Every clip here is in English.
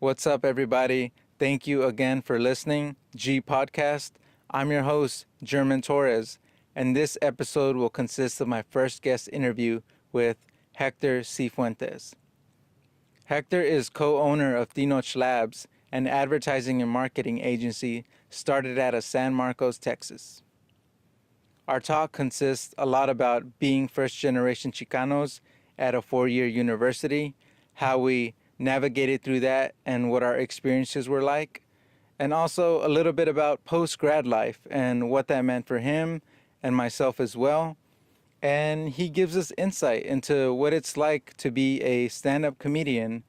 What's up, everybody? Thank you again for listening. G Podcast. I'm your host, German Torres, and this episode will consist of my first guest interview with Hector Sifuentes. Hector is co-owner of Tenoch Labs, an advertising and marketing agency started out of San Marcos, Texas. Our talk consists a lot about being first-generation Chicanos at a four-year university, how we navigated through that and what our experiences were like, and also a little bit about post-grad life and what that meant for him and myself as well. And he gives us insight into what it's like to be a stand-up comedian.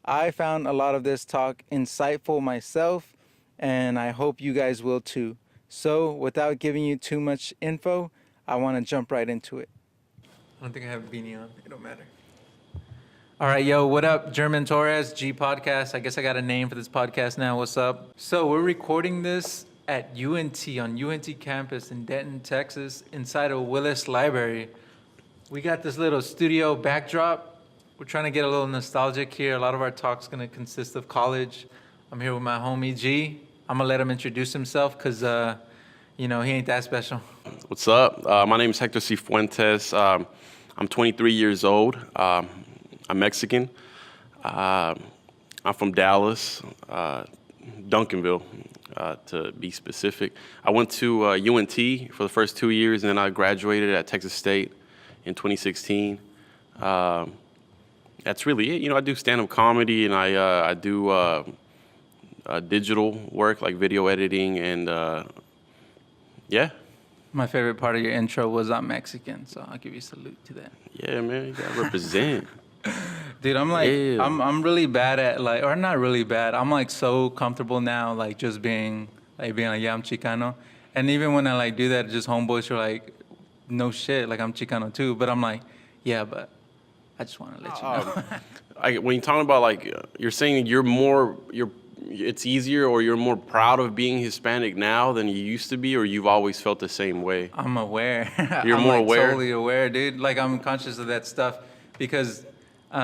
I found a lot of this talk insightful myself, and I hope you guys will too. So without giving you too much info, I want to jump right into it. I don't think I have a beanie on. It don't matter. All right, yo, what up? German Torres, G Podcast. I guess I got a name for this podcast now. What's up? So we're recording this at UNT, on UNT campus in Denton, Texas, inside of Willis Library. We got this little studio backdrop. We're trying to get a little nostalgic here. A lot of our talk's going to consist of college. I'm here with my homie G. I'm going to let him introduce himself because, he ain't that special. What's up? My name is Hector Sifuentes. I'm 23 years old. I'm Mexican. I'm from Dallas, Duncanville, to be specific. I went to UNT for the first 2 years, and then I graduated at Texas State in 2016. That's really it. I do stand-up comedy, and I do digital work like video editing, and yeah. My favorite part of your intro was I'm Mexican, so I'll give you a salute to that. Yeah, man, you gotta represent. Dude, I'm really bad at or not really bad. I'm like so comfortable now, like just being like, yeah, I'm Chicano. And even when I do that, just homeboys are like, no shit, like I'm Chicano too. But I'm like, yeah, but I just want to let you know. When you're talking about you're saying it's easier or you're more proud of being Hispanic now than you used to be, or you've always felt the same way? I'm aware. You're I'm more aware? Totally aware, dude. Like I'm conscious of that stuff because, it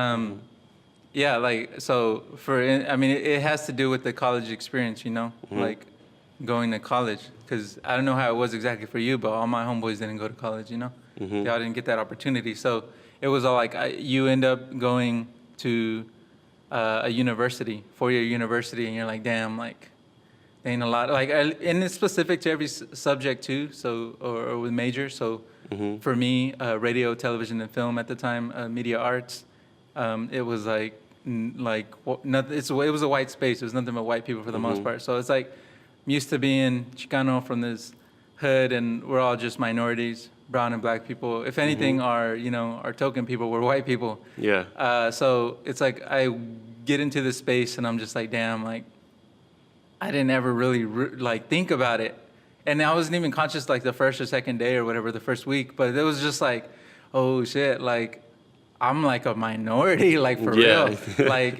has to do with the college experience, Mm-hmm. like going to college. Because I don't know how it was exactly for you, but all my homeboys didn't go to college, Mm-hmm. Y'all didn't get that opportunity. So it was all you end up going to a university, four-year university, and you're like, damn, like, there ain't a lot. And it's specific to every subject too, so or with major. So Mm-hmm. for me, radio, television, and film at the time, media arts, it was it was a white space. It was nothing but white people for the most part. So it's like, I'm used to being Chicano from this hood, and we're all just minorities, brown and black people. If anything, our token people were white people. Yeah. So it's like I get into this space, and I'm just like, damn, like I didn't ever really think about it. And I wasn't even conscious the first or second day or whatever, the first week. But it was just like, oh shit, I'm like a minority, for real.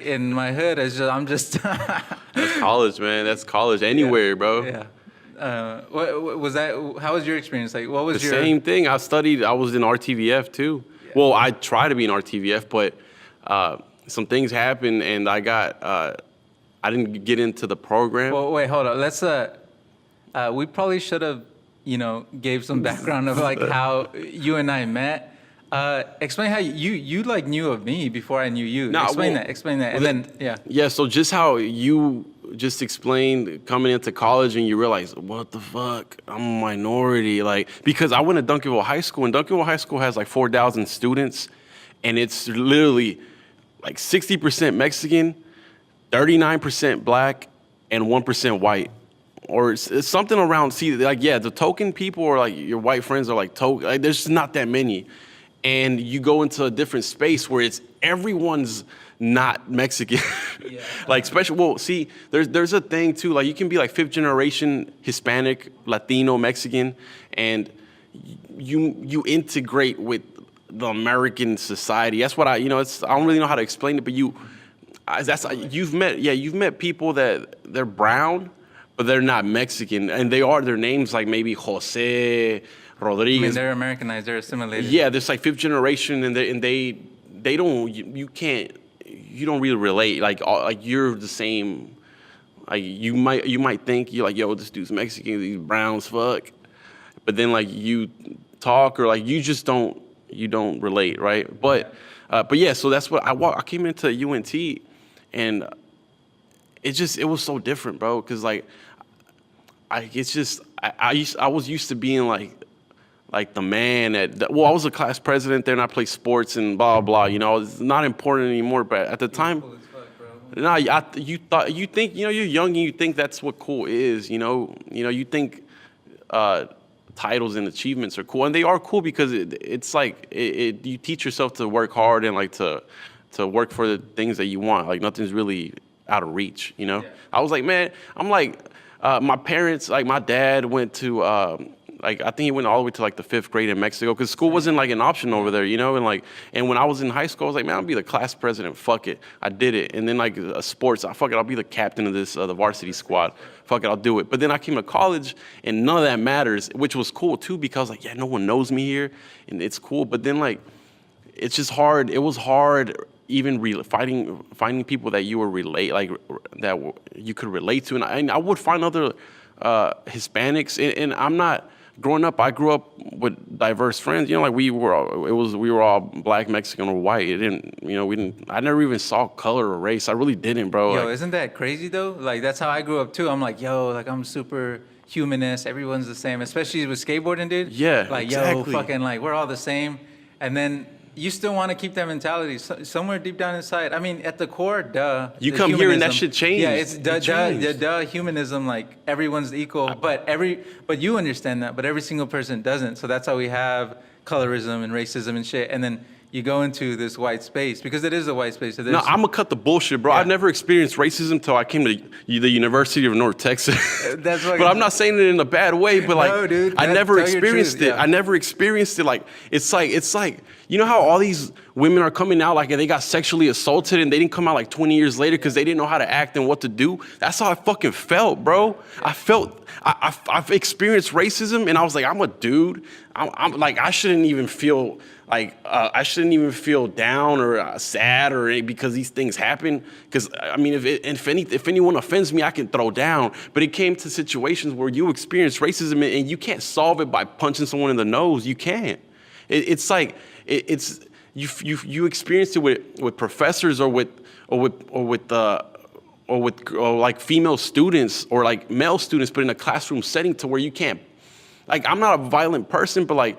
In my hood, I'm just. That's college, man. That's college anywhere, bro. Yeah. What was that? How was your experience? What was the same thing? I was in RTVF too. Yeah. Well, I tried to be in RTVF, but some things happened, and I didn't get into the program. Well, wait, hold on. Let's. We probably should have, gave some background of how you and I met. Explain how you knew of me before I knew you. Explain that. And then, yeah. Yeah, so just how you just explained coming into college and you realize, what the fuck, I'm a minority. Because I went to Duncanville High School, and Duncanville High School has 4,000 students, and it's literally 60% Mexican, 39% black, and 1% white. Or it's something around, the token people or your white friends are token, there's just not that many. And you go into a different space where everyone's not Mexican. Yeah. There's a thing too, you can be fifth generation Hispanic, Latino, Mexican, and you integrate with the American society. That's what I don't really know how to explain it, but you've met people that they're brown, but they're not Mexican, and their names maybe Jose, Rodriguez. I mean, they're Americanized, they're assimilated. Yeah, there's fifth generation, and they don't, you can't you don't really relate. Like you're the same. Like you might think you're like, yo, this dude's Mexican, these browns fuck, but then like you talk or like you don't relate, right? But yeah, so that's what I came into UNT, and it was so different, bro. Cause like I was used to being like the man I was a class president there and I played sports and blah blah. You know, it's not important anymore. But at the time, Cool as fuck, bro. no, you think you're young and you think that's what cool is. You think titles and achievements are cool, and they are cool because it's like you teach yourself to work hard and like to work for the things that you want. Like nothing's really out of reach. Yeah. I was like, man, I'm like my parents, like my dad went to like I think he went all the way to like the 5th grade in Mexico because school wasn't like an option over there, and when I was in high school, I was like, man, I'll be the class president. Fuck it, I did it. And then like sports, fuck it, I'll be the captain of this the varsity squad. Fuck it, I'll do it. But then I came to college and none of that matters, which was cool too because like yeah, no one knows me here, and it's cool. But then like it's just hard. It was hard even finding people that you were you could relate to, and I would find other Hispanics, and I'm not. Growing up, I grew up with diverse friends. Like we were all black, Mexican, or white. It didn't, we didn't. I never even saw color or race. I really didn't, bro. Yo, Like, isn't that crazy though? Like that's how I grew up too. I'm like, yo, like I'm super humanist. Everyone's the same, especially with skateboarding, dude. Yeah, like exactly. yo, fucking like we're all the same. And then you still want to keep that mentality somewhere deep down inside. I mean, at the core, duh. You the come here and that humanism. shit changed. Yeah, it's It changed. duh humanism. Like everyone's equal, but you understand that, but every single person doesn't. So that's how we have colorism and racism and shit. And then you go into this white space because it is a white space. So No, I'm gonna cut the bullshit, bro. Yeah. I've never experienced racism till I came to the University of North Texas. That's what- But I'm not saying it in a bad way. But like, No, dude, I never tell your experienced truth, it. yeah. I never experienced it. Like, it's like you know how all these women are coming out like they got sexually assaulted and they didn't come out like 20 years later because they didn't know how to act and what to do. That's how I fucking felt, bro. I've experienced racism and I was like, I'm a dude. I'm like, I shouldn't even feel down or sad or because these things happen. Because I mean, if anyone offends me, I can throw down. But it came to situations where you experience racism and you can't solve it by punching someone in the nose. You can't. It's like you experience it with professors or with like female students or like male students, but in a classroom setting to where you can't. Like, I'm not a violent person, but like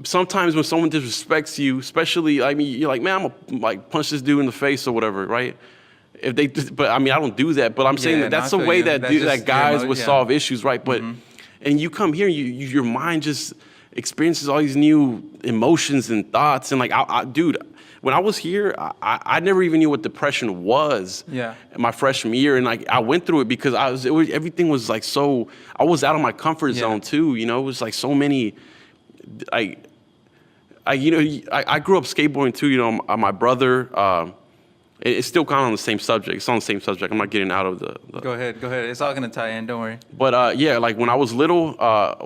sometimes when someone disrespects you, especially, I mean, you're like, man, I'm gonna like punch this dude in the face or whatever, right? But I mean, I don't do that. But I'm saying that's the way that guys would solve issues, right? But and you come here, your mind just experiences all these new emotions and thoughts, and like, dude, when I was here, I never even knew what depression was. Yeah. My freshman year, and like I went through it because everything was like so. I was out of my comfort zone too. It was like so many. I grew up skateboarding too. My brother. It's still kind of on the same subject. It's on the same subject. I'm not getting out of the Go ahead. It's all gonna tie in. Don't worry. But yeah, like when I was little,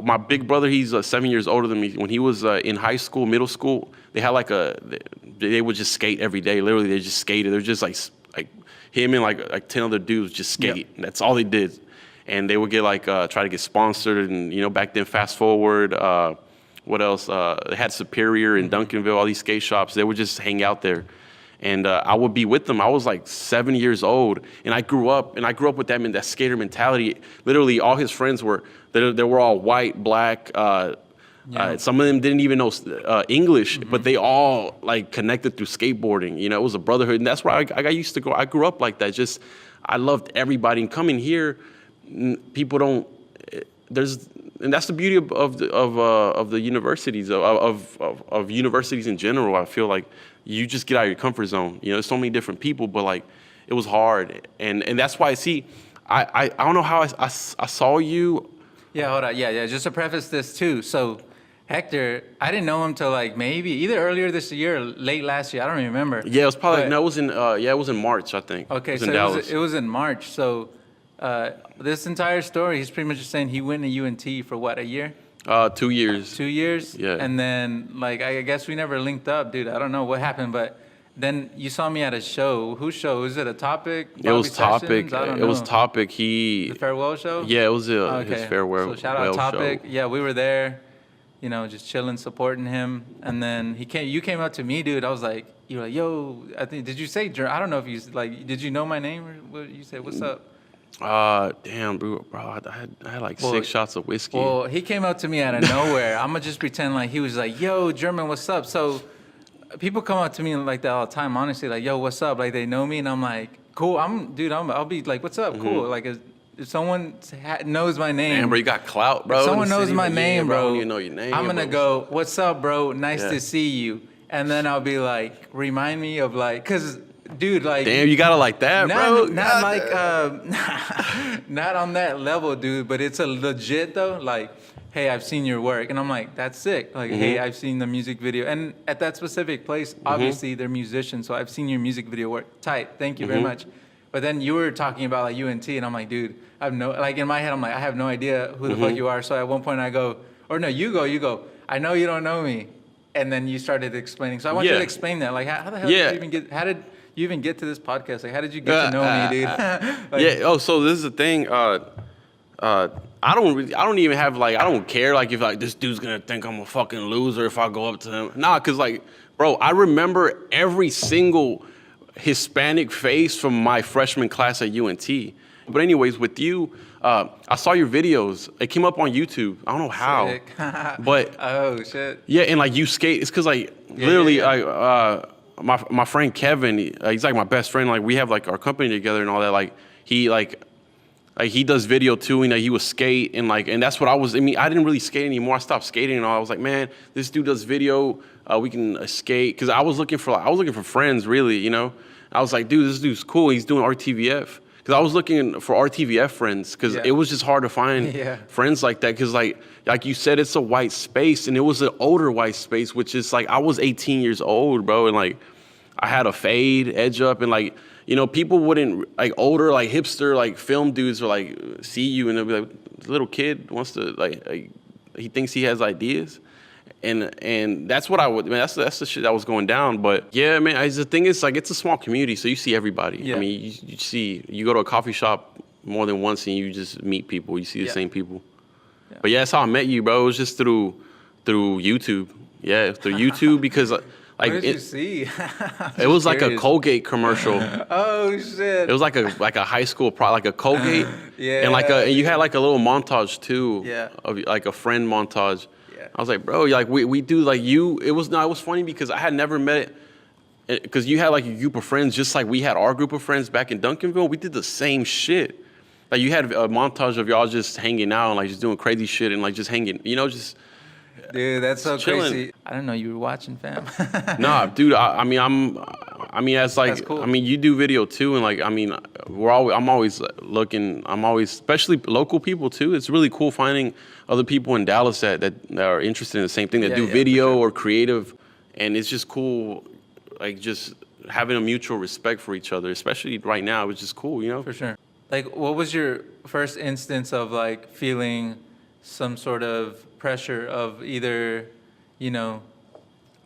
my big brother, he's 7 years older than me. When he was in high school, middle school, they had like they would just skate every day. Literally, they just skated. They're just like him and like 10 other dudes just skate. Yep. That's all they did. And they would get like try to get sponsored. And back then, fast forward. What else? They had Superior and Duncanville, all these skate shops. They would just hang out there. And I would be with them. I was like 7 years old, and I grew up with that skater mentality. Literally, all his friends they were all white, black. Some of them didn't even know English, but they all like connected through skateboarding. It was a brotherhood, and that's where I got used to go. I grew up like that. Just I loved everybody, and coming here, people don't. And that's the beauty of the universities of universities in general. I feel like you just get out of your comfort zone. There's so many different people, but like it was hard, and that's why I don't know how I saw you. Yeah, hold on. Yeah. Just to preface this too. So Hector, I didn't know him till like maybe either earlier this year or late last year. I don't even remember. Yeah, it was probably it was in March, I think. Okay, it was in so Dallas. it was in March. So this entire story, he's pretty much just saying he went to UNT for what, a year? 2 years. 2 years? Yeah. And then, like, I guess we never linked up, dude. I don't know what happened, but Then you saw me at a show. Whose show? Was it a Topic? It was Bobby Topic. Sessions? I don't It was know. Topic. The farewell show? Yeah, it was his Okay. farewell So shout out Topic. show. Yeah, we were there, just chilling, supporting him. And then you came up to me, dude. I was like, you were like, yo, did you say, I don't know if you, like, did you know my name or what you said? What's up? Damn, bro, I had like 6 shots of whiskey. Well, he came up to me out of nowhere. I'm gonna just pretend like he was like, yo, German, what's up? So people come up to me like that all the time, honestly, like, yo, what's up? Like, they know me, and I'm like, cool. I'll be like, what's up? Cool. Like, if someone knows my name. Damn, bro, you got clout, bro. If someone knows my name, bro, you know your name. I'm gonna go, what's up, bro? Nice Yeah. to see you. And then I'll be like, remind me of like, cause dude, like, Damn, you got it like that, bro. not like, not on that level, dude. But it's a legit though. Like, hey, I've seen your work, and I'm like, that's sick. Like, hey, I've seen the music video, and at that specific place, obviously they're musicians, so I've seen your music video work. Tight, thank you very much. But then you were talking about like UNT, and I'm like, dude, I have no, like in my head, I'm like, I have no idea who the fuck you are. So at one point I go, or no, you go, I know you don't know me. And then you started explaining. So I want you to explain that. Like, how the hell did you even get, how did you even get to this podcast? Like, how did you get to know me, dude? Like, Oh, so this is the thing. I don't even have like, I don't care like if like this dude's gonna think I'm a fucking loser if I go up to him. Nah, cause like, bro, I remember every single Hispanic face from my freshman class at UNT. But anyways, with you, I saw your videos. It came up on YouTube. I don't know how, sick. but Oh, shit. yeah, and like you skate. It's cause like literally, my friend Kevin, he's like my best friend. Like we have like our company together and all that. Like he does video too, and he would skate and that's what I was. I mean, I didn't really skate anymore. I stopped skating and all. I was like, man, this dude does video. We can skate because I was looking for friends, really. You know, I was like, dude, this dude's cool. He's doing RTVF because I was looking for RTVF friends because it was just hard to find friends like that because like you said, it's a white space and it was an older white space, which is like I was 18 years old, bro, and like I had a fade, edge up, and like. You know, people wouldn't, like, older, like, hipster, like, film dudes would, like, see you and they'll be like, this little kid wants to, like he thinks he has ideas. And that's what I would, man, that's the shit that was going down. But, yeah, man, the thing is, like, it's a small community, so you see everybody. Yeah. I mean, you go to a coffee shop more than once and you just meet people. You see the same people. Yeah. But, yeah, that's how I met you, bro. It was just through YouTube. Yeah, through YouTube because... Like what did you see? It was like a Colgate commercial. Oh shit! It was like a high school like a Colgate. And and you had like a little montage too. Yeah. Of like a friend montage. Yeah. I was like, bro, like we do like you. It was funny because I had never met. Because you had like a group of friends, just like we had our group of friends back in Duncanville. We did the same shit. Like you had a montage of y'all just hanging out and like just doing crazy shit and like just hanging, just. Dude, that's so chilling. crazy. I didn't know you were watching, fam. Nah, dude. I mean, as like, That's cool. I mean, you do video too, and like, I mean, I'm always looking. Especially local people too. It's really cool finding other people in Dallas that are interested in the same thing, that do video or creative, and it's just cool, like just having a mutual respect for each other, especially right now. It's just cool, For sure. Like, what was your first instance of like feeling some sort of pressure of either,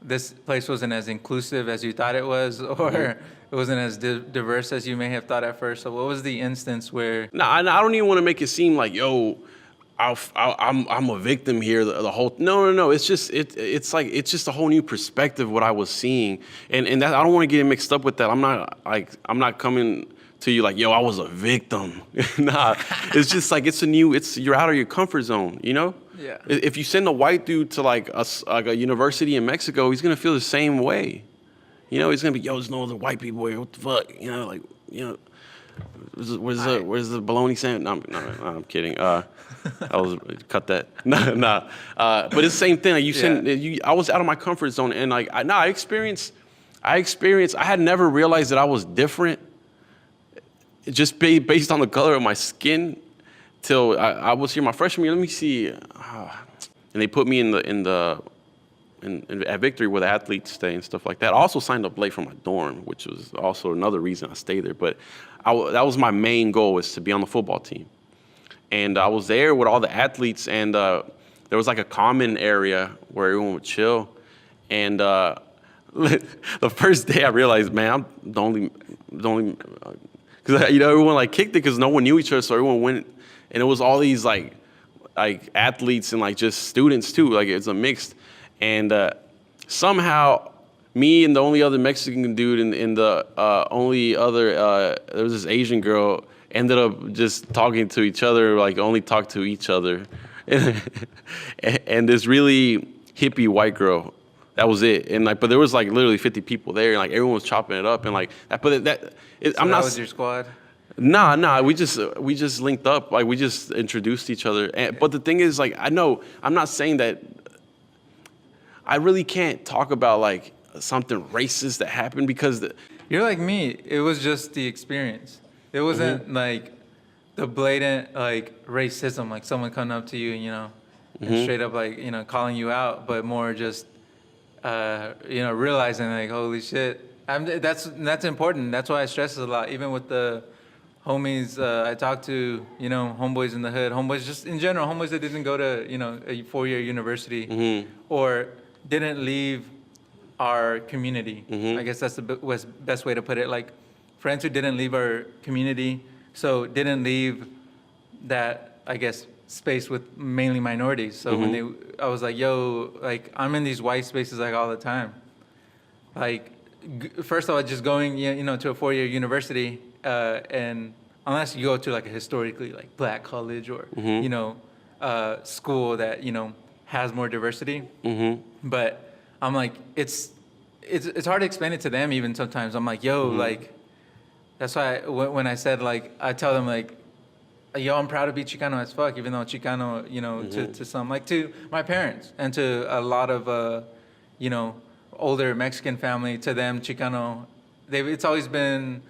this place wasn't as inclusive as you thought it was, or it wasn't as diverse as you may have thought at first? So what was the instance where... No, I don't even want to make it seem like, yo, I'm a victim here. The whole no. It's just it's like it's just a whole new perspective what I was seeing, and that I don't want to get it mixed up with that. I'm not coming to you like, yo, I was a victim. Nah, it's just like you're out of your comfort zone, Yeah. If you send a white dude to like a university in Mexico, he's gonna feel the same way. He's gonna be, yo, there's no other white people here. What the fuck? Where's the bologna sandwich? No, I'm kidding. I was cut that. Nah. But it's the same thing. Like I was out of my comfort zone, and like I experienced. I had never realized that I was different, just based on the color of my skin. Till I was here my freshman year. Let me see, and they put me at Victory where the athletes stay and stuff like that. I also signed up late for my dorm, which was also another reason I stayed there. But that was my main goal, was to be on the football team. And I was there with all the athletes, and there was like a common area where everyone would chill. And the first day I realized, man, I'm the only, because you know everyone like kicked it because no one knew each other, so everyone went, and it was all these like athletes and like just students too, like it's a mixed, and somehow me and the only other Mexican dude and the only other there was this Asian girl ended up just talking to each other, like only talk to each other, and this really hippie white girl. That was it, and like, but there was like literally 50 people there, and like everyone was chopping it up, and like that. But I'm not. That was your squad. Nah. We just linked up, like we just introduced each other. And, but the thing is, like, I know I'm not saying that. I really can't talk about like something racist that happened because You're like me. It was just the experience. It wasn't like the blatant like racism, like someone coming up to you, and straight up like calling you out, but more just realizing like holy shit. That's important. That's why I stress it a lot, even with the homies I talk to, homeboys in the hood, homeboys just in general, homeboys that didn't go to a 4-year university or didn't leave our community. I guess that's the best way to put it. Like friends who didn't leave our community, so didn't leave that, I guess, space with mainly minorities. So when I was like, yo, like I'm in these white spaces like all the time. Like first of all, just going, to a 4-year university, and unless you go to like a historically like black college or school that has more diversity. But I'm like, it's hard to explain it to them even sometimes. I'm like, yo, like that's why when I said like I tell them like, yo, I'm proud to be Chicano as fuck, even though Chicano, to some, like to my parents and to a lot of, older Mexican family, to them, Chicano, it's always been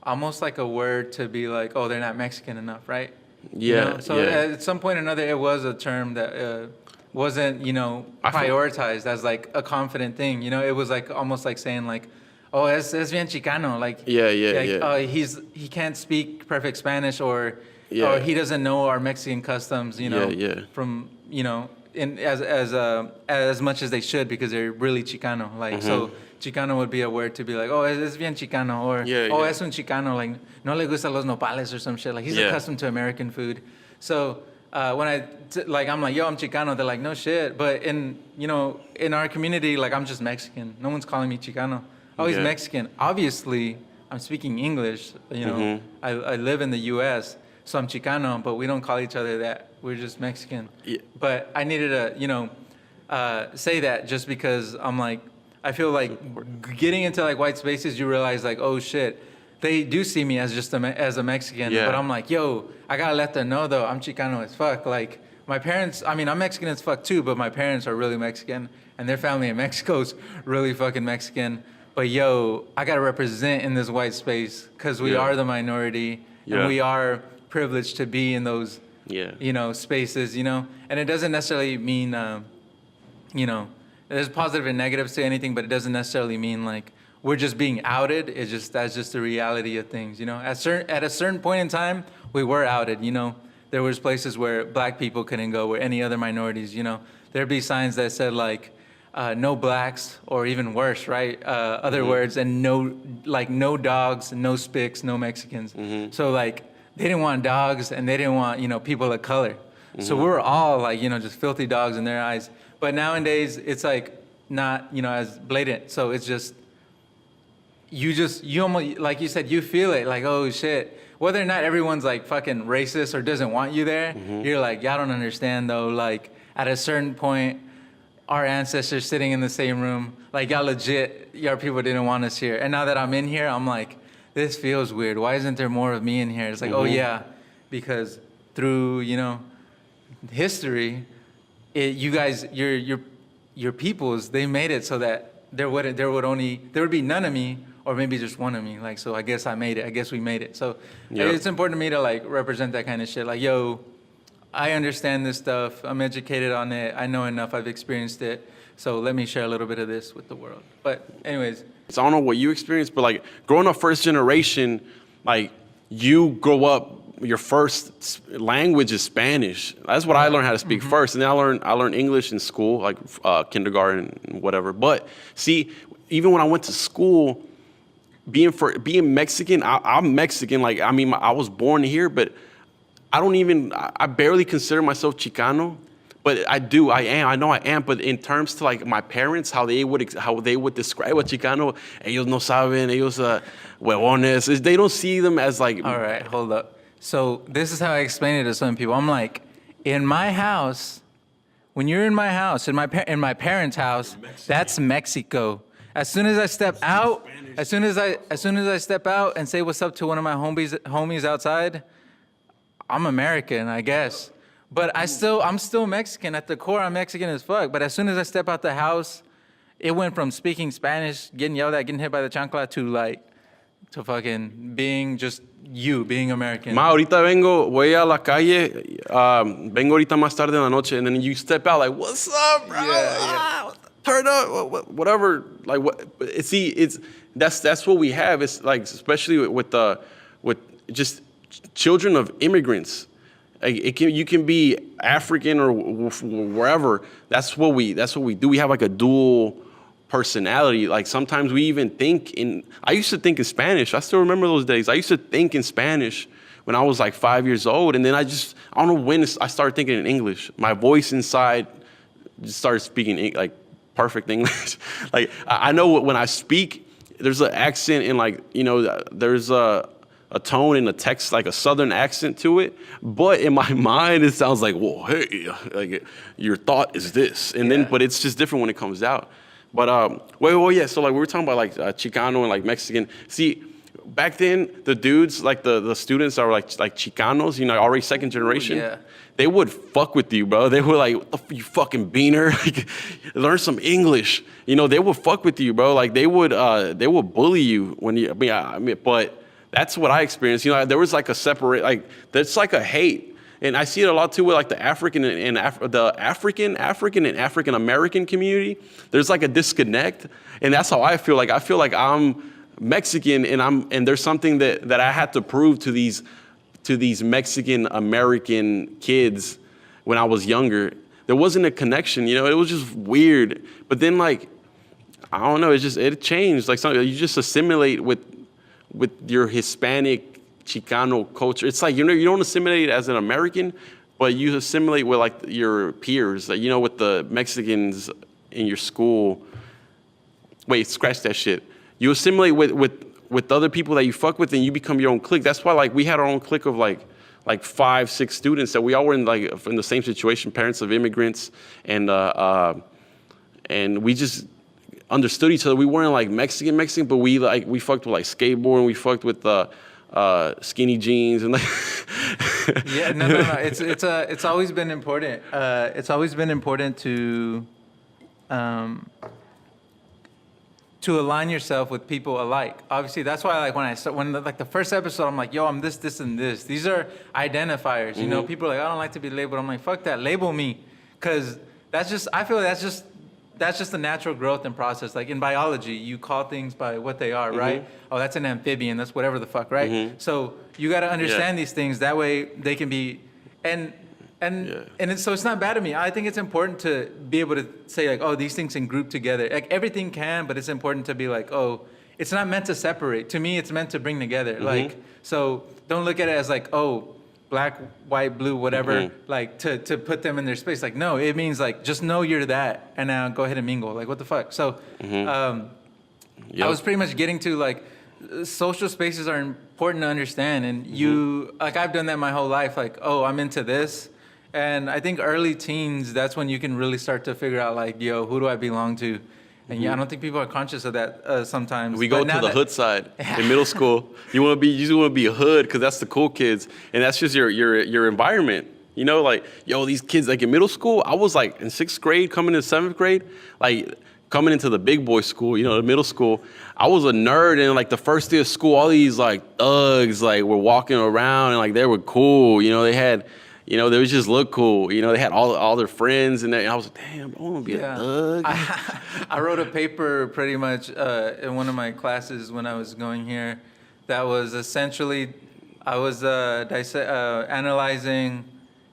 almost like a word to be like, oh, they're not Mexican enough, right? Yeah. So at some point or another, it was a term that wasn't, prioritized as like a confident thing. It was like almost like saying like, oh, es bien Chicano, like he can't speak perfect Spanish or he doesn't know our Mexican customs, from in as much as they should because they're really Chicano. Like so, Chicano would be a word to be like, oh, es bien Chicano, or es un Chicano, like no le gusta los nopales or some shit. Like he's accustomed to American food. So when I'm like, yo, I'm Chicano, they're like, no shit. But in our community, like I'm just Mexican. No one's calling me Chicano. Oh, he's Mexican. Obviously, I'm speaking English. I live in the U.S., so I'm Chicano, but we don't call each other that. We're just Mexican. Yeah. But I needed to, say that just because I'm like, I feel like getting into like white spaces, you realize like, oh shit, they do see me as just as a Mexican. Yeah. But I'm like, yo, I gotta let them know though, I'm Chicano as fuck. Like my parents, I mean, I'm Mexican as fuck too, but my parents are really Mexican, and their family in Mexico's really fucking Mexican. But yo, I gotta represent in this white space because we are the minority, and we are privileged to be in those, spaces, and it doesn't necessarily mean, there's positive and negatives to anything, but it doesn't necessarily mean like we're just being outed. That's just the reality of things, At a certain point in time, we were outed, There was places where black people couldn't go, where any other minorities, There'd be signs that said like, no blacks, or even worse, right? Other words, and no dogs, no spics, no Mexicans. So like they didn't want dogs, and they didn't want people of color. So we're all like just filthy dogs in their eyes. But nowadays it's like not as blatant. So it's just you almost, like you said, you feel it like, oh shit. Whether or not everyone's like fucking racist or doesn't want you there, you're like, y'all don't understand though. Like at a certain point, our ancestors sitting in the same room, like y'all legit, your people didn't want us here. And now that I'm in here, I'm like, this feels weird. Why isn't there more of me in here? It's like, oh yeah, because through, history, you guys, your peoples, they made it so that there would be none of me, or maybe just one of me. Like, so I guess I made it. I guess we made it. So it's important to me to like represent that kind of shit. Like, yo, I understand this stuff. I'm educated on it. I know enough. I've experienced it. So let me share a little bit of this with the world. But anyways. So I don't know what you experienced, but like growing up first generation, like you grow up, your first language is Spanish. That's what I learned how to speak first. And then I learned English in school, like kindergarten and whatever. But see, even when I went to school, being Mexican, I'm Mexican. Like, I mean, I was born here, but I barely consider myself Chicano. But I do, I know I am. But in terms to like my parents, how they would describe a Chicano, ellos no saben, ellos huevones. They don't see them as like. All right, hold up. So this is how I explain it to some people. I'm like, in my house, when you're in my house, in my parents' house, that's Mexico. As soon as I step out, as soon as I step out and say what's up to one of my homies outside, I'm American, I guess. But I'm still Mexican at the core. I'm Mexican as fuck. But as soon as I step out the house, it went from speaking Spanish, getting yelled at, getting hit by the chancla, to fucking being just being American. Ahorita voy a la calle, vengo ahorita más tarde en la noche, and then you step out like, what's up, bro? Yeah. Turn up, whatever. Like, what? That's what we have. It's like, especially with just children of immigrants. Like, you can be African or wherever. That's what we do. We have like a dual personality. Like, sometimes we even I used to think in Spanish. I still remember those days. I used to think in Spanish when I was like 5 years old. And then I don't know when I started thinking in English. My voice inside just started speaking like perfect English. Like, I know when I speak, there's an accent and like, there's a tone in the text, like a southern accent to it. But in my mind, it sounds like, well, hey, like your thought is this. And then, but it's just different when it comes out. But, yeah. So like we were talking about like Chicano and like Mexican. See, back then, the dudes, like the students are like Chicanos, already second generation. Yeah. They would fuck with you, bro. They were like, you fucking beaner. Like, learn some English. They would fuck with you, bro. Like, they would bully you when you, but that's what I experienced. There was like a there's like a hate. And I see it a lot too with like the African and African American community. There's like a disconnect. And that's how I feel. Like, I feel like I'm Mexican and there's something that I had to prove to these Mexican American kids when I was younger. There wasn't a connection, it was just weird. But then like, I don't know, it changed. Like, you just assimilate with your Hispanic Chicano culture. It's like, you don't assimilate as an American, but you assimilate with like your peers, like, with the Mexicans in your school. Wait, scratch that shit. You assimilate with other people that you fuck with, and you become your own clique. That's why like we had our own clique of like 5-6 students that we all were in the same situation, parents of immigrants, and we just understood each other. We weren't like Mexican, but we fucked with like skateboard, and we fucked with skinny jeans and like. Yeah, no. It's always been important. It's always been important to align yourself with people alike. Obviously, that's why like when the first episode, I'm like, yo, I'm this, and this. These are identifiers. Mm-hmm. People are like, I don't like to be labeled. I'm like, fuck that, label me, because I feel that's just the natural growth and process. Like in biology, you call things by what they are, right? Mm-hmm. Oh, that's an amphibian. That's whatever the fuck, right? Mm-hmm. So you got to understand these things. That way they can be, and it's not bad to me. I think it's important to be able to say like, oh, these things can group together. Like everything can, but it's important to be like, oh, it's not meant to separate. To me, it's meant to bring together. Mm-hmm. Like, so don't look at it as like, oh, black, white, blue, whatever, like to put them in their space. Like, no, it means like, just know you're that, and now go ahead and mingle. Like, what the fuck? So I was pretty much getting to like, social spaces are important to understand. And like, I've done that my whole life. Like, oh, I'm into this. And I think early teens, that's when you can really start to figure out like, yo, who do I belong to? And I don't think people are conscious of that sometimes. We go to the hood side in middle school. You want to be a hood because that's the cool kids, and that's just your environment. Like, yo, these kids, like in middle school, I was like in 6th grade, coming into 7th grade, like coming into the big boy school, the middle school. I was a nerd, and like the first day of school, all these like thugs like were walking around, and like they were cool. They had. They would just look cool. They had all their friends, and I was like, damn, I want to be a thug. I wrote a paper pretty much in one of my classes when I was going here that was essentially, I was analyzing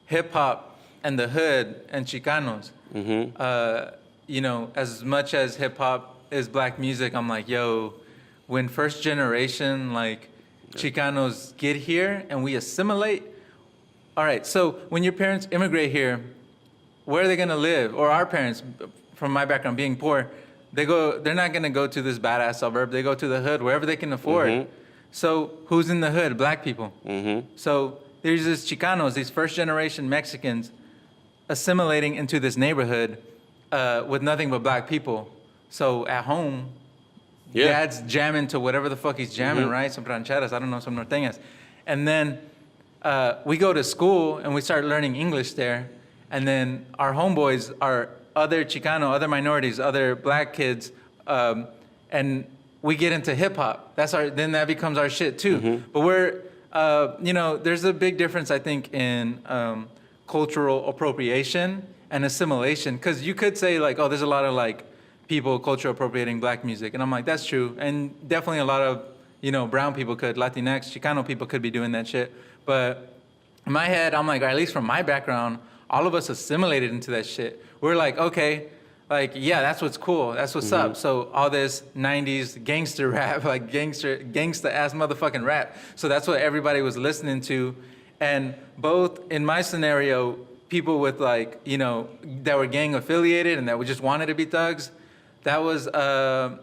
hip-hop and the hood and Chicanos. Mm-hmm. As much as hip-hop is black music. I'm like, yo, when first generation like Chicanos get here and we assimilate. All right, so when your parents immigrate here, where are they gonna live? Or our parents, from my background, being poor, they're not gonna go to this badass suburb. They go to the hood, wherever they can afford. So who's in the hood? Black people. So there's these Chicanos, these first generation Mexicans, assimilating into this neighborhood with nothing but black people. So at home, dad's jamming to whatever the fuck he's jamming, right? Some rancheras, I don't know, some norteñas. And then we go to school and we start learning English there. And then our homeboys are other Chicano, other minorities, other black kids, and we get into hip hop. Then that becomes our shit too. But we're, there's a big difference, I think, in cultural appropriation and assimilation. Because you could say like, oh, there's a lot of like people culture appropriating black music, and I'm like, that's true, and definitely a lot of brown people could, Latinx, Chicano people could be doing that shit. But in my head, I'm like, or at least from my background, all of us assimilated into that shit. We're like, okay, like, yeah, that's what's cool. That's what's up. So all this 90s gangster rap, like gangsta ass motherfucking rap. So that's what everybody was listening to. And both in my scenario, people with like, that were gang affiliated and that just wanted to be thugs, that was, that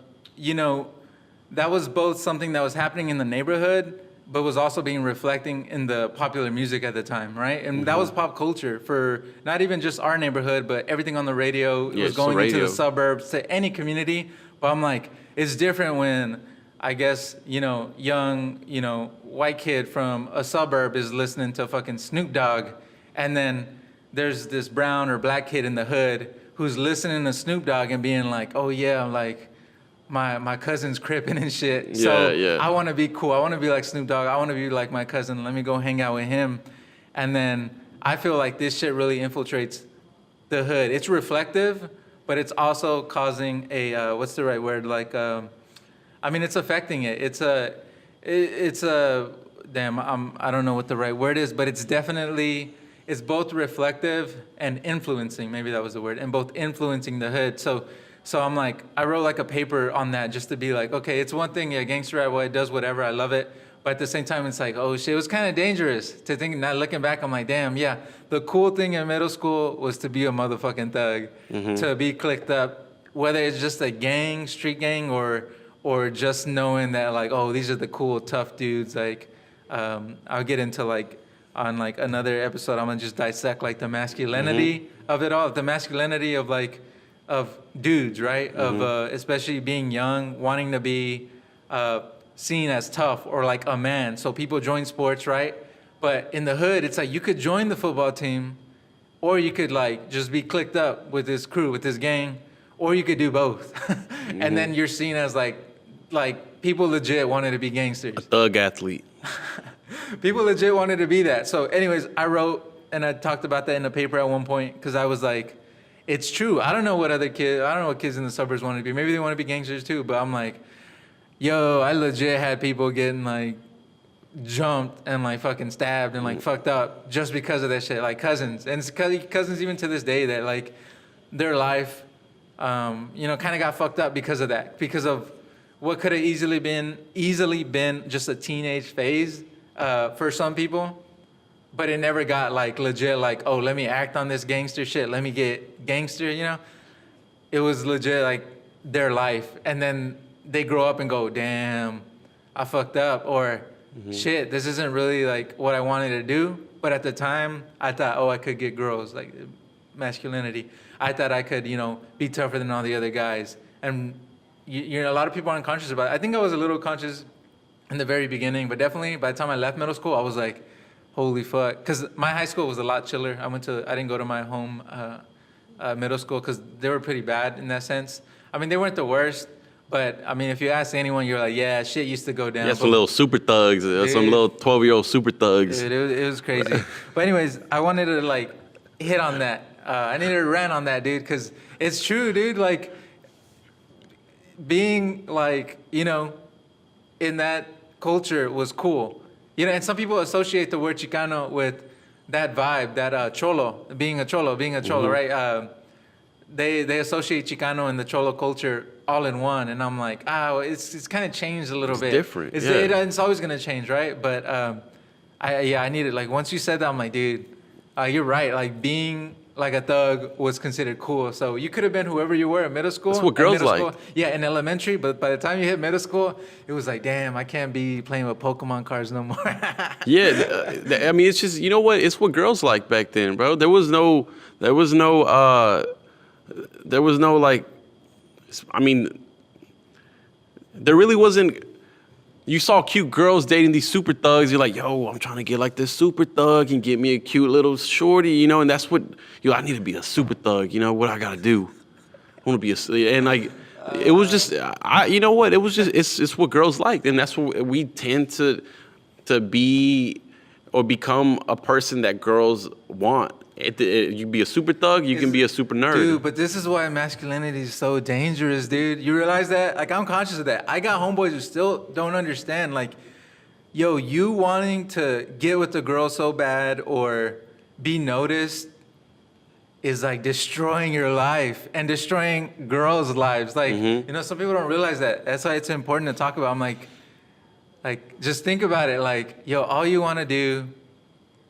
was both something that was happening in the neighborhood, but was also being reflecting in the popular music at the time, right? And that was pop culture for not even just our neighborhood, but everything on the radio. It was going into the suburbs, to any community. But I'm like, it's different when, I guess, young, white kid from a suburb is listening to fucking Snoop Dogg, and then there's this brown or black kid in the hood who's listening to Snoop Dogg and being like, oh yeah, like, my cousin's crippin' and shit. I want to be cool. I want to be like Snoop Dogg. I want to be like my cousin. Let me go hang out with him. And then I feel like this shit really infiltrates the hood. It's reflective, but it's also causing a, what's the right word? Like, it's affecting it. It's a, damn, I don't know what the right word is, but it's both reflective and influencing. Maybe that was the word. And both influencing the hood. So I'm like, I wrote like a paper on that just to be like, okay, it's one thing, yeah, gangster rap, well, it does whatever, I love it. But at the same time, it's like, oh shit, it was kind of dangerous to think, now looking back, I'm like, damn, yeah. The cool thing in middle school was to be a motherfucking thug, to be clicked up, whether it's just a gang, street gang, or just knowing that like, oh, these are the cool, tough dudes. Like, I'll get into like, on like another episode, I'm gonna just dissect like the masculinity of it all, the masculinity of like, of dudes, right? Of especially being young, wanting to be seen as tough or like a man. So people join sports, right? But in the hood, it's like you could join the football team, or you could like just be clicked up with this crew, with this gang, or you could do both. And then you're seen as like people legit wanted to be gangsters. A thug athlete. People legit wanted to be that. So anyways, I wrote and I talked about that in the paper at one point because I was like, it's true. I don't know what kids in the suburbs want to be. Maybe they want to be gangsters too, but I'm like, yo, I legit had people getting like jumped and like fucking stabbed and like fucked up just because of that shit. Like cousins. And it's cousins even to this day that like their life, kind of got fucked up because of that. Because of what could have easily been just a teenage phase for some people. But it never got like legit, like, oh, let me act on this gangster shit. Let me get gangster, It was legit like their life. And then they grow up and go, damn, I fucked up. Or shit, this isn't really like what I wanted to do. But at the time, I thought, oh, I could get girls, like masculinity. I thought I could, be tougher than all the other guys. And a lot of people aren't conscious about it. I think I was a little conscious in the very beginning, but definitely by the time I left middle school, I was like, holy fuck. Because my high school was a lot chiller. I didn't go to my home middle school because they were pretty bad in that sense. They weren't the worst, but if you ask anyone, you're like, yeah, shit used to go down. Yeah, some little super thugs, some little 12-year-old super thugs. Dude, it was crazy. But anyways, I wanted to like hit on that. I needed to rant on that, dude, because it's true, dude. Like being like, in that culture was cool. And some people associate the word Chicano with that vibe, that cholo, being a cholo, right? they associate Chicano and the Cholo culture all in one, and I'm like, it's kind of changed a little bit. Different. It's always gonna change, right? But I needed, like, once you said that, I'm like, dude, you're right. Like, being like a thug was considered cool. So you could have been whoever you were in middle school. That's what girls like. School, yeah, in elementary. But by the time you hit middle school, it was like, damn, I can't be playing with Pokemon cards no more. Yeah, I mean, it's just, you know what? It's what girls like back then, bro. There was no like, I mean, there really wasn't. You saw cute girls dating these super thugs. You're like, yo, I'm trying to get like this super thug and get me a cute little shorty, you know. And that's what I need to be a super thug. You know what I gotta do? I want to be and like, it was just, you know what? It was just, it's what girls like, and that's what we tend to be or become a person that girls want. You can be a super thug, you can be a super nerd. Dude, but this is why masculinity is so dangerous, dude. You realize that? Like, I'm conscious of that. I got homeboys who still don't understand. Like, yo, you wanting to get with the girl so bad or be noticed is like destroying your life and destroying girls' lives. Like, you know, some people don't realize that. That's why it's important to talk about. I'm like, just think about it. Like, yo, all you want to do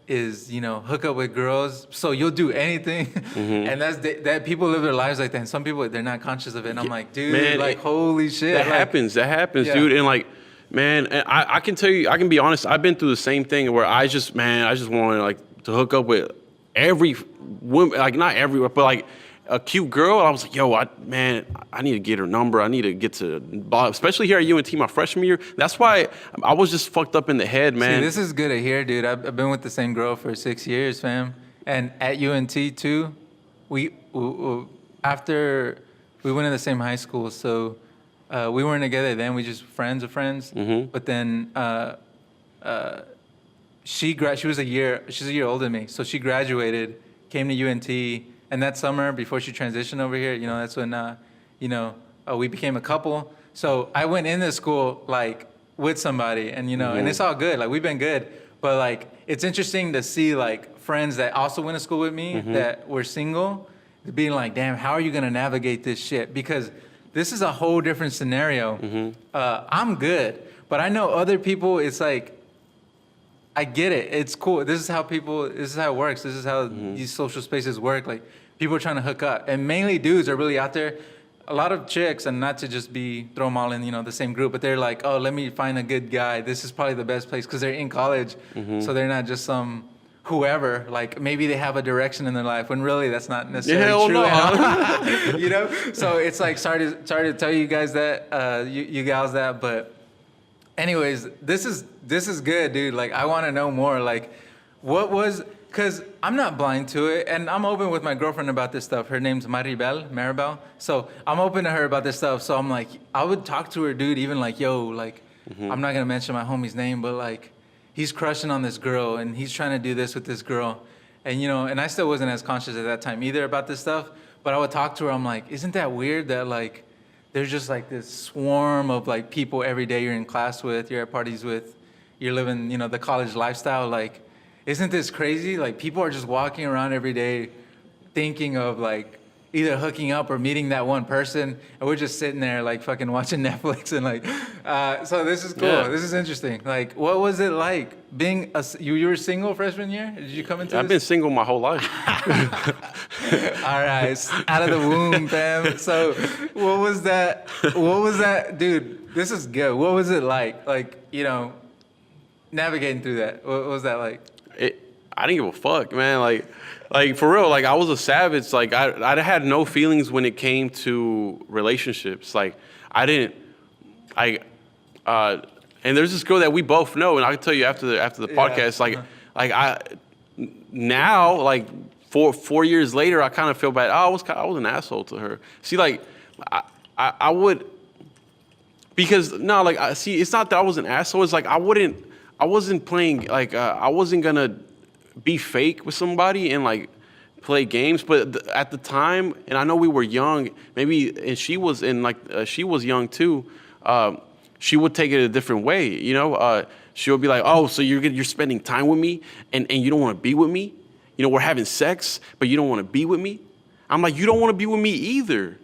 is, you know, hook up with girls, so you'll do anything. And that people live their lives like that, and some people, they're not conscious of it, and I'm like, dude, man, like, holy shit. That happens, yeah. Dude. And like, man, I can tell you, I can be honest, I've been through the same thing where I just wanted like to hook up with every woman, like not everywhere, but like a cute girl. I was like, yo, I need to get her number. I need to get to, especially here at UNT my freshman year. That's why I was just fucked up in the head, man. See, this is good to hear, dude. I've been with the same girl for 6 years, fam. And at UNT too, we after we went to the same high school, so we weren't together then. We just friends of friends. But then she's a year older than me, so she graduated, came to UNT. And that summer, before she transitioned over here, you know, that's when, we became a couple. So I went into school, like, with somebody, and, you know, and it's all good. Like, we've been good. But, like, it's interesting to see, like, friends that also went to school with me that were single, being like, damn, how are you going to navigate this shit? Because this is a whole different scenario. I'm good. But I know other people, it's like, I get it. It's cool. This is how it works. This is how these social spaces work. Like, people are trying to hook up. And mainly dudes are really out there. A lot of chicks, and not to just throw them all in, you know, the same group, but they're like, oh, let me find a good guy. This is probably the best place, because they're in college. So they're not just some whoever. Like, maybe they have a direction in their life, when really that's not necessarily true. No. You know? So it's like, sorry to tell you guys that, you gals that, but anyways, this is good, dude. Like, I want to know more. Like, because I'm not blind to it, and I'm open with my girlfriend about this stuff. Her name's Maribel. So I'm open to her about this stuff. So I'm like, I would talk to her, dude, even like, yo, like, I'm not going to mention my homie's name, but like, he's crushing on this girl, and he's trying to do this with this girl. And, you know, and I still wasn't as conscious at that time either about this stuff, but I would talk to her. I'm like, isn't that weird that, like, there's just like this swarm of like people every day you're in class with, you're at parties with, you're living, you know, the college lifestyle. Like, isn't this crazy? Like, people are just walking around every day thinking of like either hooking up or meeting that one person, and we're just sitting there like fucking watching Netflix and like, so this is cool. Yeah. This is interesting. Like, what was it like being you were single freshman year? Did you come into this? I've been single my whole life. All right, out of the womb, fam. So what was that, dude? This is good. What was it like, you know, navigating through that? What was that like? I didn't give a fuck, man. Like for real, like I was a savage. Like I had no feelings when it came to relationships. Like and there's this girl that we both know, and I can tell you after the podcast, now, like 4 years later, I kind of feel bad. I was an asshole to her. See, like I would, because no, like it's not that I was an asshole. It's like I wasn't playing, like I wasn't gonna be fake with somebody and like play games. But at the time, and I know we were young, maybe, and she was she was young too. She would take it a different way, you know. She would be like, "Oh, so you're spending time with me, and you don't want to be with me? You know, we're having sex, but you don't want to be with me." I'm like, you don't want to be with me either.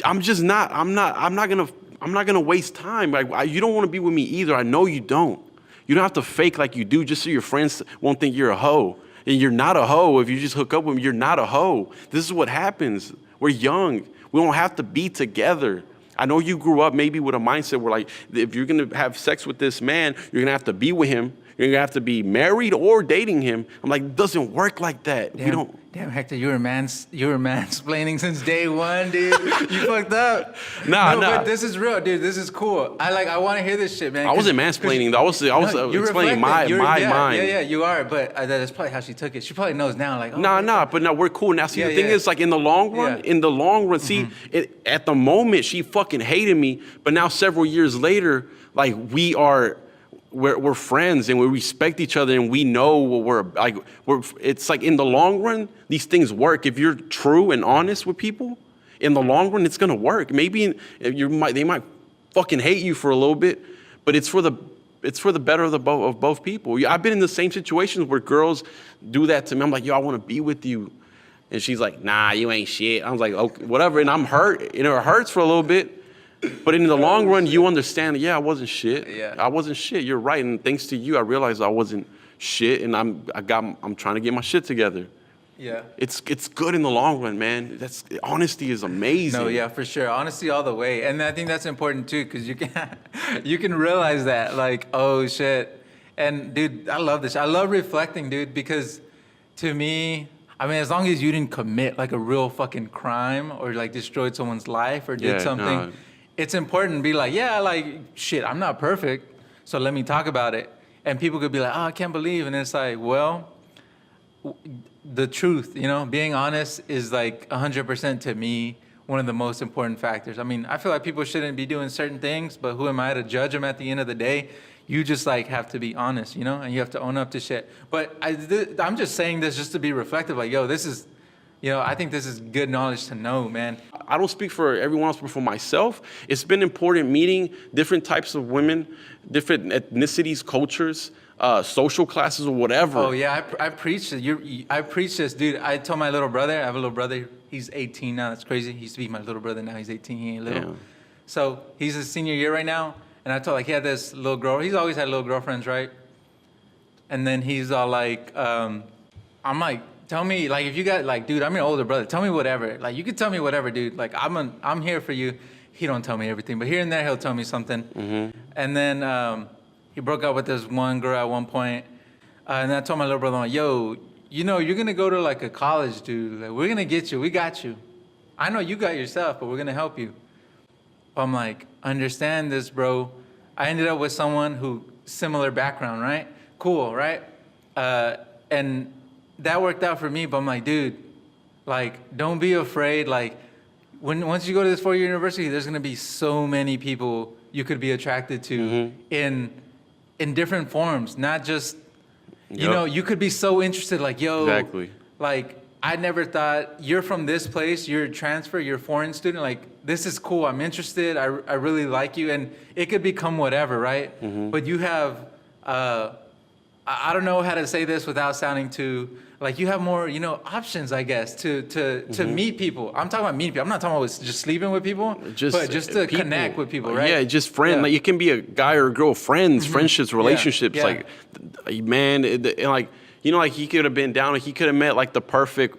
I'm just not. I'm not gonna waste time. Like, you don't want to be with me either. I know you don't. You don't have to fake like you do just so your friends won't think you're a hoe. And you're not a hoe if you just hook up with me. You're not a hoe. This is what happens. We're young. We don't have to be together. I know you grew up maybe with a mindset where, like, if you're gonna have sex with this man, you're gonna have to be with him. You're gonna have to be married or dating him. I'm like, it doesn't work like that. Damn, We don't. Damn, Hector, you were mansplaining since day one, dude. You fucked up. Nah. But this is real, dude. This is cool. I want to hear this shit, man. I wasn't mansplaining though. I was explaining my mind. Yeah, you are. But that's probably how she took it. She probably knows now, like, oh, But no, we're cool now. See, the thing is, like, in the long run, see, at the moment she fucking hated me, but now several years later, like, we're friends and we respect each other and we know what it's like in the long run, these things work. If you're true and honest with people, in the long run, it's gonna work. Maybe they might fucking hate you for a little bit, but it's for the better of both people. I've been in the same situations where girls do that to me. I'm like, yo, I want to be with you. And she's like, nah, you ain't shit. I was like, okay, whatever. And I'm hurt. It hurts for a little bit. But in the long run, you understand, I wasn't shit. Yeah. I wasn't shit. You're right. And thanks to you, I realized I wasn't shit. And I'm trying to get my shit together. Yeah. It's good in the long run, man. Honesty is amazing. No, yeah, for sure. Honesty all the way. And I think that's important too, because you can realize that, like, oh shit. And dude, I love this. I love reflecting, dude, because to me, I mean, as long as you didn't commit like a real fucking crime or like destroyed someone's life or did something. No. It's important to be like, yeah, like, shit, I'm not perfect, so let me talk about it. And people could be like, oh, I can't believe. And it's like, well, the truth, being honest is like 100% to me one of the most important factors. I mean, I feel like people shouldn't be doing certain things, but who am I to judge them at the end of the day? You just like have to be honest, and you have to own up to shit. But I'm just saying this just to be reflective, like, yo, this is, I think this is good knowledge to know, man. I don't speak for everyone else, but for myself, it's been important meeting different types of women, different ethnicities, cultures, social classes, or whatever. Oh yeah, I preach this. I preach this, dude. I told my little brother. I have a little brother. He's 18 now. That's crazy. He used to be my little brother. Now he's 18. He ain't little. Yeah. So he's his senior year right now. And I told, like, he had this little girl. He's always had little girlfriends, right? And then he's all like, I'm like, tell me, like, if you got, like, dude, I'm your older brother. Tell me whatever. Like, you can tell me whatever, dude. Like, I'm here for you. He don't tell me everything, but here and there he'll tell me something. Mm-hmm. And then he broke up with this one girl at one point. And I told my little brother, like, yo, you're going to go to, like, a college, dude. Like, we're going to get you. We got you. I know you got yourself, but we're going to help you. I'm like, understand this, bro. I ended up with someone who similar background, right? Cool, right? And that worked out for me, but I'm like, dude, like, don't be afraid. Like, once you go to this 4-year university, there's gonna be so many people you could be attracted to in different forms, not just, you could be so interested, like, yo, exactly. Like, I never thought you're from this place, you're a transfer, you're a foreign student, like, this is cool, I'm interested, I really like you, and it could become whatever, right? Mm-hmm. But you have, I don't know how to say this without sounding too, like, you have more, options, I guess, to meet people. I'm talking about meeting people. I'm not talking about just sleeping with people, but just to people, connect with people, right? Yeah, just friends. Yeah. Like, it can be a guy or a girl, friends, friendships, relationships. Yeah. Like, man, like, like, he could have been down, he could have met, like, the perfect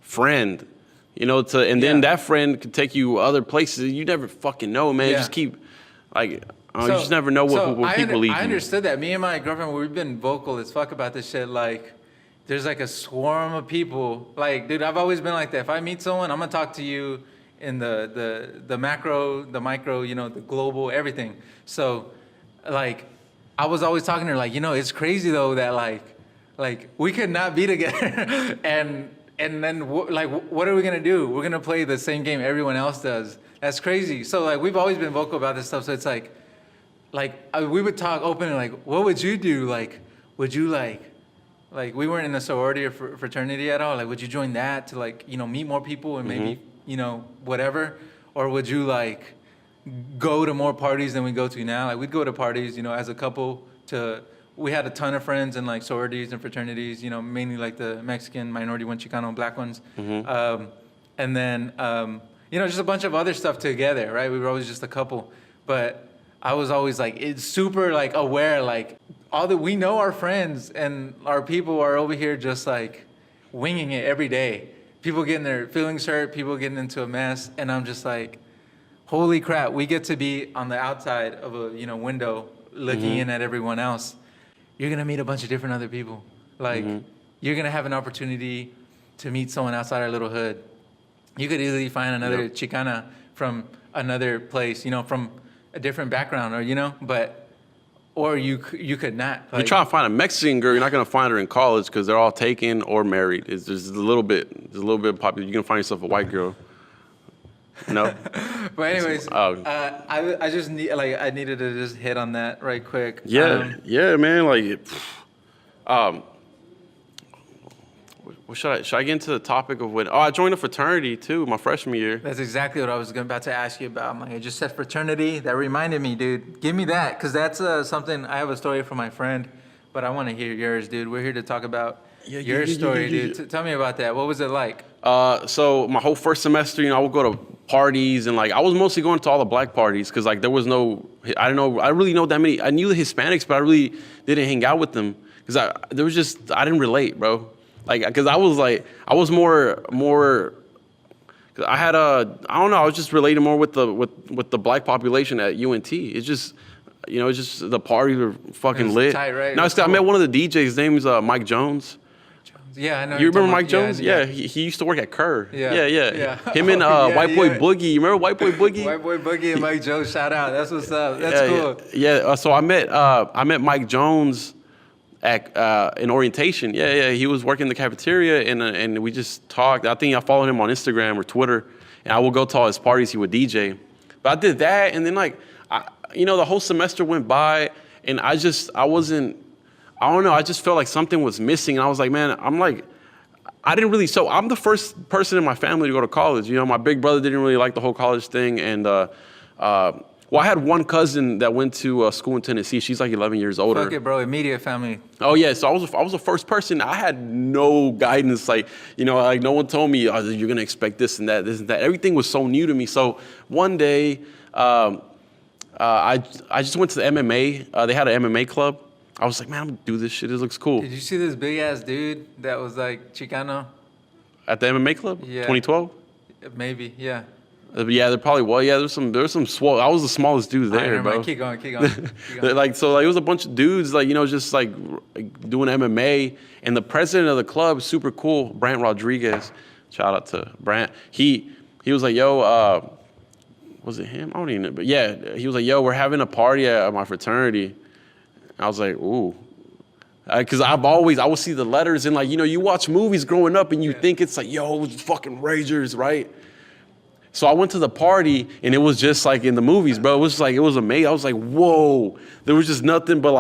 friend, then that friend could take you other places. You never fucking know, man. Yeah. Just keep, like, you just never know what people lead you. I understood that. Me and my girlfriend, we've been vocal as fuck about this shit. Like, there's, like, a swarm of people. Like, dude, I've always been like that. If I meet someone, I'm going to talk to you in the macro, the micro, the global, everything. So, like, I was always talking to her, like, it's crazy, though, that, like we could not be together. And then, what are we going to do? We're going to play the same game everyone else does. That's crazy. So, like, we've always been vocal about this stuff. So it's like we would talk openly, like, what would you do? Like, would you, like, we weren't in a sorority or fraternity at all. Like, would you join that to, like, meet more people and maybe, whatever? Or would you, like, go to more parties than we go to now? Like, we'd go to parties, as a couple we had a ton of friends in, like, sororities and fraternities, mainly, like, the Mexican minority one, Chicano, black ones. Mm-hmm. and then just a bunch of other stuff together, right? We were always just a couple, but I was always like, it's super like aware, like all that we know our friends and our people are over here just like winging it every day. People getting their feelings hurt, people getting into a mess, and I'm just like, holy crap, we get to be on the outside of a window looking in at everyone else. You're gonna meet a bunch of different other people. Like you're gonna have an opportunity to meet someone outside our little hood. You could easily find another Chicana from another place, from a different background, or you could not. Like, you try to find a Mexican girl, you're not gonna find her in college because they're all taken or married. It's just a little bit popular. You can find yourself a white girl. No. But anyways, I just I needed to just hit on that right quick. Yeah, man. Like, what should I get into the topic of when? Oh, I joined a fraternity too, my freshman year. That's exactly what I was about to ask you about. I'm like, I just said fraternity. That reminded me, dude. Give me that, because that's something. I have a story from my friend, but I want to hear yours, dude. We're here to talk about your story, dude. Tell me about that. What was it like? So my whole first semester, I would go to parties, and like I was mostly going to all the black parties because like there was no, I don't know, I really know that many. I knew the Hispanics, but I really didn't hang out with them because I didn't relate, bro. Like, because I was more. Cause I had I don't know, I was just relating more with the black population at UNT. It's just, it's just the parties were fucking lit. Tight, right? No, I met one of the DJs. His name is Mike Jones. Yeah, I know. You remember Mike Jones? Yeah, he used to work at Kerr. Yeah. Him and White Boy Boogie. You remember White Boy Boogie? White Boy Boogie and Mike Jones. Shout out. That's what's up. That's cool. Yeah. So I met Mike Jones at in orientation. Yeah. He was working in the cafeteria, and we just talked. I think I followed him on Instagram or Twitter, and I would go to all his parties. He would DJ. But I did that, and then the whole semester went by, and I don't know. I just felt like something was missing. And I was like, man, I didn't really. So I'm the first person in my family to go to college. My big brother didn't really like the whole college thing. And, I had one cousin that went to school in Tennessee. She's like 11 years older. Fuck it, bro. Immediate family. Oh, yeah. So I was the first person. I had no guidance. Like no one told me, oh, you're going to expect this and that, this and that. Everything was so new to me. So one day, I just went to the MMA. They had an MMA club. I was like, man, I'm gonna do this shit. This looks cool. Did you see this big ass dude that was like Chicano? At the MMA club? Yeah. 2012? Maybe, yeah. Yeah, there probably was. Yeah, there was some swole. I was the smallest dude there, bro. Keep going. it was a bunch of dudes, just like doing MMA. And the president of the club, super cool, Brant Rodriguez. Shout out to Brant. He was like, yo, was it him? I don't even know. But yeah, he was like, yo, we're having a party at my fraternity. I was like, ooh. Because I would see the letters and you watch movies growing up and you think it's like, yo, fucking Ragers, right? So I went to the party and it was just like in the movies, bro. It was like, it was amazing. I was like, whoa. There was just nothing but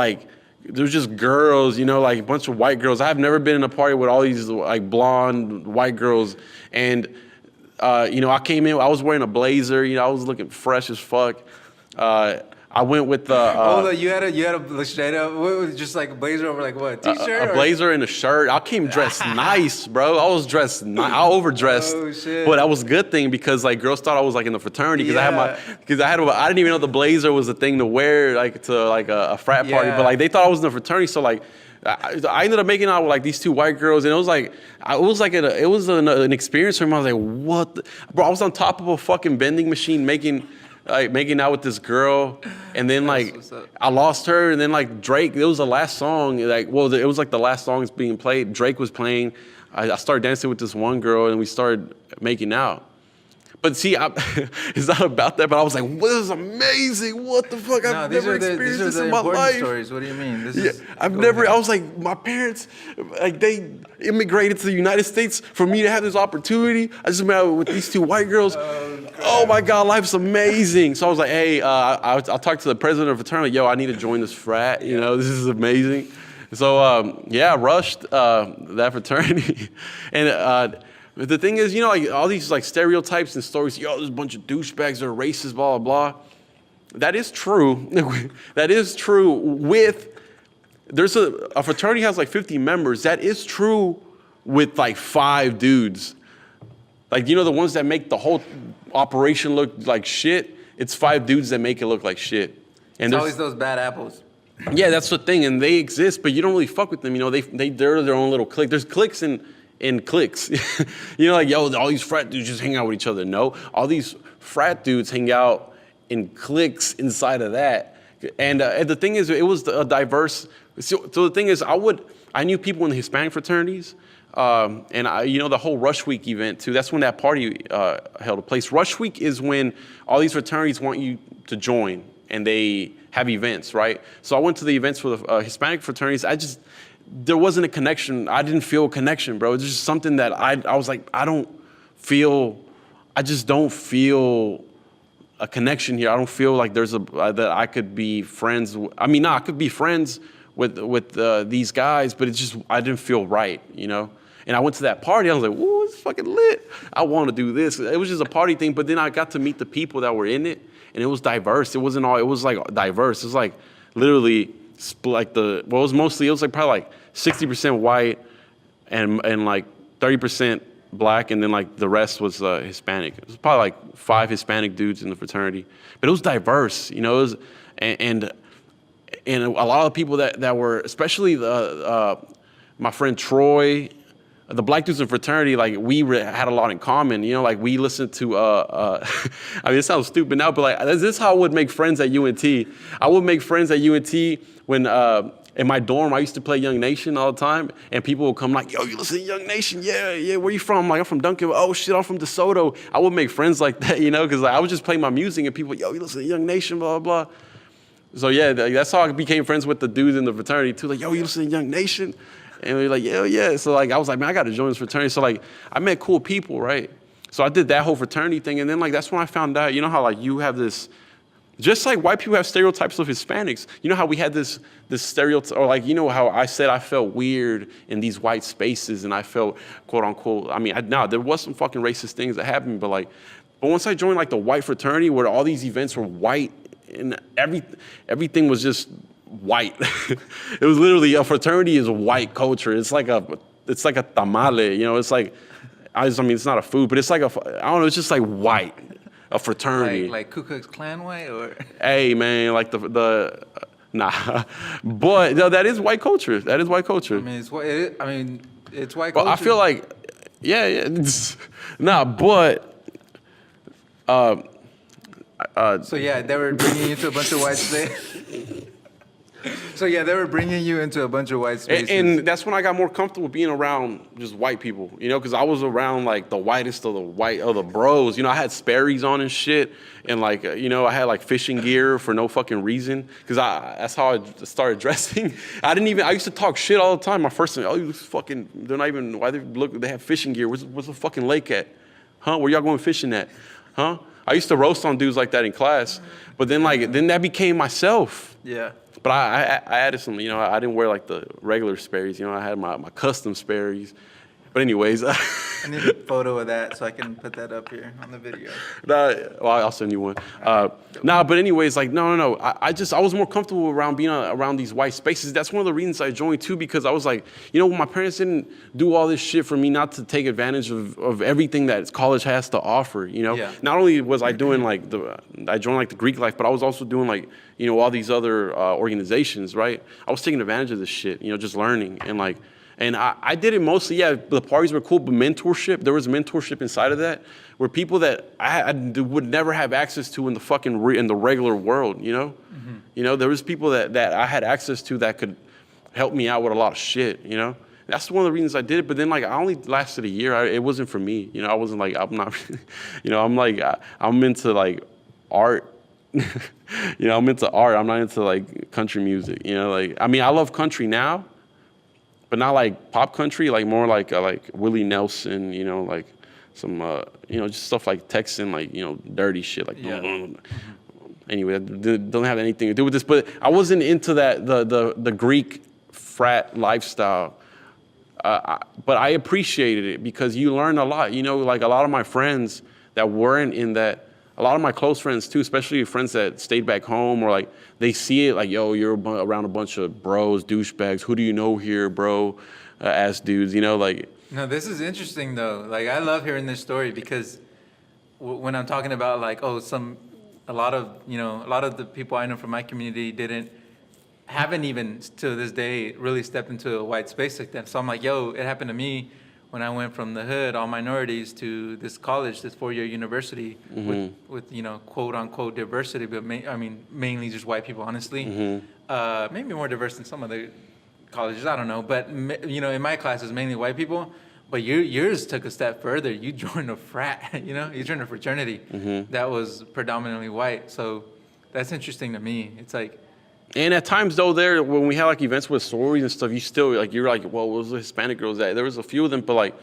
there was just girls, a bunch of white girls. I've never been in a party with all these blonde white girls. And, I came in, I was wearing a blazer, I was looking fresh as fuck. I went with the. You had a straight up. What was just like a blazer over what t-shirt? A blazer and a shirt. I came dressed nice, bro. I was dressed. I overdressed. Oh shit! But that was a good thing because girls thought I was in the fraternity because I didn't even know the blazer was a thing to wear to a frat party. But they thought I was in the fraternity, so I ended up making out with these two white girls, and it was an experience for me. I was like, what, bro? I was on top of a fucking vending machine making out with this girl, and then I lost her, and then Drake. It was the last song. It was the last song being played. Drake was playing. I started dancing with this one girl, and we started making out. But see, it's not about that. But I was like, "This is amazing! What the fuck? I've never experienced this in my life." Stories. What do you mean? I was like, my parents, they immigrated to the United States for me to have this opportunity. I just met with these two white girls. Oh my God, life's amazing. So I was like, hey, I'll talk to the president of the fraternity. Yo, I need to join this frat. This is amazing. So I rushed that fraternity, and. The thing is, all these stereotypes and stories, there's a bunch of douchebags that are racist, blah, blah, blah. That is true. That is true there's a fraternity has 50 members. That is true with 5 dudes. Like, you know, the ones that make the whole operation look like shit, it's 5 dudes that make it look like shit. And It's always those bad apples. yeah, that's the thing, and they exist, but you don't really fuck with them. You know, they're their own little clique. There's cliques in cliques. You know, like, yo, all these frat dudes just hang out with each other. No, all these frat dudes hang out in cliques inside of that. And the thing is, it was a diverse. So the thing is, I knew people in the Hispanic fraternities, and you know, the whole Rush Week event too. That's when that party held place. Rush Week is when all these fraternities want you to join, and they have events, right? So I went to the events for the Hispanic fraternities. There wasn't a connection. I didn't feel a connection, bro. It's just something that I was like, I just don't feel a connection here. I don't feel like there's that I could be friends. I could be friends with these guys, but I didn't feel right, you know? And I went to that party. I was like, "Ooh, it's fucking lit. I want to do this." It was just a party thing, but then I got to meet the people that were in it, and it was diverse. It was like diverse. It was like literally like it was like probably like 60% white and like 30% black, and then like the rest was Hispanic. It was probably like 5 Hispanic dudes in the fraternity, but it was diverse, you know. It was, and a lot of people that were, especially my friend Troy, the black dudes in fraternity, like we had a lot in common, you know. Like we listened to I mean, it sounds stupid now, but like this is how I would make friends at UNT. I would make friends at UNT when in my dorm, I used to play Young Nation all the time, and people would come like, "Yo, you listen to Young Nation? Yeah, where you from?" I'm like, "I'm from Duncanville." "Oh shit, I'm from DeSoto." I would make friends like that, you know, because like, I was just playing my music, and people, "Yo, you listen to Young Nation?" Blah blah blah. So yeah, that's how I became friends with the dudes in the fraternity too. Like, "Yo, you listen to Young Nation?" And we were like, yeah. So like, I was like, man, I got to join this fraternity. So like, I met cool people, right? So I did that whole fraternity thing, and then like that's when I found out, you know how like you have this. Just like white people have stereotypes of Hispanics, you know how we had this stereotype, or like, you know how I said I felt weird in these white spaces, and I felt, quote unquote, I mean, there was some fucking racist things that happened, but once I joined like the white fraternity where all these events were white and everything was just white. It was literally, a fraternity is a white culture. It's like a tamale, you know. It's like, I mean, it's not a food, but it's like I don't know. It's just like white. A fraternity, like Ku Klux Klan way, or hey man, like nah, but no, that is white culture. That is white culture. I mean, it's white culture. But I feel like, yeah, nah, but so yeah, they were bringing you to a bunch of white spaces. So yeah, they were bringing you into a bunch of white spaces. And that's when I got more comfortable being around just white people, you know, because I was around like the whitest of the bros. You know, I had Sperry's on and shit, and like, you know, I had like fishing gear for no fucking reason, because that's how I started dressing. I used to talk shit all the time. My first thing, "Oh, you fucking, they're not even, why they have fishing gear? Where's the fucking lake at? Huh? Where y'all going fishing at? Huh?" I used to roast on dudes like that in class, but then that became myself. Yeah. But I added some, you know, I didn't wear like the regular Sperry's, you know, I had my custom Sperry's. But anyways. I need a photo of that so I can put that up here on the video. Well, I'll send you one. But anyways, like, no. I was more comfortable being around these white spaces. That's one of the reasons I joined too, because I was like, you know, my parents didn't do all this shit for me not to take advantage of everything that college has to offer, you know? Yeah. Not Not only was I doing I joined like the Greek life, but I was also doing like, you know, all these other organizations, right? I was taking advantage of this shit, you know, just learning and I did it mostly, yeah, the parties were cool, but mentorship, there was mentorship inside of that, where people that I would never have access to in the regular world, you know? Mm-hmm. You know, there was people that I had access to that could help me out with a lot of shit, you know? That's one of the reasons I did it, but then like I only lasted a year. It wasn't for me, you know? I wasn't like, I'm not, you know, I'm into like art. You know, I'm into art. I'm not into like country music, you know? Like, I mean, I love country now, but not like pop country, like more like Willie Nelson, you know, like some, you know, just stuff like Texan, like, you know, dirty shit. Like, yeah. Anyway, that don't have anything to do with this. But I wasn't into that, the Greek frat lifestyle. But I appreciated it because you learn a lot. You know, like a lot of my friends that weren't in that a lot of my close friends too, especially friends that stayed back home, or like they see it like, yo, you're around a bunch of bros, douchebags. Who do you know here, bro? Ass dudes, you know, like. No, this is interesting though. Like I love hearing this story because when I'm talking about like, oh, a lot of the people I know from my community haven't even to this day really stepped into a white space like that. So I'm like, yo, it happened to me when I went from the hood, all minorities, to this college, this 4-year university with quote unquote diversity, but mainly just white people, honestly. Maybe more diverse than some other colleges, I don't know. But in my class, it's mainly white people. But yours took a step further. You joined a frat, you joined a fraternity that was predominantly white. So that's interesting to me. It's like, and at times though, when we had like events with sororities and stuff, you're like, well, what was the Hispanic girls at? There was a few of them, but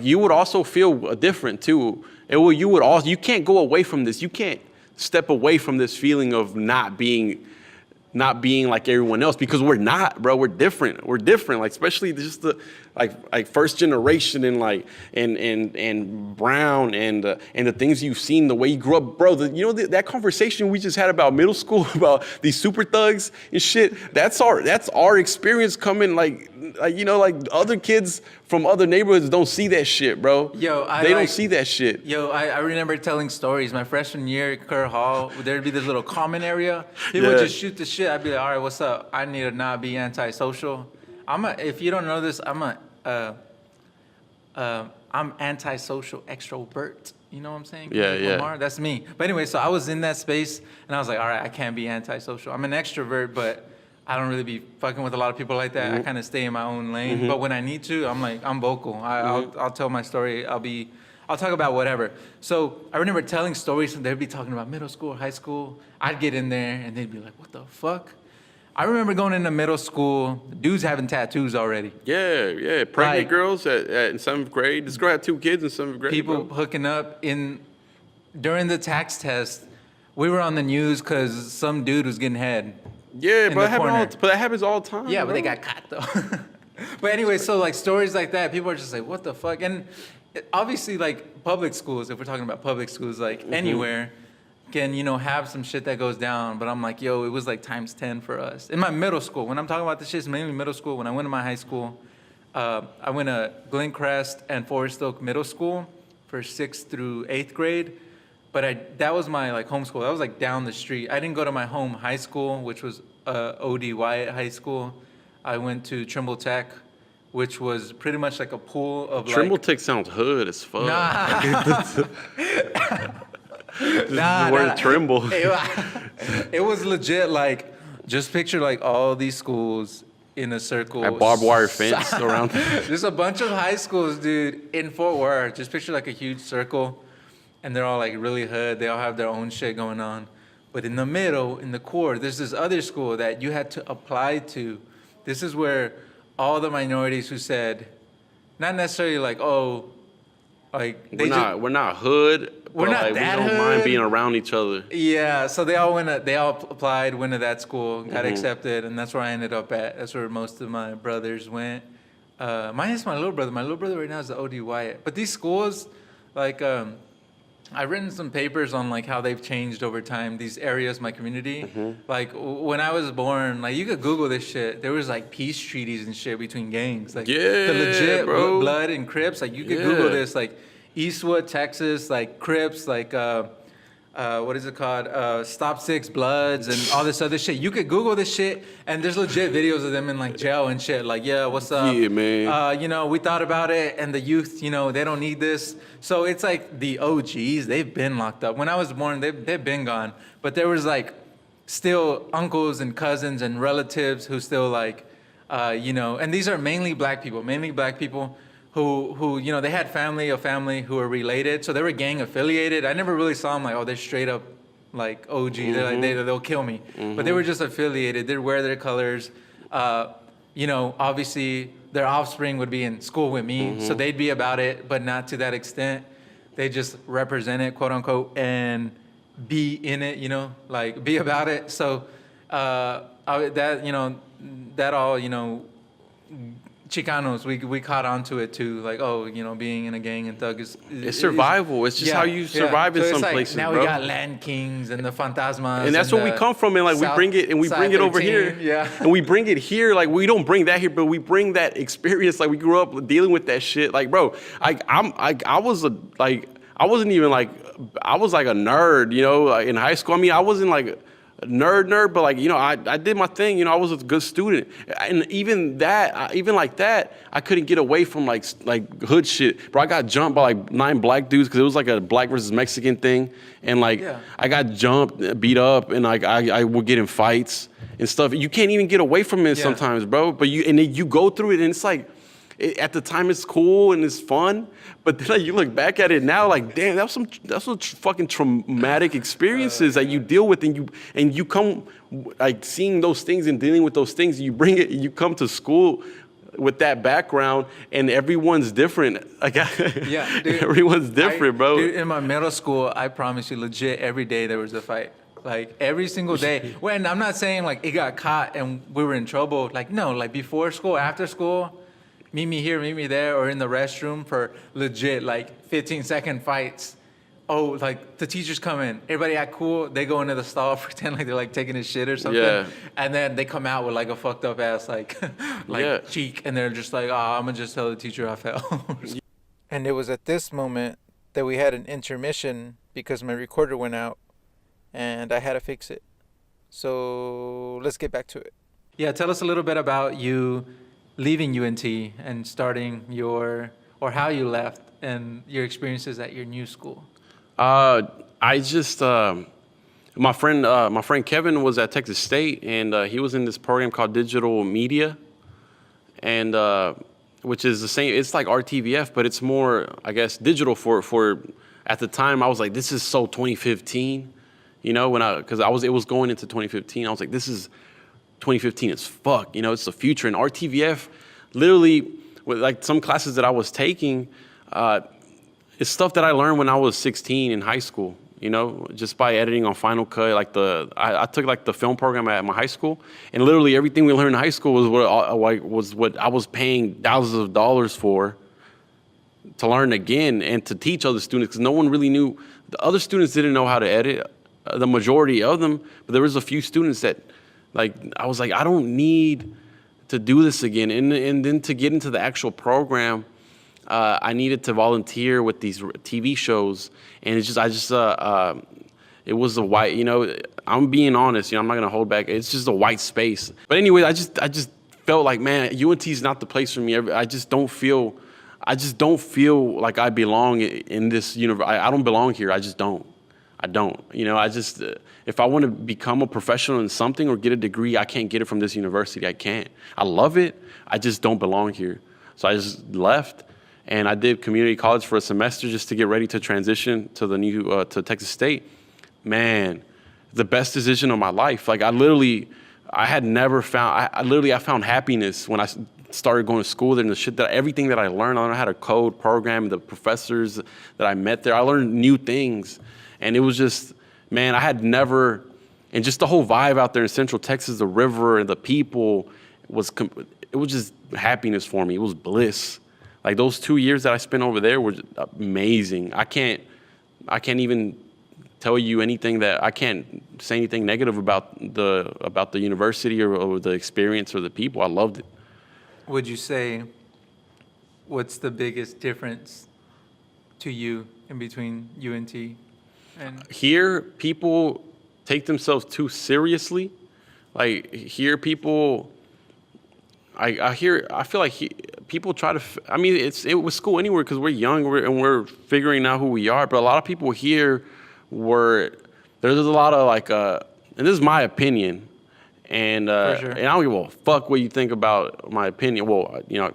you would also feel different too. You can't go away from this. You can't step away from this feeling of not being like everyone else, because we're not, bro. We're different. Like, especially just the like first generation and brown and the things you've seen, the way you grew up, bro. That conversation we just had about middle school about these super thugs and shit. That's our experience coming like other kids from other neighborhoods don't see that shit, bro. They don't see that shit. I remember telling stories. My freshman year at Kerr Hall, there'd be this little common area. People would just shoot the shit. I'd be like, all right, what's up? I need to not be antisocial. If you don't know this, I'm antisocial extrovert. You know what I'm saying? Yeah. Omar, that's me. But anyway, so I was in that space, and I was like, all right, I can't be antisocial. I'm an extrovert, but I don't really be fucking with a lot of people like that. I kind of stay in my own lane. But when I need to, I'm vocal. I'll tell my story. I'll talk about whatever. So I remember telling stories, and they'd be talking about middle school, high school. I'd get in there, and they'd be like, what the fuck? I remember going into middle school, dudes having tattoos already. Yeah. Pregnant girls in 7th grade. This girl had 2 kids in 7th grade. People hooking up during the tax test. We were on the news because some dude was getting head. Yeah, but that happens all the time. Yeah, bro. but they got caught though. But anyway, so like stories like that, people are just like, what the fuck? And obviously, like public schools, if we're talking about public schools, like anywhere can, have some shit that goes down. But I'm like, yo, it was like times 10 for us. In my middle school, when I'm talking about this shit, it's mainly middle school. When I went to my high school, I went to Glencrest and Forest Oak Middle School for 6th through 8th grade. But that was my like home school. That was like down the street. I didn't go to my home high school, which was O.D. Wyatt High School. I went to Trimble Tech, which was pretty much like a pool of Trimble Tech sounds hood as fuck. Nah. Trimble. It was legit like, just picture like all these schools in a circle. A barbed wire fence around. There's a bunch of high schools, dude, in Fort Worth. Just picture like a huge circle. And they're all like really hood. They all have their own shit going on. But in the middle, in the core, there's this other school that you had to apply to. This is where all the minorities who said, not necessarily like, oh, like we're not hood. We're not that we don't mind being around each other. Yeah, so they all applied, went to that school, got accepted, and that's where I ended up at. That's where most of my brothers went. Minus my little brother. My little brother right now is the O.D. Wyatt. But these schools, like, I've written some papers on like how they've changed over time, these areas, my community. Like when I was born, like you could Google this shit. There was like peace treaties and shit between gangs. Like the legit Blood and Crips. Like you could Google this, like Eastwood, Texas, like Crips, like what is it called? Stop Six Bloods and all this other shit. You could Google this shit, and there's legit videos of them in like jail and shit. Like, yeah, what's up? Yeah, man. We thought about it, and the youth, they don't need this. So it's like the OGs, they've been locked up. When I was born, they've been gone. But there was like still uncles and cousins and relatives who still like, and these are mainly black people who they had a family who were related, so they were gang affiliated. I never really saw them like, oh, they're straight up like OG. They're like, they'll kill me. But they were just affiliated. They'd wear their colors. Obviously their offspring would be in school with me, so they'd be about it, but not to that extent. They just represent it, quote unquote, and be in it, like be about it. So that all, Chicanos, we caught on to it too. Like, oh, being in a gang and thug It's survival. It's just how you survive in So some it's like, places, now bro. we got Land Kings and the Fantasmas. And that's where we come from, and like we bring it over 13, here. Yeah. And we bring it here. Like we don't bring that here, but we bring that experience. Like we grew up dealing with that shit. Like, bro, I wasn't even like, I was like a nerd, like in high school. I mean, I wasn't like a nerd, but like, I did my thing. I was a good student. And even like that, I couldn't get away from like hood shit. Bro, I got jumped by like 9 black dudes because it was like a black versus Mexican thing. And like, I got jumped, beat up, and like I would get in fights and stuff. You can't even get away from it sometimes, bro. But then you go through it, and it's like, at the time it's cool and it's fun, but then like, you look back at it now, like, damn, that's some fucking traumatic experiences that you deal with, and you come like seeing those things and dealing with those things. You bring it, you come to school with that background, and everyone's different. Like, Yeah, dude, everyone's different, bro. Dude, in my middle school, I promise you, legit, every day there was a fight. Like every single day. When I'm not saying like it got caught and we were in trouble. Like no, like before school, after school. Meet me here, meet me there, or in the restroom for legit like 15-second fights. Oh, like the teachers come in, everybody act cool. They go into the stall, pretend like they're like taking a shit or something, and then they come out with like a fucked up ass like cheek, and they're just like, oh, I'm gonna just tell the teacher I fell. And it was at this moment that we had an intermission because my recorder went out, and I had to fix it. So let's get back to it. Yeah, tell us a little bit about you leaving UNT and starting or how you left and your experiences at your new school. I just my friend Kevin was at Texas State, and he was in this program called Digital Media, and which is the same. It's like RTVF, but it's more, I guess, digital for. At the time, I was like, this is so 2015, because it was going into 2015. I was like, this is 2015 as fuck, it's the future. And RTVF, literally, with like some classes that I was taking, it's stuff that I learned when I was 16 in high school, just by editing on Final Cut. Like I took like the film program at my high school, and literally everything we learned in high school was what I was paying thousands of dollars for to learn again and to teach other students, because no one really knew. The other students didn't know how to edit, the majority of them, but there was a few students that, like, I was like, I don't need to do this again. And then to get into the actual program, I needed to volunteer with these TV shows. And it was a white, I'm being honest, I'm not going to hold back. It's just a white space. But anyway, I just felt like, man, UNT is not the place for me. I just don't feel like I belong in this universe. I don't belong here. I just don't. I don't. If I want to become a professional in something or get a degree, I can't get it from this university. I can't. I love it. I just don't belong here. So I just left, and I did community college for a semester just to get ready to transition to the new to Texas State. Man, the best decision of my life. Like I found happiness when I started going to school there, and everything that I learned how to code, program, the professors that I met there. I learned new things. And it was just, man, I had never, and just the whole vibe out there in Central Texas, the river and the people, it was just happiness for me. It was bliss. Like those 2 years that I spent over there were just amazing. I can't even tell you anything I can't say anything negative about the university or the experience or the people. I loved it. Would you say, what's the biggest difference to you in between UNT and here? People take themselves too seriously. Like here, people, I feel like people try to. It was school anywhere because we're young and we're figuring out who we are. But a lot of people here there's a lot of like, and this is my opinion. And sure. And I don't give a fuck what you think about my opinion. Well, I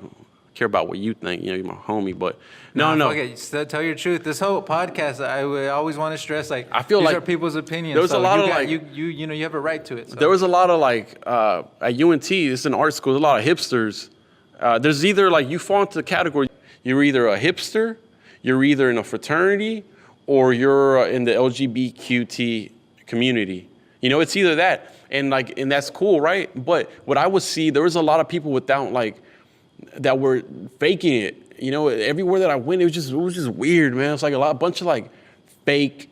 care about what you think. You're my homie, but no. Fuck it. Just tell your truth. This whole podcast, I always want to stress, like, I feel these like are people's opinions. There was a lot of like you have a right to it. So. There was a lot of like at UNT. It's an art school. There's a lot of hipsters. There's either like you fall into the category. You're either a hipster, you're either in a fraternity, or you're in the LGBTQ community. It's either that. And that's cool, right? But what I would see, there was a lot of people without like that were faking it. You know, everywhere that I went, it was just weird, man. It's like a bunch of like fake,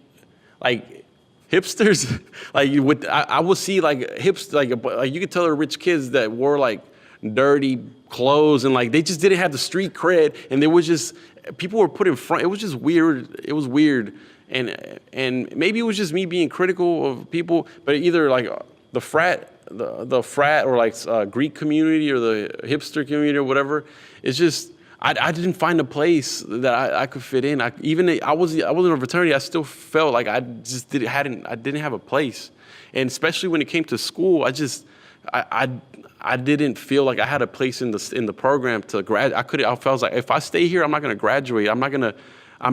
like hipsters. Like I would see like like you could tell they're rich kids that wore like dirty clothes and like they just didn't have the street cred, and they was just people were put in front. It was just weird. It was weird, and maybe it was just me being critical of people, but either like the frat or like Greek community or the hipster community or whatever. It's just I didn't find a place that I could fit in. I was in a fraternity. I still felt like I just didn't have a place, and especially when it came to school, I didn't feel like I had a place in the program to graduate. I felt like if I stay here, I'm not going to graduate. I'm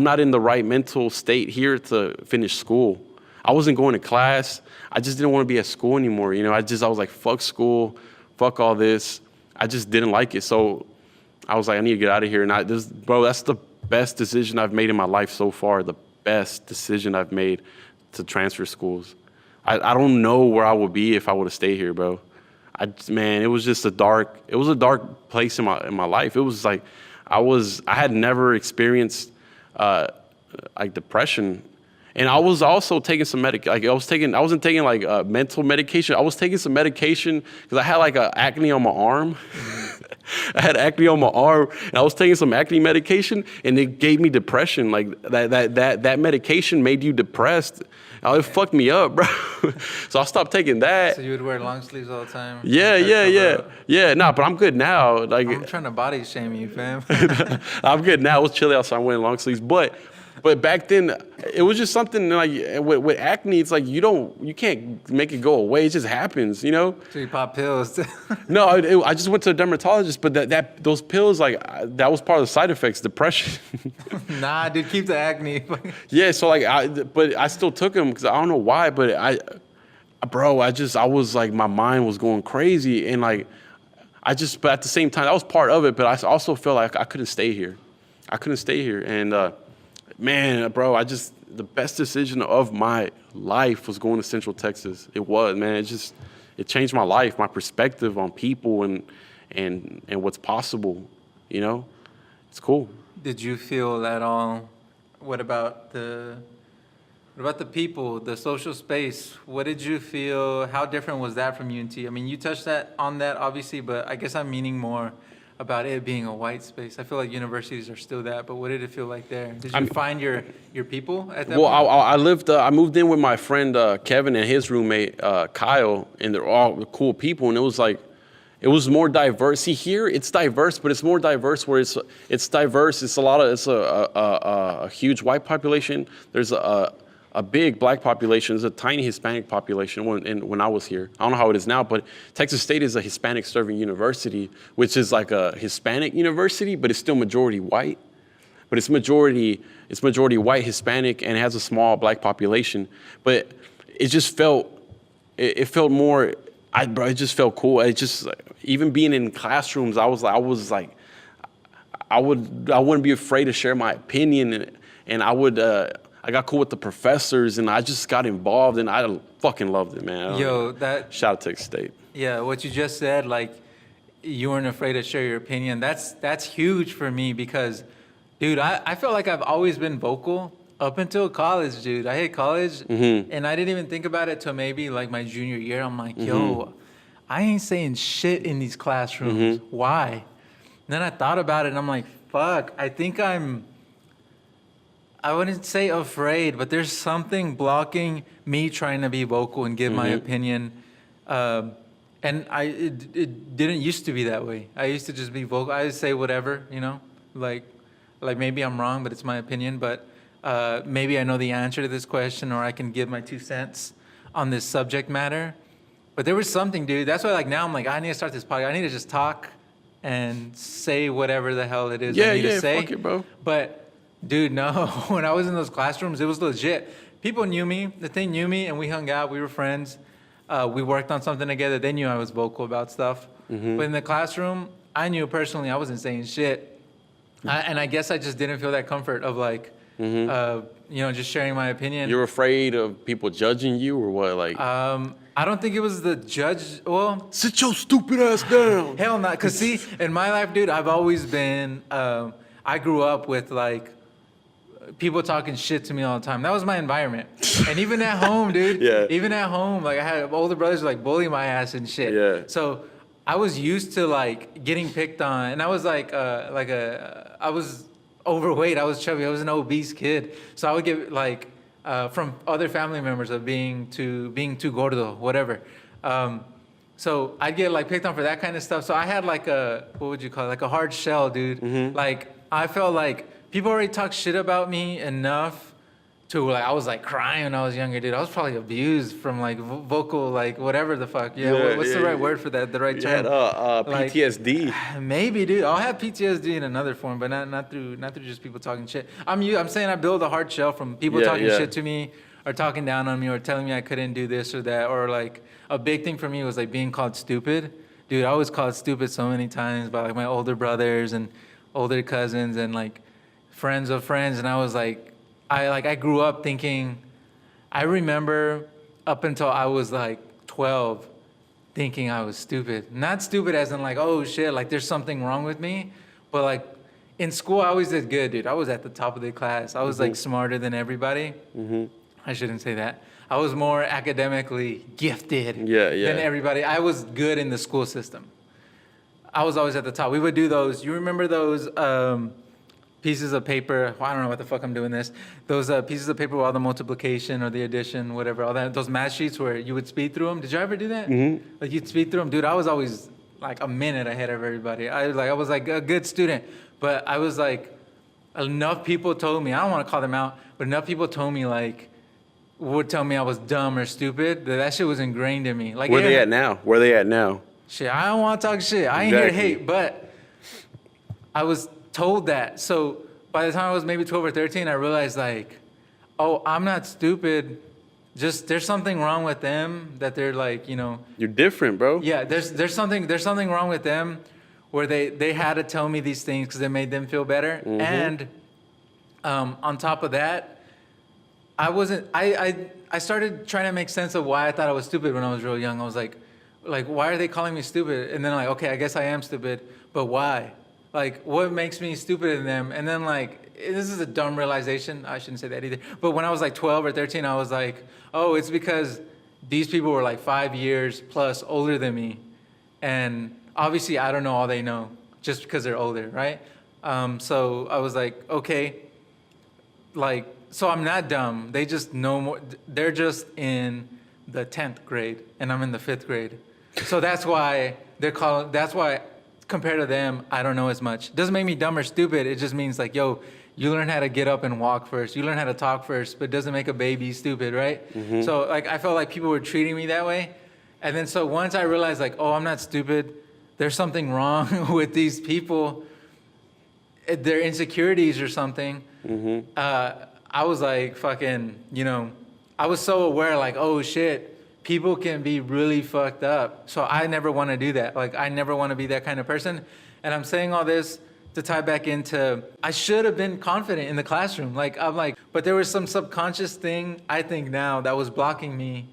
not in the right mental state here to finish school. I wasn't going to class. I just didn't want to be at school anymore. You know, I was like, fuck school, fuck all this. I just didn't like it. So I was like, I need to get out of here. And bro, that's the best decision I've made in my life so far. The best decision I've made to transfer schools. I don't know where I would be if I would have stayed here, bro. Man, it was just a dark place in my life. It was like, I had never experienced like depression. And I was also taking some I wasn't taking like mental medication. I was taking some medication because I had like acne on my arm. I had acne on my arm, and I was taking some acne medication, and it gave me depression. Like that medication made you depressed. Oh, it fucked me up, bro. So I stopped taking that. So you would wear long sleeves all the time? Yeah. Nah, but I'm good now. Like I'm trying to body shame you, fam. I'm good now. It was chilly outside. I'm wearing long sleeves, but back then it was just something like with acne. It's like you can't make it go away. It just happens, you know. So you pop pills. No, I just went to a dermatologist, but those pills that was part of the side effects, depression. Nah, dude, keep the acne. Yeah, so but I still took them because I don't know why, but I was like, my mind was going crazy, and like but at the same time that was part of it, but I also felt like I couldn't stay here. And man, bro, the best decision of my life was going to Central Texas. It was, man. It changed my life, my perspective on people and what's possible, you know? It's cool. Did you feel at all, what about the people, the social space? What did you feel, how different was that from UNT? I mean, you touched on that obviously, but I guess I'm meaning more about it being a white space. I feel like universities are still that, but what did it feel like there? Did you find your people at that point? Well, I moved in with my friend Kevin and his roommate Kyle, and they're all cool people, and it was more diverse. See, here it's diverse, but it's more diverse where it's diverse. It's a huge white population. There's a big black population. There's a tiny Hispanic population when I was here. I don't know how it is now, but Texas State is a Hispanic serving university, which is like a Hispanic university, but it's still majority white. But it's majority white, Hispanic, and it has a small black population. But it just felt more. It just felt cool. It just, even being in classrooms, I wouldn't be afraid to share my opinion, and I got cool with the professors, and I just got involved, and I fucking loved it, man. Shout out to Texas State. Yeah, what you just said, like, you weren't afraid to share your opinion. That's huge for me because, dude, I feel like I've always been vocal up until college, dude. I hit college, and I didn't even think about it till maybe like my junior year. I'm like, yo, I ain't saying shit in these classrooms. Why? And then I thought about it, and I'm like, fuck, I think I wouldn't say afraid, but there's something blocking me trying to be vocal and give my opinion. And it didn't used to be that way. I used to just be vocal. I would say whatever, you know, like maybe I'm wrong, but it's my opinion. But maybe I know the answer to this question, or I can give my 2 cents on this subject matter. But there was something, dude. That's why, like, now I'm like, I need to start this podcast. I need to just talk and say whatever the hell it is I need to say. Fuck it, bro. But, dude, no. When I was in those classrooms, it was legit. People knew me. They knew me, and we hung out. We were friends. We worked on something together. They knew I was vocal about stuff. But in the classroom, I knew personally I wasn't saying shit. And I guess I just didn't feel that comfort of, like, Just sharing my opinion. You're afraid of people judging you or what? Like, I don't think it was the judge. Well, sit your stupid ass down. hell not. Cause see, in my life, dude, I've always been. I grew up with like people talking shit to me all the time. That was my environment. And even at home, dude. Yeah. Even at home, like I had older brothers like bully my ass and shit. Yeah. So I was used to like getting picked on, and I was I was overweight. I was chubby. I was an obese kid. So I would get like from other family members of being too gordo, whatever. So I'd get like picked on for that kind of stuff. So I had like what would you call it? Like a hard shell, dude. Like I felt like people already talked shit about me enough to like I was like crying when I was younger, dude. I was probably abused from like vocal like whatever the fuck. What's the right word for that? The right term? Like, PTSD. Maybe, dude. I'll have PTSD in another form, but not through just people talking shit. I'm saying I build a hard shell from people talking shit to me or talking down on me or telling me I couldn't do this or that, or like a big thing for me was like being called stupid. Dude, I was called stupid so many times by like my older brothers and older cousins and like friends of friends, and I was like I grew up thinking, I remember up until I was like 12 thinking I was stupid. Not stupid as in like, oh shit, like there's something wrong with me, but like in school I always did good, dude. I was at the top of the class. I was like smarter than everybody. I shouldn't say that. I was more academically gifted than everybody. I was good in the school system. I was always at the top. We would do those, you remember those pieces of paper, well, I don't know what the fuck I'm doing this. Those pieces of paper with all the multiplication or the addition, whatever, all that. Those math sheets where you would speed through them. Did you ever do that? Like you'd speed through them, dude. I was always like a minute ahead of everybody. I was like a good student, but I was like enough people told me. I don't want to call them out, but enough people told me like would tell me I was dumb or stupid. That shit was ingrained in me. Like where they at now? Where they at now? Shit, I don't want to talk shit. I ain't here to hate, but I was told that. So by the time I was maybe 12 or 13, I realized like, oh, I'm not stupid. Just there's something wrong with them that they're like, You're different, bro. Yeah, there's something wrong with them where they had to tell me these things because it made them feel better. And on top of that, I started trying to make sense of why I thought I was stupid when I was real young. I was like, why are they calling me stupid? And then like, okay, I guess I am stupid, but why? Like, what makes me stupider than them? And then, like, this is a dumb realization. I shouldn't say that either. But when I was, like, 12 or 13, I was like, oh, it's because these people were, like, 5 years plus older than me. And obviously, I don't know all they know just because they're older, right? So I was like, okay. Like, so I'm not dumb. They just know more. They're just in the 10th grade, and I'm in the 5th grade. So that's why compared to them, I don't know as much. Doesn't make me dumb or stupid. It just means like, yo, you learn how to get up and walk first. You learn how to talk first, but it doesn't make a baby stupid, right? So like, I felt like people were treating me that way. And then so once I realized like, oh, I'm not stupid. There's something wrong with these people. Their insecurities or something. I was like fucking, I was so aware like, oh shit. People can be really fucked up. So I never want to do that. Like, I never want to be that kind of person. And I'm saying all this to tie back into, I should have been confident in the classroom. Like, I'm like, but there was some subconscious thing, I think now, that was blocking me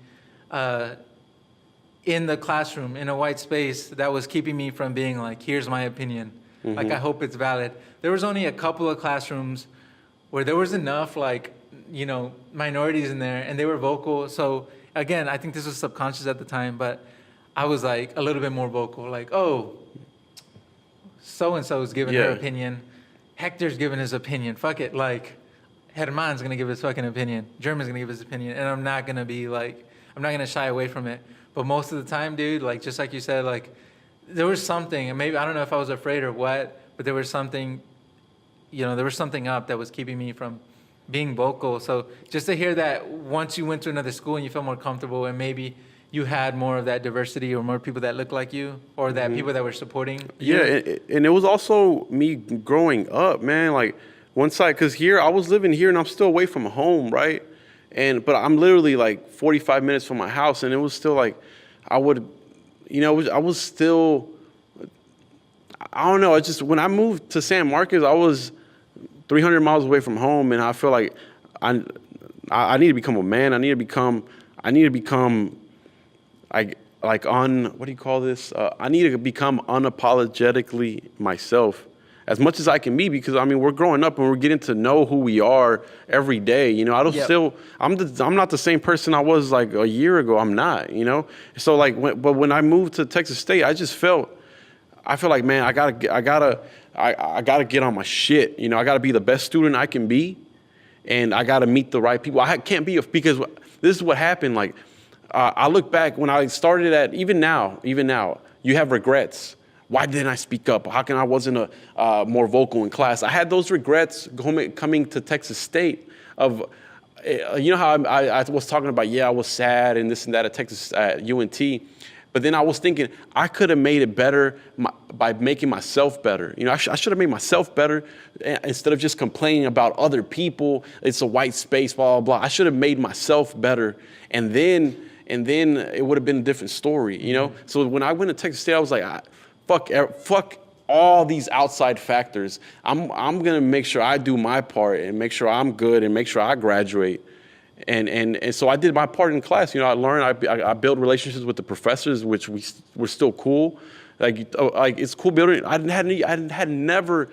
in the classroom, in a white space, that was keeping me from being like, here's my opinion. Like, I hope it's valid. There was only a couple of classrooms where there was enough, like, minorities in there, and they were vocal. So again, I think this was subconscious at the time, but I was like a little bit more vocal, like, oh, so-and-so's giving her opinion. Hector's giving his opinion. Fuck it. Like, Herman's going to give his fucking opinion. German's going to give his opinion. And I'm not going to be like, I'm not going to shy away from it. But most of the time, dude, like, just like you said, like, there was something, and maybe, I don't know if I was afraid or what, but there was something, there was something up that was keeping me from being vocal. So just to hear that once you went to another school and you felt more comfortable and maybe you had more of that diversity or more people that looked like you or that people that were supporting you. Yeah, and it was also me growing up, man. Like one side, because here, I was living here and I'm still away from home, right? But I'm literally like 45 minutes from my house, and it was still like, I was still, I don't know. It's just when I moved to San Marcos, I was 300 miles away from home, and I feel like I I need to become a man. I need to become what do you call this? I need to become unapologetically myself as much as I can be, because I mean we're growing up and we're getting to know who we are every day. You know, I don't Yep. still I'm not the same person I was like a year ago. I'm not. You know, so like when I moved to Texas State, I feel like, man, I gotta get on my shit. You know, I gotta be the best student I can be, and I gotta meet the right people. I can't be because this is what happened. Like, I look back when I started even now, you have regrets. Why didn't I speak up? How come I wasn't more vocal in class? I had those regrets coming to Texas State of, you know how I was talking about, I was sad and this and that at UNT. But then I was thinking I could have made it better by making myself better. You know, I should have made myself better instead of just complaining about other people. It's a white space, blah, blah, blah. I should have made myself better. And then it would have been a different story, you know? So when I went to Texas State, I was like, fuck all these outside factors. I'm going to make sure I do my part and make sure I'm good and make sure I graduate. And so I did my part in class. You know, I learned. I built relationships with the professors, which were still cool. Like it's cool building. I had never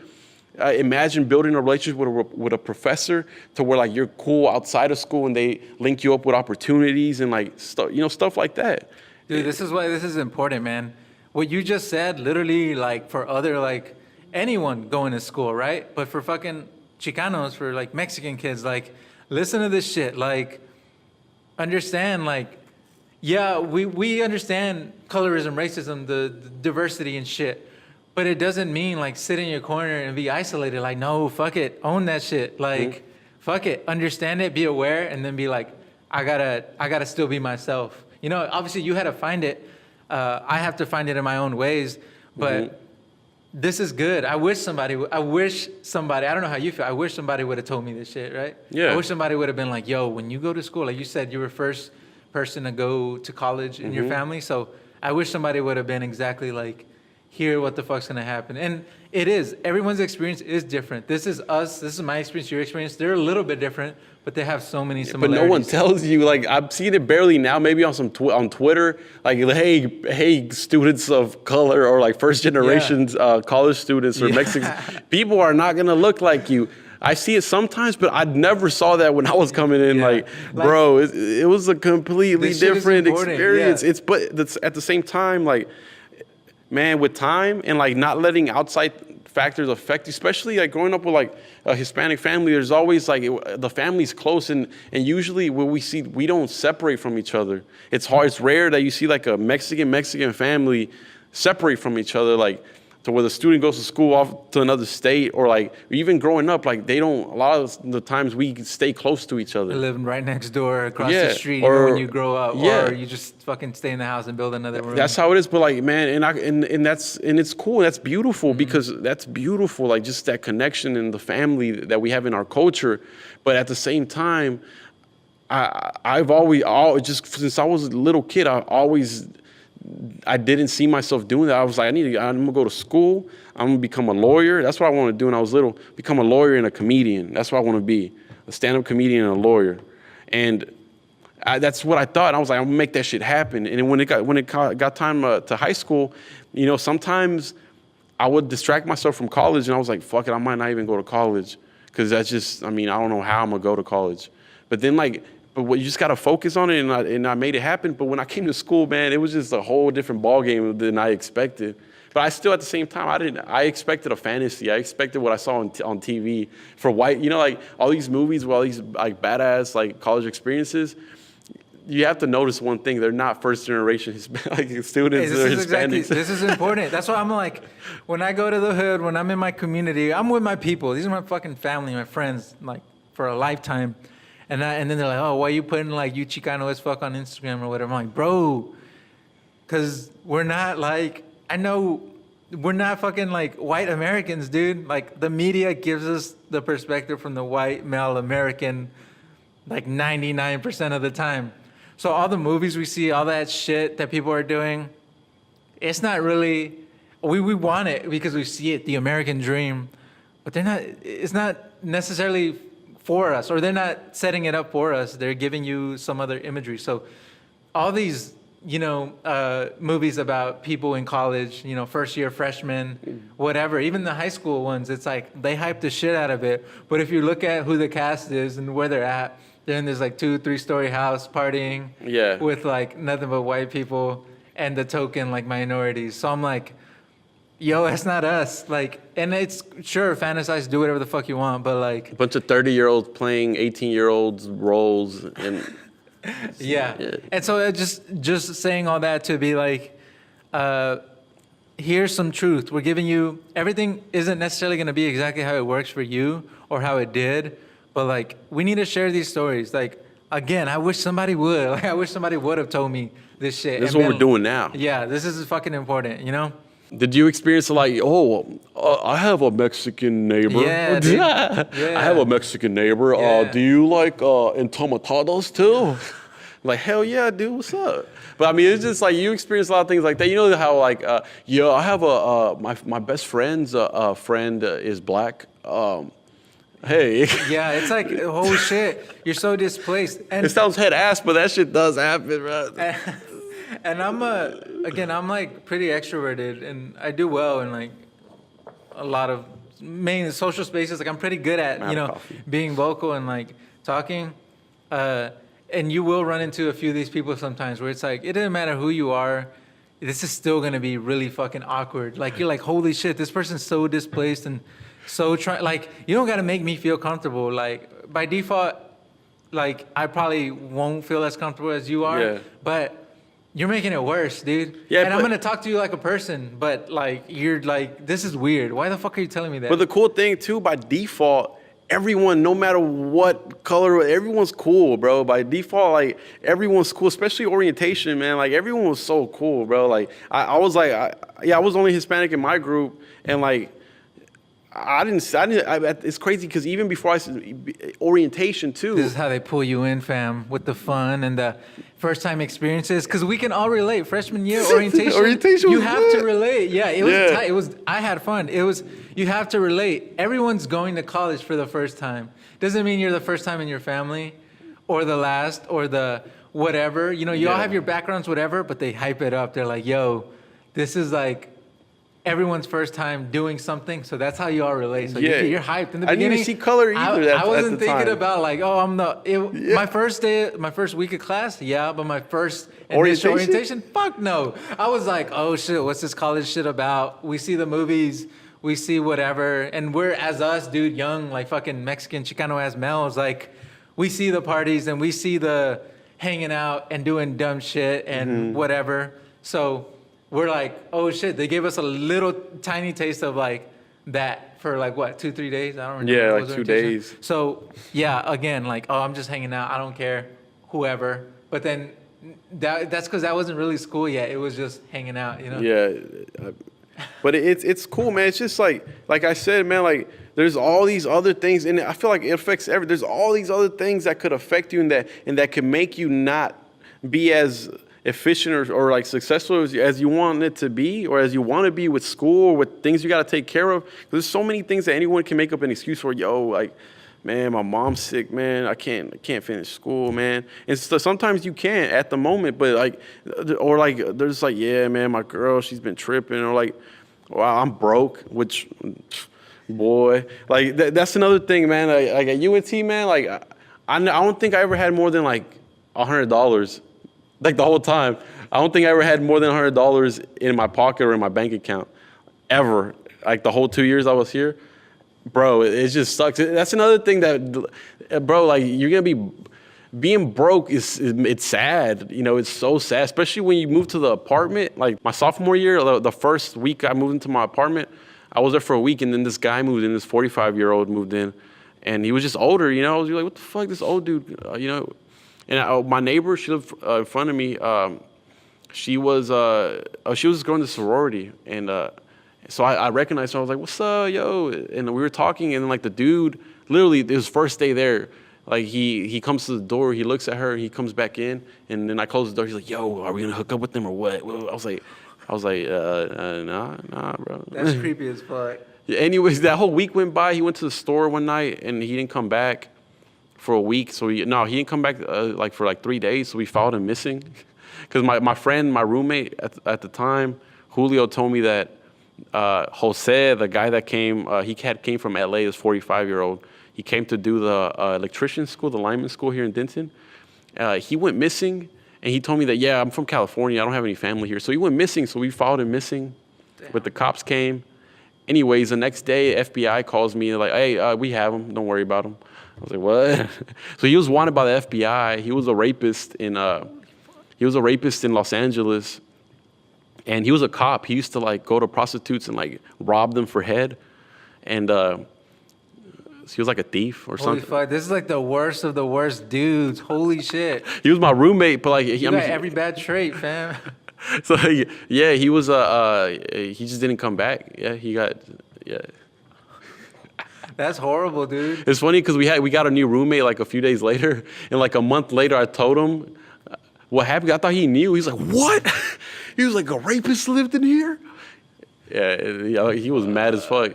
imagined building a relationship with a professor to where like you're cool outside of school and they link you up with opportunities and like stuff like that. Dude, this is why this is important, man. What you just said, literally, like for other like anyone going to school, right? But for fucking Chicanos, for like Mexican kids, like. Listen to this shit. Like, understand, like, yeah, we understand colorism, racism, the diversity and shit. But it doesn't mean, like, sit in your corner and be isolated. Like, no, fuck it. Own that shit. Like, fuck it. Understand it, be aware, and then be like, I gotta still be myself. You know, obviously you had to find it. I have to find it in my own ways. But this is good. I wish somebody, I don't know how you feel. I wish somebody would have told me this shit, right? Yeah. I wish somebody would have been like, yo, when you go to school, like you said, you were first person to go to college in your family. So I wish somebody would have been exactly like, here, what the fuck's gonna happen? And it is. Everyone's experience is different. This is us. This is my experience, your experience. They're a little bit different, but they have so many similarities. But no one tells you. Like I'm seeing it barely now. Maybe on on Twitter, like hey, students of color or like first generation college students or Mexicans, people are not gonna look like you. I see it sometimes, but I never saw that when I was coming in. Like, bro, it was a completely different experience. But that's at the same time, like. Man, with time and like not letting outside factors affect you, especially like growing up with like a Hispanic family, there's always like the family's close and usually when we don't separate from each other. It's hard, it's rare that you see like a Mexican family separate from each other, like to where the student goes to school off to another state or like even growing up, like a lot of the times we stay close to each other. Living right next door, across the street, or, even when you grow up, or you just fucking stay in the house and build another room. That's how it is. But like, man, and it's cool. That's beautiful because that's beautiful. Like just that connection and the family that we have in our culture. But at the same time, I've always just since I was a little kid, I didn't see myself doing that. I was like, I'm gonna go to school. I'm gonna become a lawyer. That's what I wanted to do when I was little. Become a lawyer and a comedian. That's what I want to be, a stand-up comedian and a lawyer. And that's what I thought. I was like, I'm gonna make that shit happen. And when it got time to high school, you know, sometimes I would distract myself from college, and I was like, fuck it, I might not even go to college because that's just, I don't know how I'm gonna go to college. But then but you just gotta focus on it, and I made it happen. But when I came to school, man, it was just a whole different ball game than I expected. But I still, at the same time, I expected a fantasy. I expected what I saw on TV for white, you know, like all these movies with all these like badass like college experiences. You have to notice one thing: they're not first generation like students. They're Hispanics. This is important. That's why I'm like, when I go to the hood, when I'm in my community, I'm with my people. These are my fucking family, my friends, like for a lifetime. And then they're like, oh, why are you putting like you Chicano as fuck on Instagram or whatever? I'm like, bro, because we're not like, I know we're not fucking like white Americans, dude. Like the media gives us the perspective from the white male American like 99% of the time. So all the movies we see, all that shit that people are doing, it's not really, we want it because we see it, the American dream, but it's not necessarily for us, or they're not setting it up for us. They're giving you some other imagery. So all these, movies about people in college, first year freshmen, whatever, even the high school ones, it's like they hype the shit out of it. But if you look at who the cast is and where they're at, they're in this like 2-3 story house partying with like nothing but white people and the token like minorities. So I'm like, yo, that's not us. Like, and it's sure, fantasize, do whatever the fuck you want, but like a bunch of 30-year-olds playing 18-year-olds roles and yeah. And so just saying all that to be like, here's some truth. We're giving you, everything isn't necessarily going to be exactly how it works for you or how it did, but like we need to share these stories. Like, again, I wish somebody would. Like, I wish somebody would have told me this shit. This is what we're doing now. Yeah, this is fucking important, Did you experience like, I have a Mexican neighbor. Yeah, dude. Yeah. I have a Mexican neighbor. Yeah. Do you like entomatados too? Like, hell yeah, dude, what's up? But I mean, it's just like you experience a lot of things like that. You know how like, I have my best friend's friend is black. Hey. Yeah, it's like, holy shit, you're so displaced. And it sounds head ass, but that shit does happen, bro. And I'm like pretty extroverted, and I do well in like a lot of main social spaces. Like I'm pretty good at being vocal and like talking. And you will run into a few of these people sometimes where it's like it doesn't matter who you are, this is still gonna be really fucking awkward. Like you're like, holy shit, this person's so displaced and so like you don't gotta make me feel comfortable. Like by default, like I probably won't feel as comfortable as you are, but you're making it worse, dude. Yeah, and I'm gonna talk to you like a person, but like you're like, this is weird. Why the fuck are you telling me that? But the cool thing too, by default, everyone, no matter what color, everyone's cool, bro. By default, like everyone's cool, especially orientation, man. Like everyone was so cool, bro. Like I was like, I was only Hispanic in my group, and like it's crazy because even before orientation too. This is how they pull you in, fam, with the fun and the first time experiences. Because we can all relate. Freshman year orientation, you have to relate. Yeah, it was tight. It was. I had fun. It was. You have to relate. Everyone's going to college for the first time. Doesn't mean you're the first time in your family, or the last, or the whatever. You all have your backgrounds, whatever. But they hype it up. They're like, yo, this is like everyone's first time doing something, so that's how you all relate. So you're hyped in the beginning. I didn't even see color either. I wasn't thinking about like, oh, my first week of class, but my first orientation, fuck no. I was like, oh shit, what's this college shit about? We see the movies, we see whatever, and we're as us, dude, young, like fucking Mexican Chicano ass males, like we see the parties and we see the hanging out and doing dumb shit and whatever. So we're like, oh shit, they gave us a little tiny taste of like that for like what, 2-3 days? I don't remember. Yeah, like 2 days. So yeah, again, like, oh, I'm just hanging out. I don't care, whoever. But then that's because that wasn't really school yet. It was just hanging out, Yeah, but it's cool, man. It's just like I said, man, like there's all these other things, and I feel like it affects there's all these other things that could affect you and that could make you not be as efficient or like successful as you want it to be, or as you want to be with school, or with things you got to take care of. There's so many things that anyone can make up an excuse for. Yo, like, man, my mom's sick, man. I can't finish school, man. And so sometimes you can't at the moment, but like, or like, there's like, yeah, man, my girl, she's been tripping, or like, wow, I'm broke, which, boy, like that's another thing, man. Like at UNT, man, like I don't think I ever had more than like $100. Like the whole time, I don't think I ever had more than $100 in my pocket or in my bank account, ever. Like the whole 2 years I was here, bro, it just sucks. That's another thing that, bro, like you're gonna being broke it's sad. It's so sad, especially when you move to the apartment. Like my sophomore year, the first week I moved into my apartment, I was there for a week, and then this guy moved in, this 45-year-old moved in, and he was just older. I was like, what the fuck, this old dude, And my neighbor, she lived in front of me. She was going to sorority, and so I recognized her. I was like, "What's up, yo?" And we were talking, and like the dude, literally his first day there, like he comes to the door, he looks at her, he comes back in, and then I close the door. He's like, "Yo, are we gonna hook up with them or what?" I was like, nah, bro. That's creepy as fuck. Anyways, that whole week went by. He went to the store one night and he didn't come back for a week. So he didn't come back like for like 3 days. So we filed him missing. Because my friend, my roommate at the time, Julio, told me that Jose, the guy that came, came from LA, this 45-year-old. He came to do the electrician school, the lineman school here in Denton. He went missing, and he told me that, yeah, I'm from California. I don't have any family here. So he went missing, so we filed him missing. Damn. But the cops came. Anyways, the next day, FBI calls me, like, hey, we have him. Don't worry about him. I was like, what? So he was wanted by the FBI. He was a rapist in Los Angeles. And he was a cop. He used to like go to prostitutes and like rob them for head. And he was like a thief or something. Holy fuck, this is like the worst of the worst dudes. Holy shit. He was my roommate, but like he got every bad trait, fam. So yeah, he was he just didn't come back. Yeah. That's horrible, dude. It's funny because we got a new roommate like a few days later, and like a month later I told him what happened. I thought he knew. He's like, what? He was like, a rapist lived in here? Yeah, he was mad as fuck.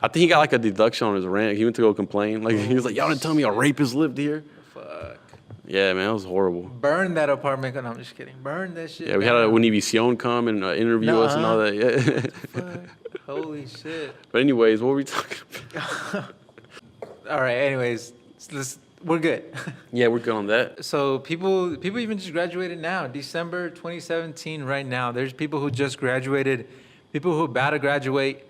I think he got like a deduction on his rent. He went to go complain. Like he was like, y'all didn't tell me a rapist lived here. Fuck. Yeah, man, it was horrible. Burn that apartment. No, I'm just kidding. Burn that shit. Yeah, we had a Univision come and interview us and all that. Yeah. Fuck. Holy shit. But anyways, what were we talking about? All right. Anyways, we're good. Yeah, we're good on that. So people even just graduated now, December 2017. Right now, there's people who just graduated, people who are about to graduate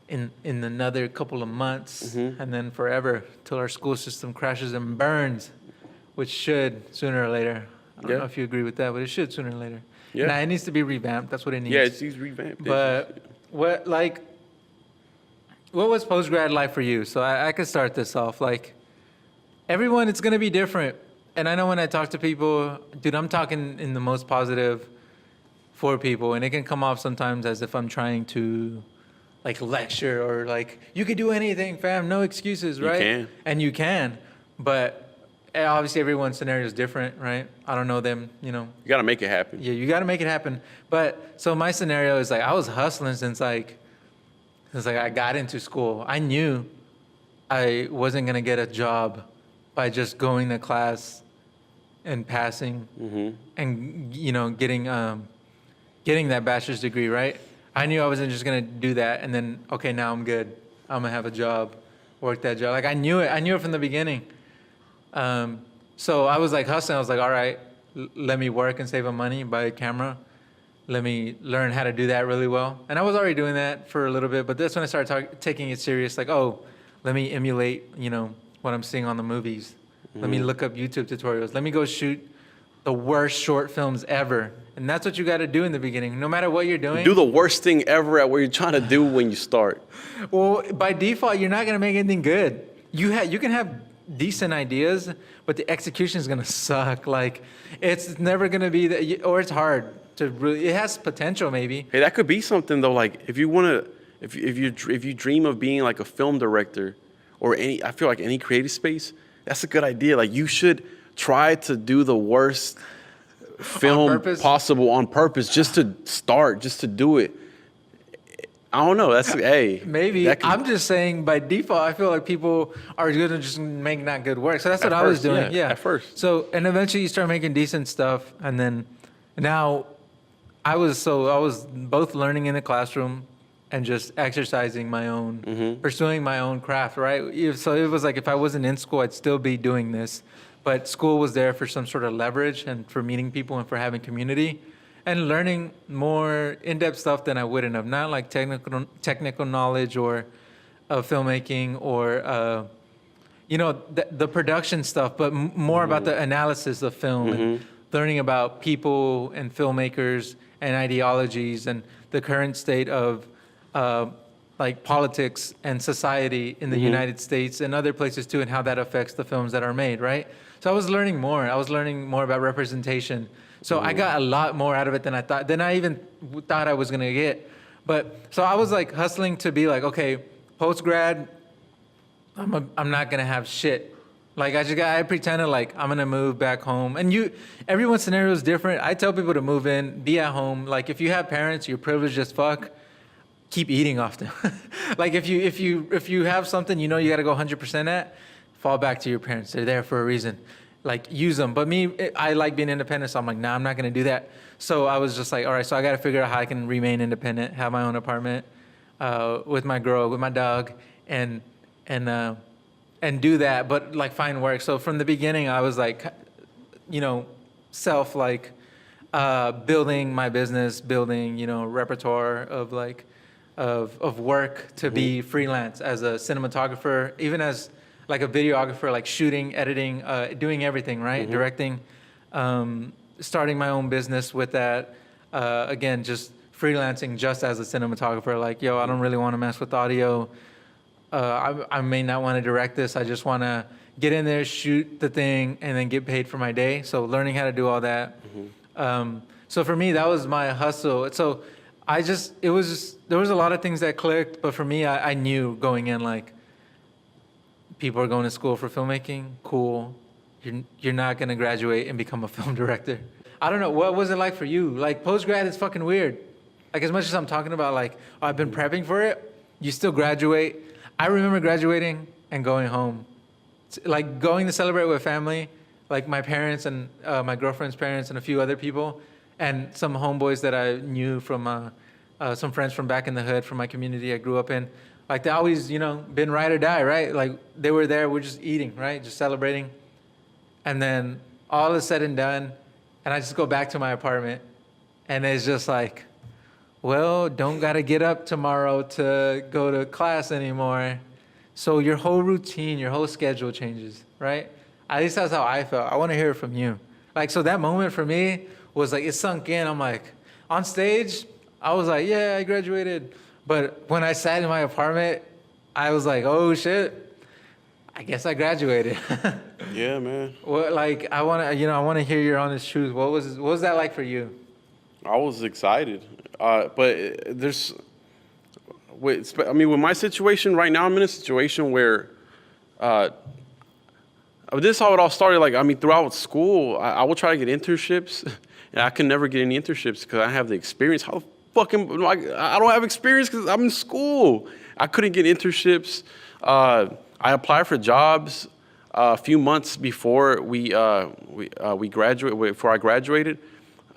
in another couple of months, and then forever till our school system crashes and burns, which should sooner or later. I don't know if you agree with that, but it should sooner or later. Yeah. Now, it needs to be revamped. That's what it needs. Yeah, it needs revamped. But what was post-grad life for you? So I could start this off. Like, everyone, it's going to be different. And I know when I talk to people, dude, I'm talking in the most positive for people. And it can come off sometimes as if I'm trying to, like, lecture or, like, you could do anything, fam. No excuses, right? You can. And you can. But obviously everyone's scenario is different, right? I don't know them, you know. You got to make it happen. Yeah, you got to make it happen. But so my scenario is, like, I was hustling since I got into school. I knew I wasn't going to get a job by just going to class and passing and, you know, getting that bachelor's degree, right? I knew I wasn't just going to do that and then, okay, now I'm good. I'm going to have a job, work that job. Like, I knew it. I knew it from the beginning. So I was like hustling. I was like, all right, let me work and save up money, buy a camera. Let me learn how to do that really well. And I was already doing that for a little bit, but that's when I started taking it serious. Like, oh, let me emulate, you know, what I'm seeing on the movies. Let me look up YouTube tutorials. Let me go shoot the worst short films ever. And that's what you got to do in the beginning. No matter what you're doing. Do the worst thing ever at what you're trying to do when you start. Well, by default, you're not going to make anything good. You can have decent ideas, but the execution is going to suck. Like, it's never going to be or it's hard to really. It has potential, maybe. Hey, that could be something though. Like, if you want to, if you dream of being like a film director, or I feel like any creative space, that's a good idea. Like, you should try to do the worst film possible on purpose, just to start, just to do it. I don't know. That's maybe. I'm just saying by default, I feel like people are going to just make not good work. So that's what I was doing. Yeah, at first. So, and eventually you start making decent stuff, and then now I was both learning in the classroom and just exercising my own, pursuing my own craft, right? So it was like if I wasn't in school, I'd still be doing this. But school was there for some sort of leverage and for meeting people and for having community and learning more in-depth stuff than I wouldn't have. Not like technical knowledge or filmmaking or, the production stuff, but more about the analysis of film and learning about people and filmmakers and ideologies and the current state of like politics and society in the United States and other places too, and how that affects the films that are made, right? So I was learning more. I was learning more about representation. So I got a lot more out of it than I even thought I was gonna get. But so I was like hustling to be like, okay, post grad, I'm not gonna have shit. Like I pretended like I'm gonna move back home. And everyone's scenario is different. I tell people to move in, be at home. Like if you have parents, you're privileged as fuck. keep eating often. Like if you have something you know you got to go 100% at, fall back to your parents. They're there for a reason. Like use them. But me, I like being independent, so I'm like, nah, I'm not gonna do that. So I was just like, all right, so I got to figure out how I can remain independent, have my own apartment, with my girl, with my dog, and and uh, and do that. But like find work. So from the beginning, I was like, you know, self like building my business, building repertoire of like of work to be freelance as a cinematographer, even as like a videographer, like shooting, editing, doing everything, right? Directing, starting my own business with that. Again, just freelancing just as a cinematographer. Like, yo, I don't really want to mess with audio. I may not want to direct this. I just want to get in there, shoot the thing, and then get paid for my day. So learning how to do all that. So for me, that was my hustle. So there was a lot of things that clicked, but for me, I knew going in, like, people are going to school for filmmaking. Cool. You're not going to graduate and become a film director. I don't know. What was it like for you? Like, post-grad is fucking weird. Like, as much as I'm talking about, like, oh, I've been prepping for it, you still graduate. I remember graduating and going home. Like, going to celebrate with family, like my parents and my girlfriend's parents and a few other people, and some homeboys that I knew from some friends from back in the hood, from my community I grew up in. Like, they always, been ride or die, right? Like, they were there, we're just eating, right? Just celebrating. And then all is said and done, and I just go back to my apartment, and it's just like, well, don't gotta get up tomorrow to go to class anymore. So your whole routine, your whole schedule changes, right? At least that's how I felt. I want to hear it from you. Like, so that moment for me was like, it sunk in. I'm like, on stage, I was like, yeah, I graduated. But when I sat in my apartment, I was like, oh shit, I guess I graduated. Yeah, man. Well, like, I want to hear your honest truth. What was that like for you? I was excited, but with my situation right now, I'm in a situation where this is how it all started. Like, throughout school, I will try to get internships, and I can never get any internships because I have the experience. How the fucking, I don't have experience because I'm in school. I couldn't get internships. I applied for jobs a few months before we graduated. Before I graduated,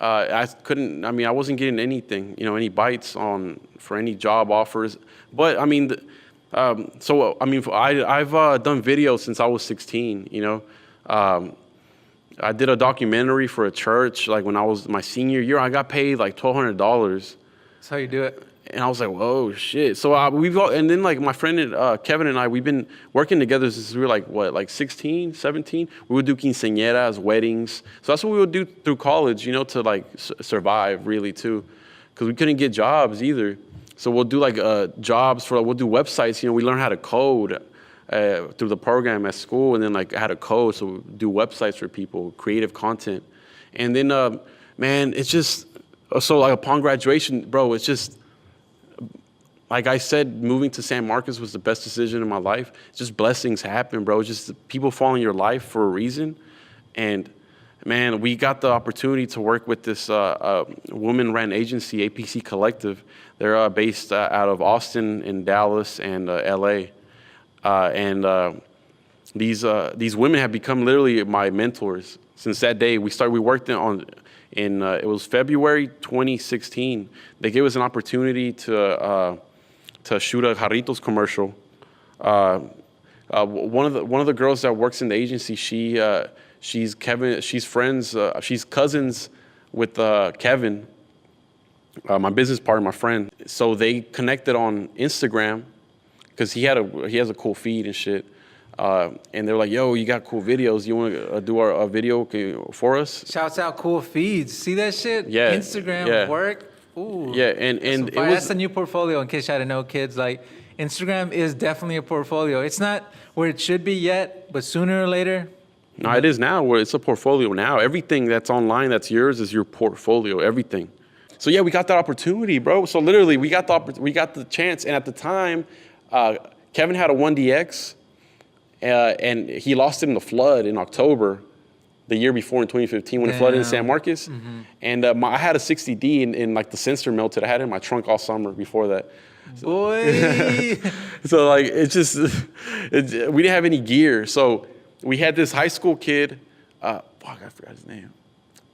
I couldn't. I wasn't getting anything. Any bites for any job offers. But I've done videos since I was 16. I did a documentary for a church. Like, when I was my senior year, I got paid like $1,200. That's how you do it. And I was like, whoa, shit. So and then like my friend Kevin and I, we've been working together since we were like 16, 17. We would do quinceañeras, weddings. So that's what we would do through college, to like survive really too, because we couldn't get jobs either. So we'll do like jobs we'll do websites. We learn how to code through the program at school, and then like how to code. So we do websites for people, creative content. And then, man, it's just, so like upon graduation, bro, it's just, like I said, moving to San Marcos was the best decision in my life. Just blessings happen, bro. Just people fall in your life for a reason. And man, we got the opportunity to work with this woman-ran agency, APC Collective. They're based out of Austin and Dallas and LA. These women have become literally my mentors. Since that day, we worked it was February 2016. They gave us an opportunity to shoot a Jarritos commercial. One of the girls that works in the agency, she's cousins with Kevin, my business partner, my friend. So they connected on Instagram because he has a cool feed and shit. And they're like, yo, you got cool videos. You want to do a video for us? Shouts out cool feeds. See that shit? Yeah. Instagram work. Ooh. Yeah, and that's a new portfolio, in case you hadn't know, kids. Like, Instagram is definitely a portfolio. It's not where it should be yet, but sooner or later. No, it is now. Where it's a portfolio now. Everything that's online that's yours is your portfolio. Everything. So yeah, we got that opportunity, bro. So literally, we got the chance. And at the time, Kevin had a 1DX, and he lost it in the flood in October. The year before in 2015 when it flooded in San Marcos. Mm-hmm. And I had a 60D and like the sensor melted. I had it in my trunk all summer before that. Boy. So like we didn't have any gear. So we had this high school kid. I forgot his name.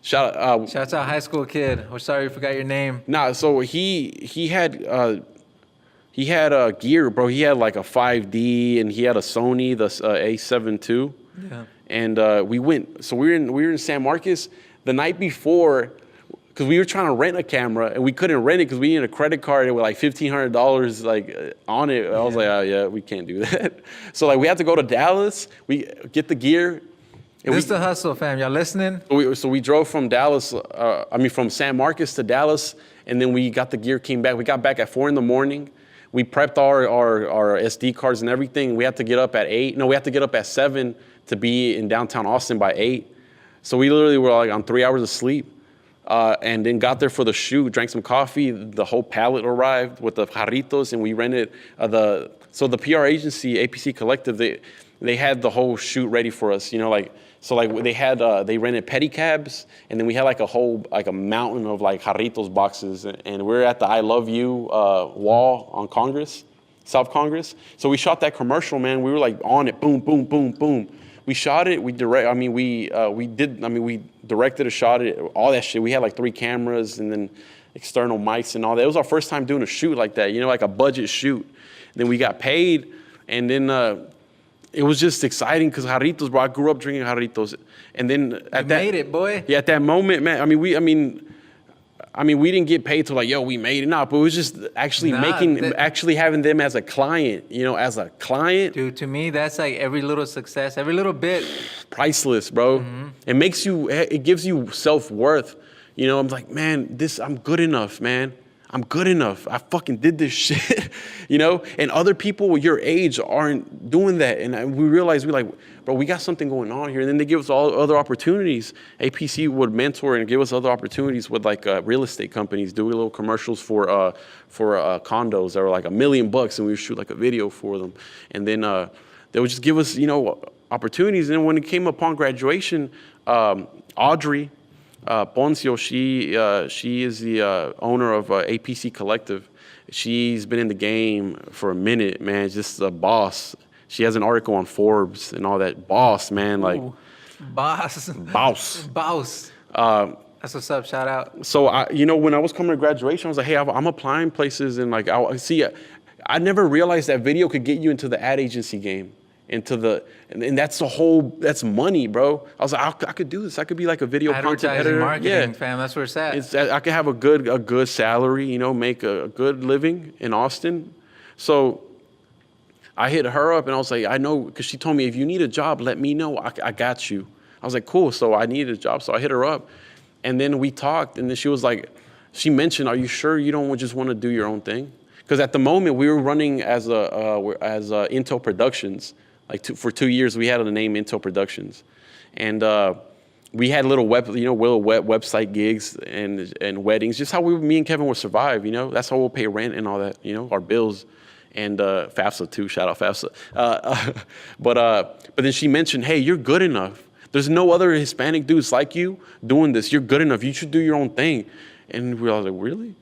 Shouts out high school kid. We're sorry you forgot your name. Nah, so he had gear, bro. He had like a 5D and he had a Sony, the A7 II. Yeah. And we went. So we were in San Marcos the night before. Because we were trying to rent a camera and we couldn't rent it because we needed a credit card with like $1,500 like on it. I was like, oh yeah, we can't do that. So like we had to go to Dallas. We get the gear. This is the hustle, fam. Y'all listening? So we drove from from San Marcos to Dallas, and then we got the gear, came back. We got back at 4 a.m. We prepped our SD cards and everything. We had to get up at 8. No, we had to get up at 7 to be in downtown Austin by 8. So we literally were like on 3 hours of sleep. And then got there for the shoot, drank some coffee. The whole pallet arrived with the jarritos, and we rented So the PR agency, APC Collective, they had the whole shoot ready for us. They rented pedicabs, and then we had like a mountain of like jarritos boxes, and we're at the I Love You wall on South Congress. So we shot that commercial, man. We were like on it, boom, boom, boom, boom. We shot it. We directed a shot it, all that shit. We had like 3 cameras and then external mics and all that. It was our first time doing a shoot like that, like a budget shoot. And then we got paid, and then it was just exciting because jarritos, bro. I grew up drinking jarritos, and then made it, boy. Yeah, at that moment, man. We didn't get paid to like, yo, we made it. Nah, but it was just actually actually having them as a client, as a client. Dude, to me, that's like every little success, every little bit. Priceless, bro. Mm-hmm. It gives you self-worth. I'm like, man, I'm good enough, man. I'm good enough. I fucking did this shit, And other people your age aren't doing that. And we realized, bro, we got something going on here. And then they give us all other opportunities. APC would mentor and give us other opportunities with like real estate companies, doing little commercials for condos that were like $1 million, and we would shoot like a video for them. And then they would just give us, opportunities. And then when it came upon graduation, Audrey Poncio, she is the owner of APC Collective. She's been in the game for a minute, man. Just a boss. She has an article on Forbes and all that. Boss, man. Like, ooh, boss. That's what's up. Shout out. So when I was coming to graduation, I was like, hey, I'm applying places, and like I never realized that video could get you into the ad agency game. And that's money, bro. I was like, I could do this. I could be like a video content editor. Marketing, fam. That's where it's at. I could have a good salary, make a good living in Austin. So I hit her up and I was like, I know, because she told me, if you need a job, let me know. I got you. I was like, cool. So I needed a job. So I hit her up, and then we talked, and then she was like, she mentioned, are you sure you don't just want to do your own thing? Because at the moment we were running as Intel Productions. Like for 2 years, we had the name Intel Productions, and we had little website gigs and weddings. Just how me and Kevin would survive. That's how we'll pay rent and all that. Our bills, and FAFSA too. Shout out FAFSA. But then she mentioned, hey, you're good enough. There's no other Hispanic dudes like you doing this. You're good enough. You should do your own thing. And we all like, really?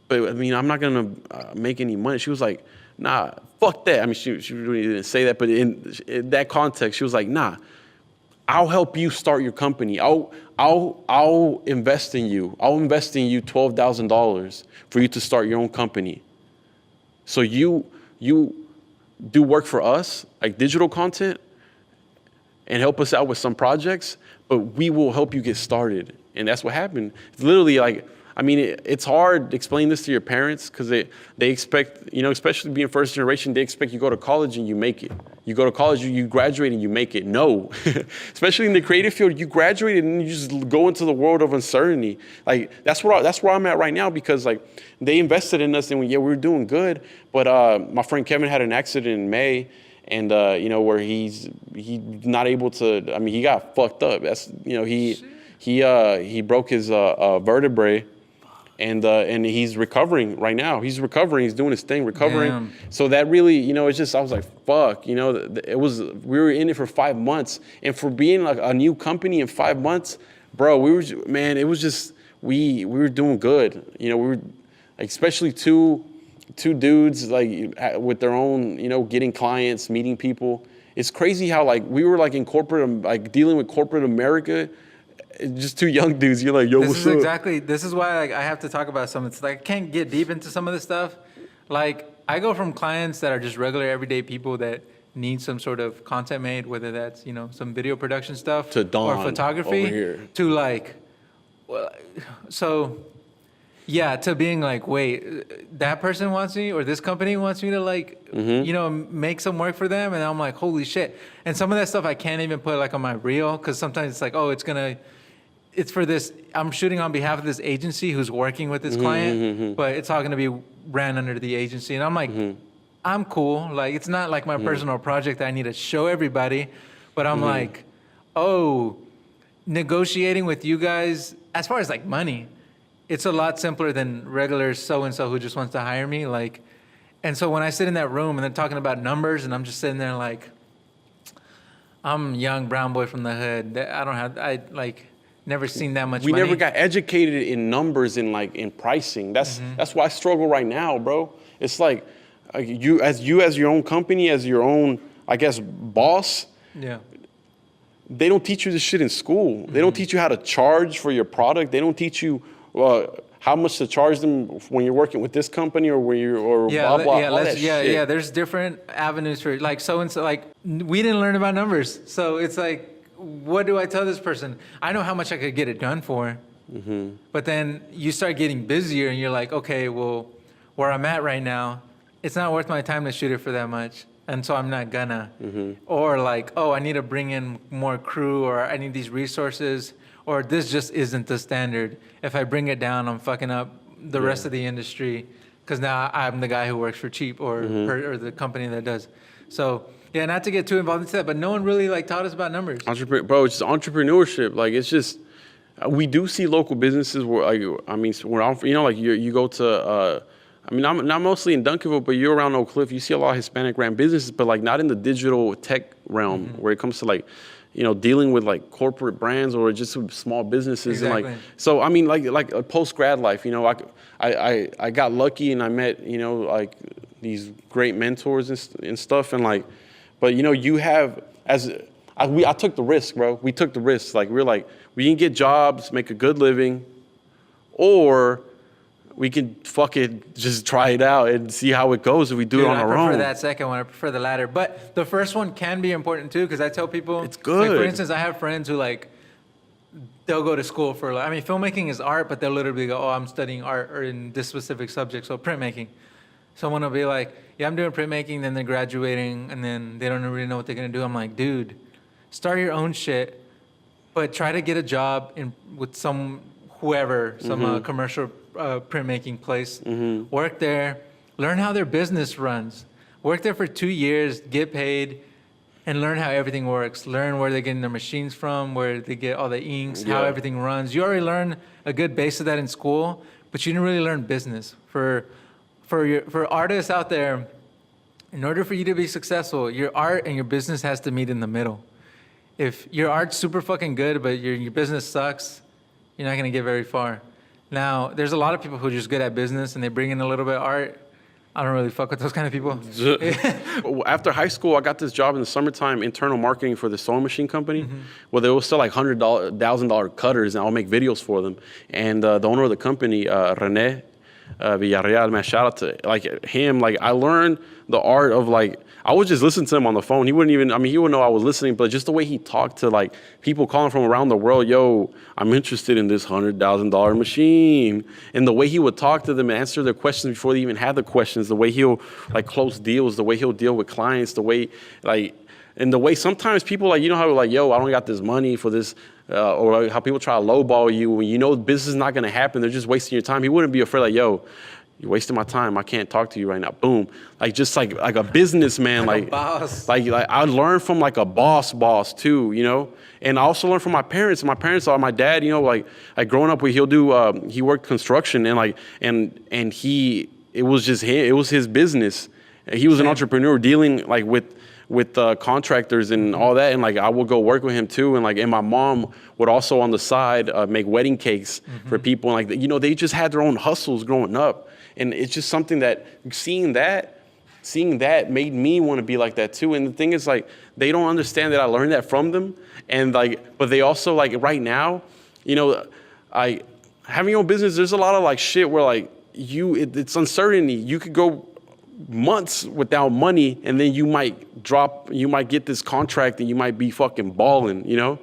But I'm not gonna make any money. She was like, nah, fuck that. She really didn't say that, but in that context, she was like, nah, I'll help you start your company. I'll invest in you. I'll invest in you $12,000 for you to start your own company. So you do work for us, like digital content, and help us out with some projects, but we will help you get started. And that's what happened. It's literally like, it's hard to explain this to your parents because they expect, especially being first generation, they expect you go to college and you make it. You go to college, you graduate and you make it. No, especially in the creative field, you graduate and you just go into the world of uncertainty. Like that's where I'm at right now, because like they invested in us and we were doing good. But my friend Kevin had an accident in May, and where he's not able to. He got fucked up. That's he broke his vertebrae. And he's recovering right now. He's recovering. He's doing his thing, recovering. Damn. So that really, it's just, I was like, fuck, we were in it for 5 months. And for being like a new company in 5 months, bro, it was just, we were doing good. We were, especially too, two dudes like with their own, getting clients, meeting people. It's crazy how like we were like in corporate, like dealing with corporate America, just two young dudes. You're like, yo, what's up? This is why like I have to talk about some. It's like I can't get deep into some of this stuff. Like I go from clients that are just regular everyday people that need some sort of content made, whether that's some video production stuff To Dawn or photography, over here. to like, well, so yeah, to being like, wait, that person wants me or this company wants me to like, make some work for them, and I'm like, holy shit. And some of that stuff I can't even put like on my reel because sometimes it's like, oh, it's for this. I'm shooting on behalf of this agency who's working with this client, but it's all gonna be ran under the agency, and I'm like. I'm cool. Like, it's not like my personal project that I need to show everybody, but I'm like, oh, negotiating with you guys, as far as like money, it's a lot simpler than regular so-and-so who just wants to hire me. Like, and so when I sit in that room and they're talking about numbers and I'm just sitting there like, I'm a young brown boy from the hood. I like never seen that much We money. never got educated in numbers and like in pricing. That's why I struggle right now, bro. It's like, you as your own company, as your own, I guess, boss. Yeah. They don't teach you this shit in school. They don't teach you how to charge for your product. They don't teach you how much to charge them when you're working with this company or blah blah. Yeah. There's different avenues for like so and so. Like we didn't learn about numbers, so it's like, what do I tell this person? I know how much I could get it done for, but then you start getting busier and you're like, okay, well, where I'm at right now. It's not worth my time to shoot it for that much. And so I'm not gonna. Or like, oh, I need to bring in more crew or I need these resources or this just isn't the standard. If I bring it down, I'm fucking up the rest of the industry because now I'm the guy who works for cheap or the company that does. So yeah, not to get too involved into that, but no one really like taught us about numbers. Bro, it's just entrepreneurship. Like it's just, we do see local businesses where like you go to, not mostly in Duncanville, but you're around Oak Cliff. You see a lot of Hispanic-ran businesses, but like not in the digital tech realm where it comes to like, dealing with like corporate brands or just small businesses. Exactly. And like, so I mean, like a post-grad life, I got lucky and I met, like these great mentors and stuff. And like, but you have I took the risk, bro. We took the risk. Like we're like, we can get jobs, make a good living, or we can just try it out and see how it goes if we do it on our own. I prefer that second one. I prefer the latter. But the first one can be important too, because I tell people it's good. Like, for instance, I have friends who like they'll go to school for filmmaking is art, but they'll literally go, oh, I'm studying art or in this specific subject, so printmaking. Someone will be like, yeah, I'm doing printmaking, then they're graduating, and then they don't really know what they're gonna do. I'm like, dude, start your own shit, but try to get a job with some commercial printmaking place. Work there, learn how their business runs. Work there for 2 years, get paid, and learn how everything works. Learn where they're getting their machines from, where they get all the inks, how everything runs. You already learned a good base of that in school, but you didn't really learn business. For artists out there, in order for you to be successful, your art and your business has to meet in the middle. If your art's super fucking good, but your business sucks, you're not gonna get very far. Now, there's a lot of people who are just good at business and they bring in a little bit of art. I don't really fuck with those kind of people. After high school, I got this job in the summertime, internal marketing for the sewing machine company. Well, they will sell like $100,000 cutters, and I'll make videos for them. And the owner of the company, Rene Villarreal, man, shout out to him. Like I learned the art of I would just listen to him on the phone. He wouldn't know I was listening, but just the way he talked to people calling from around the world, yo, I'm interested in this $100,000 machine. And the way he would talk to them and answer their questions before they even had the questions, the way he'll close deals, the way he'll deal with clients, the way and the way sometimes people how yo, I don't got this money for this, or how people try to lowball you when business is not going to happen. They're just wasting your time. He wouldn't be afraid yo, you're wasting my time. I can't talk to you right now. Boom. Like a businessman. Like a boss. I learned from a boss too, And I also learned from my parents. My parents are my dad, growing up he'll do, he worked construction and it was just him. It was his business. He was an entrepreneur dealing with contractors and all that, and I would go work with him too, and my mom would also on the side make wedding cakes for people, and they just had their own hustles growing up, And it's just something that seeing that made me want to be like that too. And the thing is, like, they don't understand that I learned that from them. And like, but they also, like, right now, you know, having your own business, there's a lot of like shit where like it's uncertainty. You could go months without money, and then you might get this contract and you might be fucking balling, you know?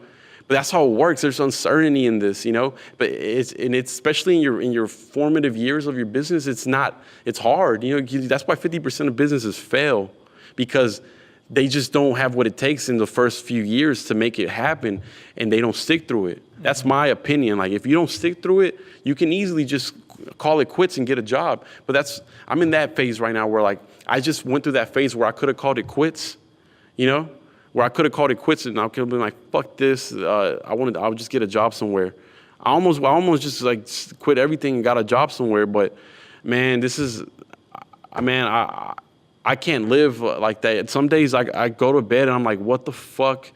But that's how it works. There's uncertainty in this, you know? But it's especially in your formative years of your business, it's hard. You know, that's why 50% of businesses fail, because they just don't have what it takes in the first few years to make it happen, and they don't stick through it. That's my opinion. Like, if you don't stick through it, you can easily just call it quits and get a job. But I'm in that phase right now where, like, I just went through that phase where I could have called it quits, you know? Where I could have called it quits and I could have been like, fuck this. I'll just get a job somewhere. I almost just like quit everything and got a job somewhere. But man, I can't live like that. Some days I go to bed and I'm like, what the fuck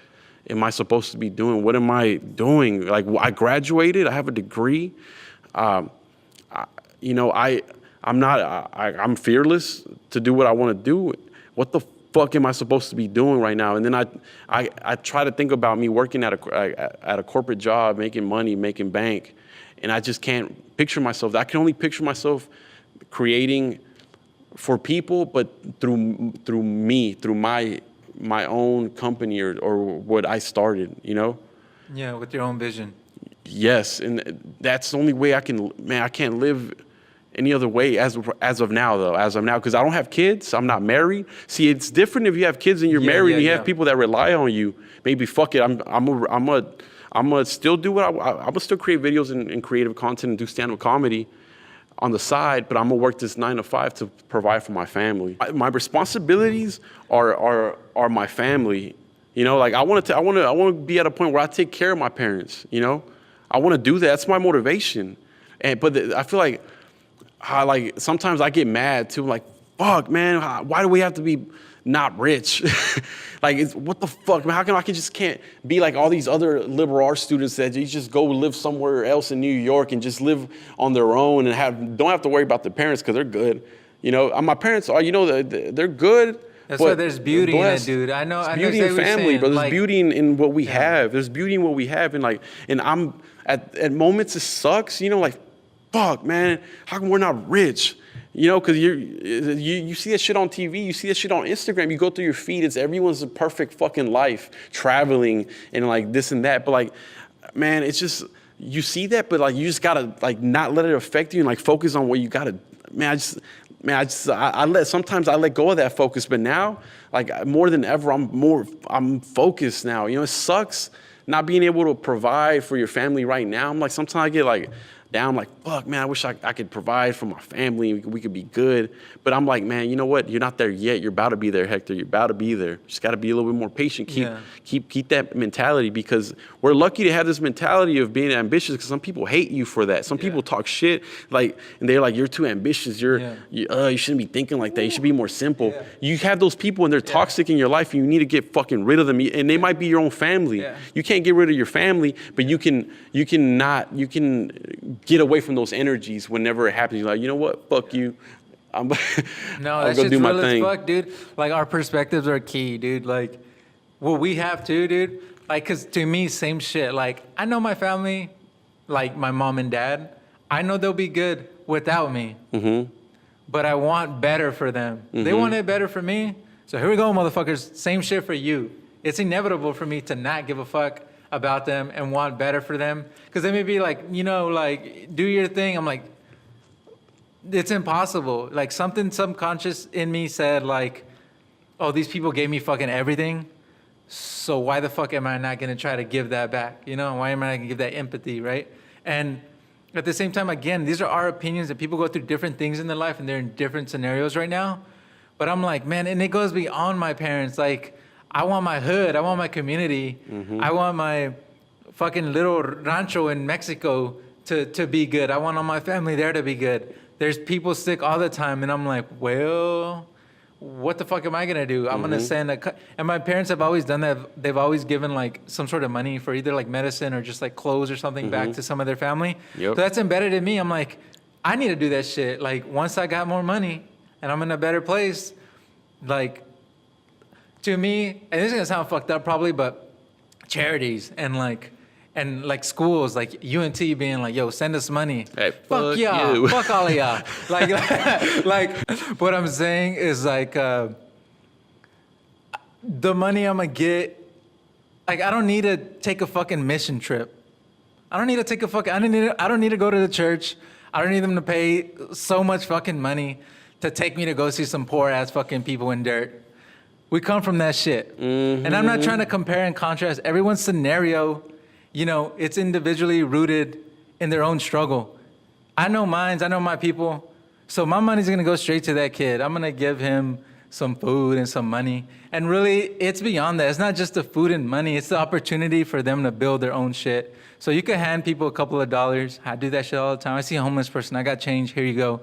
am I supposed to be doing? What am I doing? Like, I graduated, I have a degree. I'm fearless to do what I want to do. What the fuck am I supposed to be doing right now? And then I try to think about me working at a corporate job, making money, making bank, and I just can't picture myself. I can only picture myself creating for people, but through me, through my own company or what I started, you know? Yeah, with your own vision. Yes, and that's the only way I can't live any other way as of now, though. As of now, because I don't have kids, I'm not married. See, it's different if you have kids and you're married and you have people that rely on you. Maybe fuck it, I'm gonna still do what I'm gonna still create videos and creative content and do stand-up comedy on the side, but I'm gonna work this 9 to 5 to provide for my family. My responsibilities are my family. You know, like I want to be at a point where I take care of my parents. You know, I want to do that. That's my motivation. But I feel like sometimes I get mad too. Like, fuck, man, why do we have to be not rich? Like, what the fuck, man? How come I just can't be like all these other liberal arts students that you just go live somewhere else in New York and just live on their own and don't have to worry about their parents because they're good. You know, my parents are, you know, they're good. That's why there's beauty in it, dude. I know. There's beauty in family, but there's beauty in what we have. There's beauty in what we have, and I'm at moments it sucks. You know, like, fuck, man, how come we're not rich? You know, because you see that shit on TV, you see that shit on Instagram, you go through your feed, it's everyone's perfect fucking life, traveling and like this and that. But like, man, it's just, you see that, but like, you just gotta like not let it affect you and like focus on what you gotta, sometimes I let go of that focus, but now, like more than ever, I'm focused now. You know, it sucks not being able to provide for your family right now. I'm like, sometimes I get like, down, like, fuck, man, I wish I could provide for my family. We could be good. But I'm like, man, you know what? You're not there yet. You're about to be there, Hector. You're about to be there. Just got to be a little bit more patient. Keep that mentality, because we're lucky to have this mentality of being ambitious, because some people hate you for that. Some people talk shit, like, and they're like, you're too ambitious. You shouldn't be thinking like that. You should be more simple. You have those people and they're toxic in your life, and you need to get fucking rid of them. And they might be your own family. You can't get rid of your family, but you can get away from those energies whenever it happens. You're like, you know what? Fuck you. No, that shit's real as fuck, dude. Like, our perspectives are key, dude. Like, what we have too, dude. Like, because to me, same shit. Like, I know my family, like my mom and dad, I know they'll be good without me. Mm-hmm. But I want better for them. Mm-hmm. They want it better for me. So here we go, motherfuckers. Same shit for you. It's inevitable for me to not give a fuck about them and want better for them, because they may be like, you know, like, do your thing. I'm like, it's impossible. Like, something subconscious in me said like, oh, these people gave me fucking everything, so why the fuck am I not gonna try to give that back? You know, why am I not gonna give that empathy, right? And at the same time, again, these are our opinions, that people go through different things in their life and they're in different scenarios right now. But I'm like, man, and it goes beyond my parents. Like, I want my hood. I want my community. Mm-hmm. I want my fucking little rancho in Mexico to be good. I want all my family there to be good. There's people sick all the time, and I'm like, well, what the fuck am I gonna do? I'm gonna send and my parents have always done that. They've always given like some sort of money for either like medicine or just like clothes or something back to some of their family. Yep. So that's embedded in me. I'm like, I need to do that shit. Like, once I got more money and I'm in a better place, like, to me, and this is gonna sound fucked up probably, but charities and like schools, like UNT being like, yo, send us money. Hey, fuck y'all. you. Fuck all of y'all. Like, what I'm saying is like, the money I'm gonna get, like, I don't need to take a fucking mission trip. I don't need to take a fucking, I don't need to go to the church. I don't need them to pay so much fucking money to take me to go see some poor ass fucking people in dirt. We come from that shit. Mm-hmm. And I'm not trying to compare and contrast. Everyone's scenario, you know, it's individually rooted in their own struggle. I know mine, I know my people. So my money's gonna go straight to that kid. I'm gonna give him some food and some money. And really, it's beyond that. It's not just the food and money, it's the opportunity for them to build their own shit. So you can hand people a couple of dollars. I do that shit all the time. I see a homeless person, I got change, here you go.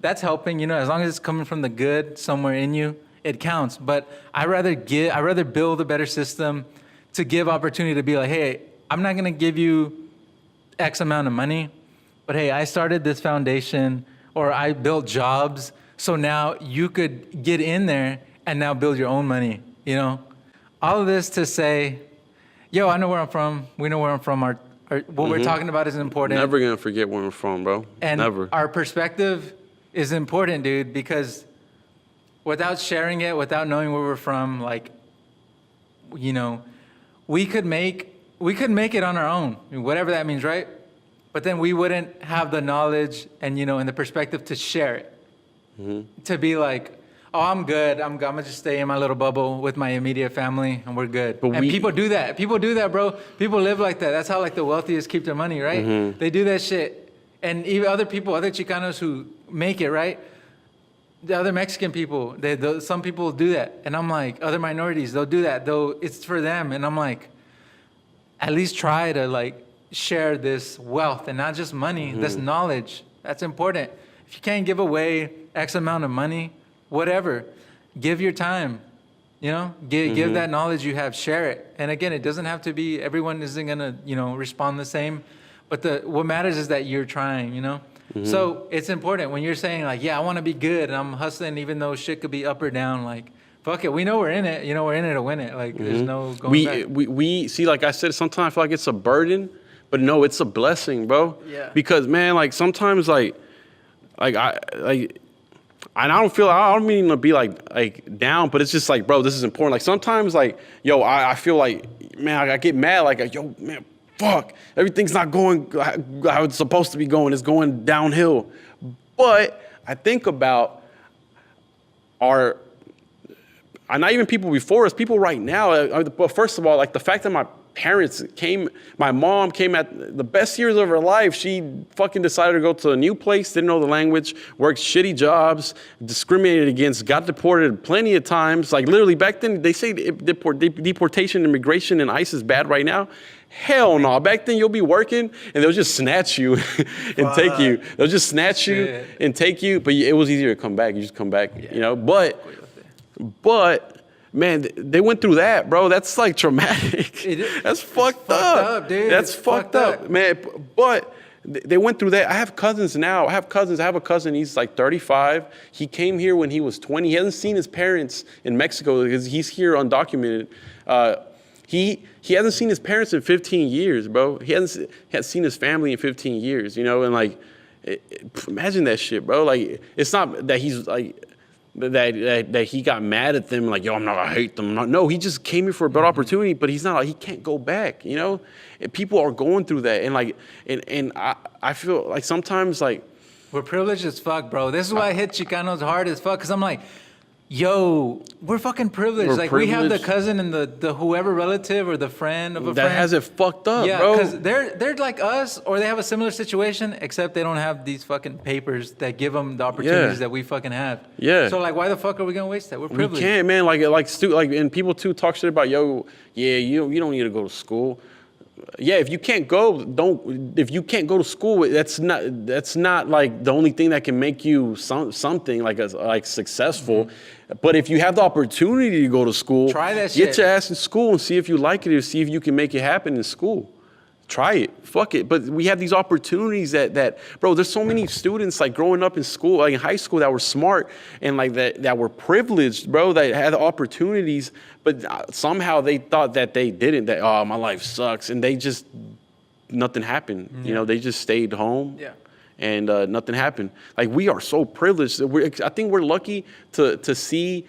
That's helping, you know, as long as it's coming from the good somewhere in you, it counts. But I rather build a better system to give opportunity to be like, hey, I'm not gonna give you X amount of money, but hey, I started this foundation or I built jobs, so now you could get in there and now build your own money, you know? All of this to say, yo, I know where I'm from. We know where I'm from. What we're talking about is important. Never gonna forget where I'm from, bro. And never. Our perspective is important, dude, because without sharing it, without knowing where we're from, like, you know, we could make it on our own, whatever that means, right? But then we wouldn't have the knowledge and, you know, and the perspective to share it. Mm-hmm. To be like, oh, I'm good. I'm gonna just stay in my little bubble with my immediate family, and we're good. But people do that. People do that, bro. People live like that. That's how like the wealthiest keep their money, right? Mm-hmm. They do that shit. And even other people, other Chicanos who make it, right? The other Mexican people, some people do that. And I'm like, other minorities, they'll do that. Though it's for them. And I'm like, at least try to like share this wealth and not just money, this knowledge. That's important. If you can't give away X amount of money, whatever, give your time, you know, give that knowledge you have, share it. And again, it doesn't have to be, everyone isn't gonna, you know, respond the same, but what matters is that you're trying, you know? So it's important when you're saying like, yeah, I wanna be good and I'm hustling even though shit could be up or down, like, fuck it, we know we're in it, you know, we're in it to win it. Like there's no going back. We see, like I said, sometimes I feel like it's a burden, but no, it's a blessing, bro. Yeah. Because man, like sometimes I don't mean to be like down, but it's just like, bro, this is important. Like sometimes like, yo, I feel like, man, I get mad, like, yo, man, fuck, everything's not going how it's supposed to be going. It's going downhill. But I think about not even people before us, people right now. But first of all, like the fact that my mom came at the best years of her life. She fucking decided to go to a new place, didn't know the language, worked shitty jobs, discriminated against, got deported plenty of times. Like literally back then, they say deportation, immigration, and ICE is bad right now. Hell no. Back then you'll be working and they'll just snatch you and take you. They'll just snatch you and take you. But it was easier to come back. You just come back, you know. But man, they went through that, bro. That's like traumatic. That's fucked up, dude. That's fucked up, man. But they went through that. I have cousins now. I have a cousin. He's like 35. He came here when he was 20. He hasn't seen his parents in Mexico because he's here undocumented. He hasn't seen his parents in 15 years, bro. He hasn't seen his family in 15 years, you know? And like, imagine that shit, bro. Like, it's not that he's like, that he got mad at them, like, yo, I hate them. No, he just came here for a better opportunity, but he's not like, he can't go back, you know? And people are going through that. And like, and I feel like sometimes like, we're privileged as fuck, bro. This is why I hit Chicanos hard as fuck, because I'm like, yo, we're fucking privileged. We have the cousin and the whoever relative or the friend of a friend that has it fucked up, yeah, bro. because they're like us, or they have a similar situation, except they don't have these fucking papers that give them the opportunities that we fucking have. Yeah. So like, why the fuck are we gonna waste that? We're privileged. We can't, man. And people too talk shit about, yo, yeah, you don't need to go to school. Yeah, if you can't go to school, that's not like the only thing that can make you something like successful. But if you have the opportunity to go to school, try that shit. Get your ass in school and see if you like it or see if you can make it happen in school. try it, fuck it. But we have these opportunities that bro, there's so many students like growing up in school, like in high school, that were smart and like that were privileged, bro, that had opportunities, but somehow they thought that they didn't, that, oh, my life sucks. And they just, nothing happened. Yeah. You know, they just stayed home. Yeah. And nothing happened. Like, we are so privileged. I think we're lucky to see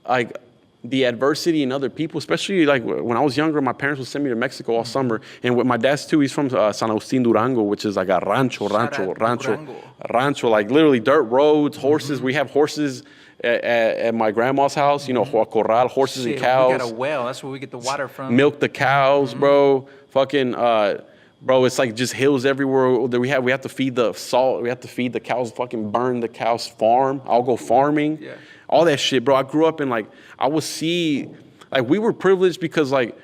like the adversity in other people, especially like when I was younger, my parents would send me to Mexico all summer. And with my dad's too, he's from San Agustin, Durango, which is like a rancho, like literally dirt roads, horses. We have horses at my grandma's house, you know, corral, horses and cows. We got a well. That's where we get the water from. Milk the cows, bro. Fucking, bro, it's like just hills everywhere. We have to feed the salt. We have to feed the cows, fucking burn the cows, farm. I'll go farming. Yeah. All that shit, bro. I grew up in like, I would see, like, we were privileged because like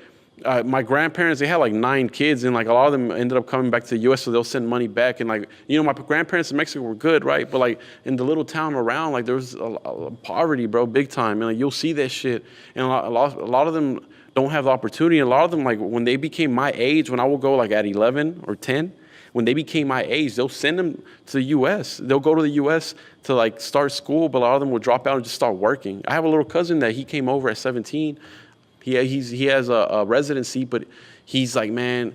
my grandparents, they had like 9 kids, and like a lot of them ended up coming back to the U.S. so they'll send money back. And like, you know, my grandparents in Mexico were good, right? But like in the little town around, like there was a poverty, bro, big time. And like you'll see that shit. And a lot of them don't have the opportunity. And a lot of them, like when they became my age, when I would go like at 11 or 10, when they became my age, they'll send them to the U.S. They'll go to the U.S. to like start school, but a lot of them will drop out and just start working. I have a little cousin that he came over at 17. He has a residency, but he's like, man,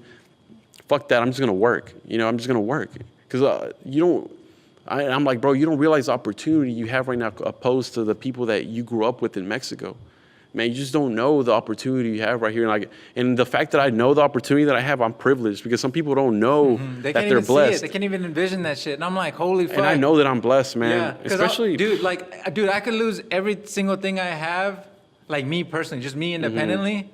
fuck that. I'm just gonna work. You know, I'm just gonna work because you don't. I'm like, bro, you don't realize the opportunity you have right now opposed to the people that you grew up with in Mexico. Man, you just don't know the opportunity you have right here. And the fact that I know the opportunity that I have, I'm privileged because some people don't know that they're blessed. They can't even envision that shit. And I'm like, holy fuck. And I know that I'm blessed, man. Yeah, especially, I could lose every single thing I have, like me personally, just me independently,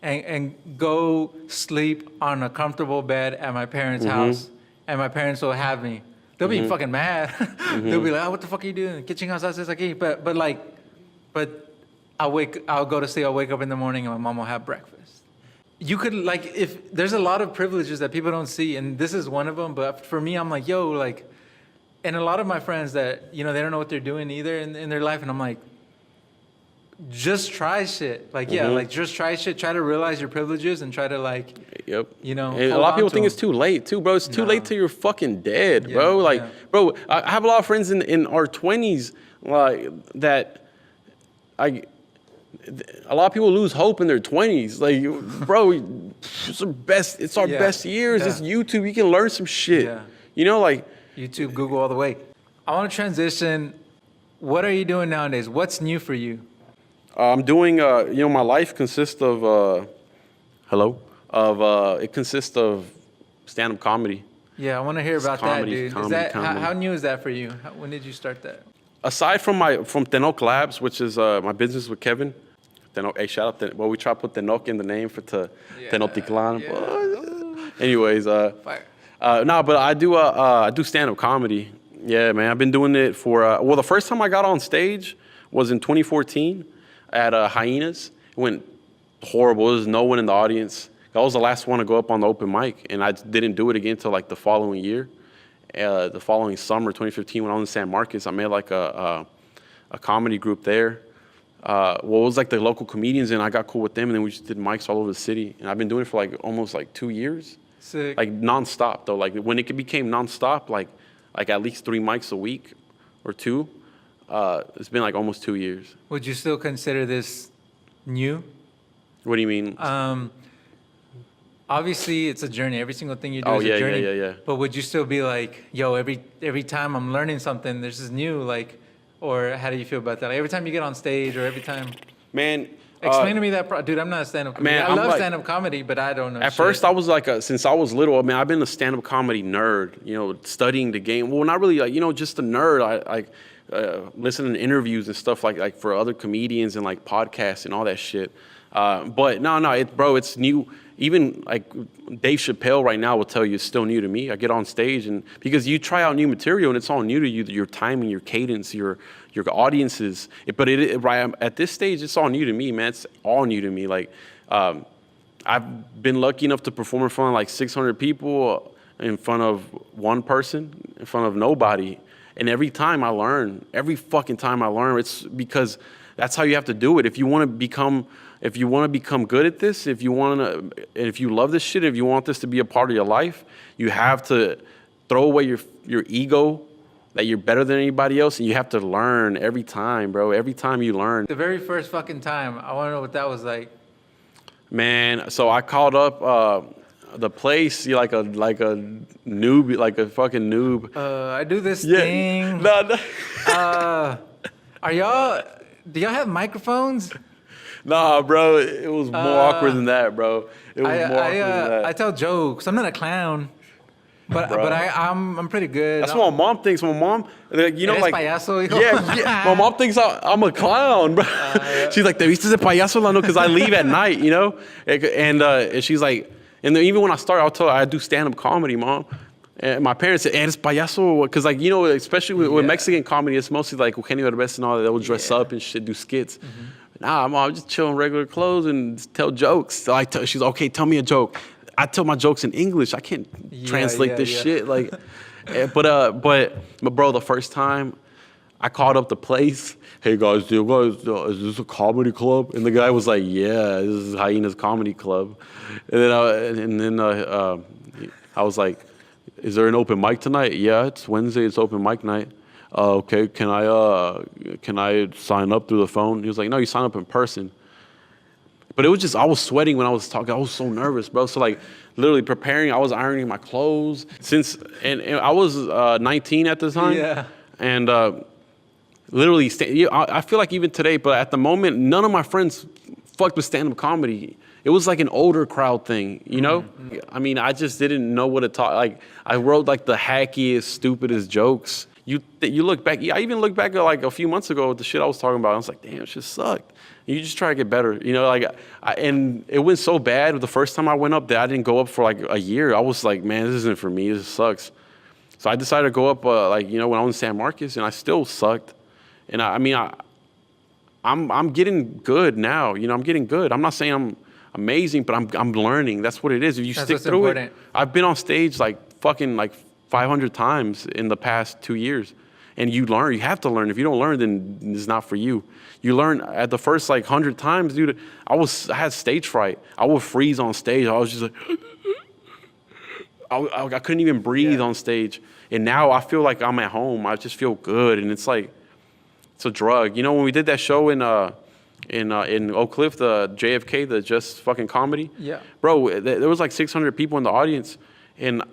and go sleep on a comfortable bed at my parents' house, and my parents will have me. They'll be fucking mad. They'll be like, oh, what the fuck are you doing? ¿Qué chingados haces aquí? But I'll go to sleep, I'll wake up in the morning and my mom will have breakfast. You could, like, if there's a lot of privileges that people don't see, and this is one of them, but for me, I'm like, yo, like, and a lot of my friends that, you know, they don't know what they're doing either in their life, and I'm like, just try shit. Like, yeah, like, just try shit, try to realize your privileges and try to, like, you know. And a lot of people think it's too late, too, bro. It's too late till you're fucking dead, bro. Like, bro, I have a lot of friends in our 20s, like, that a lot of people lose hope in their 20s. Like, bro, it's our best years. It's YouTube. You can learn some shit. Yeah. You know, like YouTube, Google all the way. I want to transition. What are you doing nowadays? What's new for you? I'm doing, you know, my life consists of, it consists of stand-up comedy. Yeah, I want to hear about that, dude. Comedy. How new is that for you? When did you start that? Aside from Tenoch Labs, which is my business with Kevin. Hey, shout out. We try to put Tenoch in the name for Tenochtitlan. Yeah. Anyways, but I do stand-up comedy. Yeah, man, I've been doing it for, the first time I got on stage was in 2014 at Hyenas. It went horrible. There was no one in the audience. I was the last one to go up on the open mic, and I didn't do it again until like the following year. The following summer, 2015, when I was in San Marcos, I made like a comedy group there. It was like the local comedians, and I got cool with them, and then we just did mics all over the city. And I've been doing it for like almost like 2 years. Sick. Like nonstop though. Like when it became nonstop, like at least 3 mics a week or 2. It's been like almost 2 years. Would you still consider this new? What do you mean? Obviously, it's a journey. Every single thing you do is a journey. Yeah. But would you still be like, yo, every time I'm learning something, this is new, like, or how do you feel about that? Like every time you get on stage or every time. Man, explain to me that, dude. I'm not a stand-up comedian. I love stand-up comedy, but I don't know. At first, I was like, since I was little, I mean, I've been a stand-up comedy nerd. You know, studying the game. Well, not really, like, you know, just a nerd. I listening to interviews and stuff like for other comedians and like podcasts and all that shit. But no, it's new. Even like Dave Chappelle right now will tell you it's still new to me. I get on stage and because you try out new material and it's all new to you, your timing, your cadence, your audiences. But right at this stage, it's all new to me, man. It's all new to me. Like I've been lucky enough to perform in front of like 600 people, in front of one person, in front of nobody. And every time I learn, every fucking time I learn, it's because that's how you have to do it. If you want to become if you want to become good at this, if you love this shit, if you want this to be a part of your life, you have to throw away your ego that you're better than anybody else, and you have to learn every time, bro. Every time you learn. The very first fucking time, I want to know what that was like. Man, so I called up the place, like a noob, like a fucking noob. I do this thing. No. Do y'all have microphones? Nah, bro, it was more awkward than that, bro. It was more awkward than that. I tell jokes. I'm not a clown. But I'm pretty good. That's what my mom thinks. My mom, you know, like payaso, hijo? yeah. My mom thinks I'm a clown, bro. She's like, "Te viste de payaso, Lano?" Because I leave at night, you know. And she's like, and then even when I start, I'll tell her I do stand-up comedy, Mom. And my parents say, "Eres payaso," because like you know, especially with Mexican comedy, it's mostly like Eugenio Derbez and all that. They'll dress up and shit, do skits. Nah, Mom, I'm just chilling regular clothes and tell jokes. So she's like, okay, tell me a joke. I tell my jokes in English. I can't translate this shit. Like, but bro, the first time I called up the place, hey guys, is this a comedy club? And the guy was like, yeah, this is Hyena's Comedy Club. And then I was like, is there an open mic tonight? Yeah, it's Wednesday. It's open mic night. Okay, can I sign up through the phone? He was like, no, you sign up in person. But it was just, I was sweating when I was talking. I was so nervous, bro. So like literally preparing, I was ironing my clothes and I was 19 at the time. Yeah. And literally, I feel like even today, but at the moment, none of my friends fucked with stand-up comedy. It was like an older crowd thing, you know? I mean, I just didn't know what to talk. Like I wrote like the hackiest, stupidest jokes. You look back, I even looked back at like a few months ago with the shit I was talking about. I was like, damn, shit sucked. You just try to get better, you know, like, and it went so bad the first time I went up that I didn't go up for like a year. I was like, man, this isn't for me. This sucks. So I decided to go up, like, you know, when I was in San Marcos, and I still sucked. And I'm getting good now. You know, I'm getting good. I'm not saying I'm amazing, but I'm learning. That's what it is. If you stick through it, I've been on stage like fucking like 500 times in the past 2 years. And you learn. You have to learn. If you don't learn, then it's not for you. You learn at the first like 100 times, dude. I had stage fright. I would freeze on stage. I was just like, I couldn't even breathe on stage. And now I feel like I'm at home. I just feel good, and it's like it's a drug. You know, when we did that show in Oak Cliff, the JFK, the Just Fucking Comedy. Yeah. Bro, there was like 600 people in the audience, and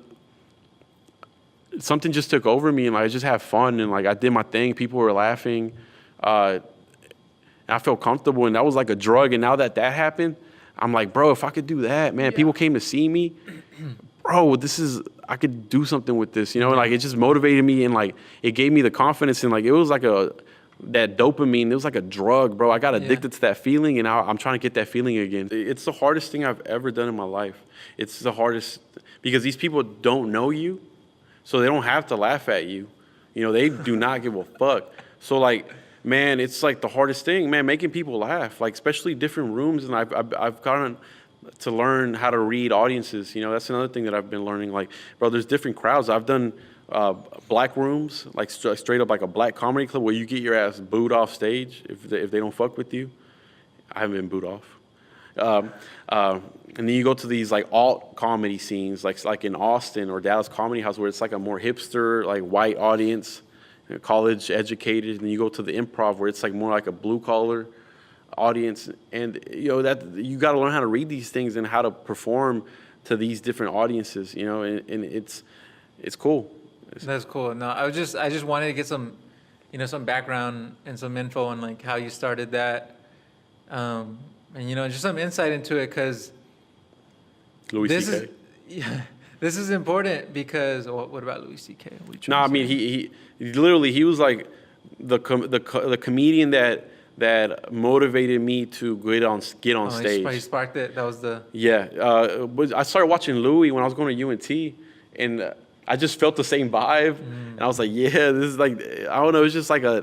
something just took over me, and like, I just had fun, and like I did my thing. People were laughing. And I felt comfortable, and that was like a drug. And now that happened, I'm like, bro, if I could do that, man, people came to see me, bro, I could do something with this, you know? And like, it just motivated me, and like, it gave me the confidence, and like, it was like that dopamine, it was like a drug, bro. I got addicted to that feeling, and now I'm trying to get that feeling again. It's the hardest thing I've ever done in my life. It's the hardest, because these people don't know you, so they don't have to laugh at you. You know, they do not give a fuck. So like, man, it's like the hardest thing, man, making people laugh, like especially different rooms. And I've gotten to learn how to read audiences. You know, that's another thing that I've been learning. Like, bro, there's different crowds. I've done black rooms, like straight up like a black comedy club where you get your ass booed off stage if they don't fuck with you. I haven't been booed off. And then you go to these like alt comedy scenes, like in Austin or Dallas Comedy House, where it's like a more hipster, like white audience, college educated. And you go to the Improv, where it's like more like a blue collar audience. And you know that you got to learn how to read these things and how to perform to these different audiences. You know, and it's cool. That's cool. No, I just wanted to get some, you know, some background and some info on like how you started that, and you know, just some insight into it, because this is important. Because what about Louis C.K.? No, I mean he literally he was like the comedian that motivated me to get on stage. He sparked it. That was the But I started watching Louis when I was going to UNT, and I just felt the same vibe, and I was like, yeah, this is like, I don't know, it's just like I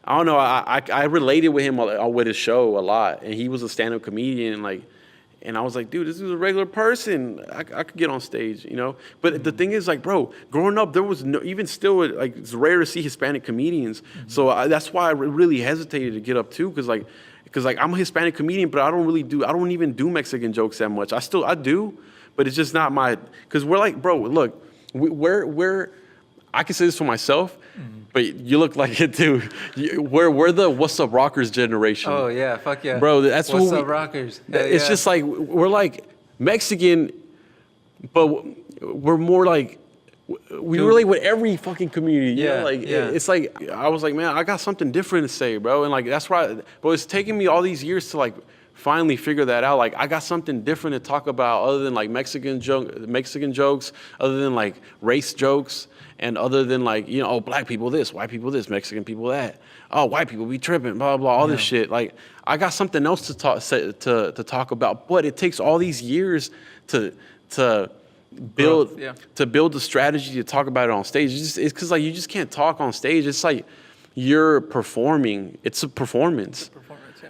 don't know, I related with him with his show a lot, and he was a stand-up comedian, and I was like, dude, this is a regular person. I could get on stage, you know? But the thing is, like, bro, growing up, there was no, even still, like, it's rare to see Hispanic comedians. So that's why I really hesitated to get up, too, because, like, because like I'm a Hispanic comedian, but I don't even do Mexican jokes that much. I do, but it's just not my, because we're like, bro, look, we're I can say this for myself, but you look like it too. We're the What's Up Rockers generation. Oh yeah, fuck yeah, bro. That's What's what Up Rockers. It's just like we're like Mexican, but we're more like we relate with every fucking community. You know? Like it's like I was like, man, I got something different to say, bro, and like that's why. But it's taken me all these years to like finally figure that out. Like I got something different to talk about other than like Mexican jokes, other than like race jokes, and other than like, you know, oh, black people this, white people this, Mexican people that. Oh, white people be tripping, blah blah, all this shit. Like I got something else to talk about, but it takes all these years to build the strategy to talk about it on stage. It's because like you just can't talk on stage. It's like you're performing. It's a performance.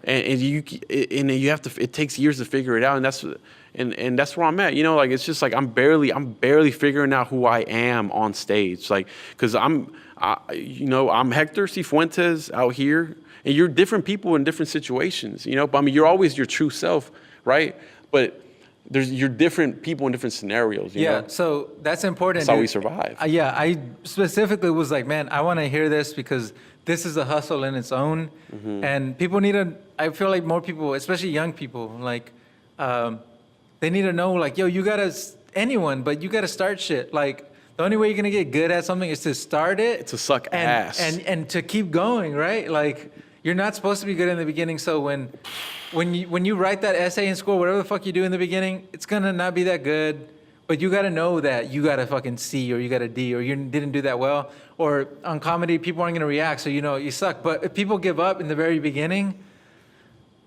And you have to. It takes years to figure it out, and that's where I'm at. You know, like it's just like I'm barely figuring out who I am on stage. Like, because I'm Hector Sifuentes out here, and you're different people in different situations. You know, but I mean, you're always your true self, right? But you're different people in different scenarios. You know? So that's important. That's how we survive. I specifically was like, man, I want to hear this because this is a hustle in its own, and people need to. I feel like more people, especially young people, like they need to know, like, yo, you gotta but you gotta start shit. Like the only way you're gonna get good at something is to start it. To suck ass and to keep going, right? Like you're not supposed to be good in the beginning. So when you write that essay in school, whatever the fuck you do in the beginning, it's gonna not be that good. But you gotta know that you got a fucking C or you got a D or you didn't do that well. Or on comedy, people aren't gonna react, so you know you suck. But if people give up in the very beginning,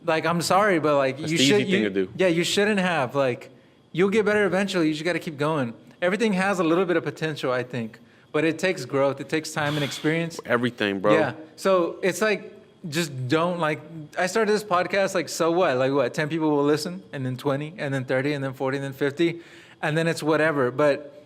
like I'm sorry, but like that's the easy thing to do. Yeah, you shouldn't have. Like you'll get better eventually. You just gotta keep going. Everything has a little bit of potential, I think, but it takes growth. It takes time and experience. Everything, bro. Yeah. So it's like just don't like. I started this podcast like so what? Like what? 10 people will listen, and then 20, and then 30, and then 40, and then 50, and then it's whatever. But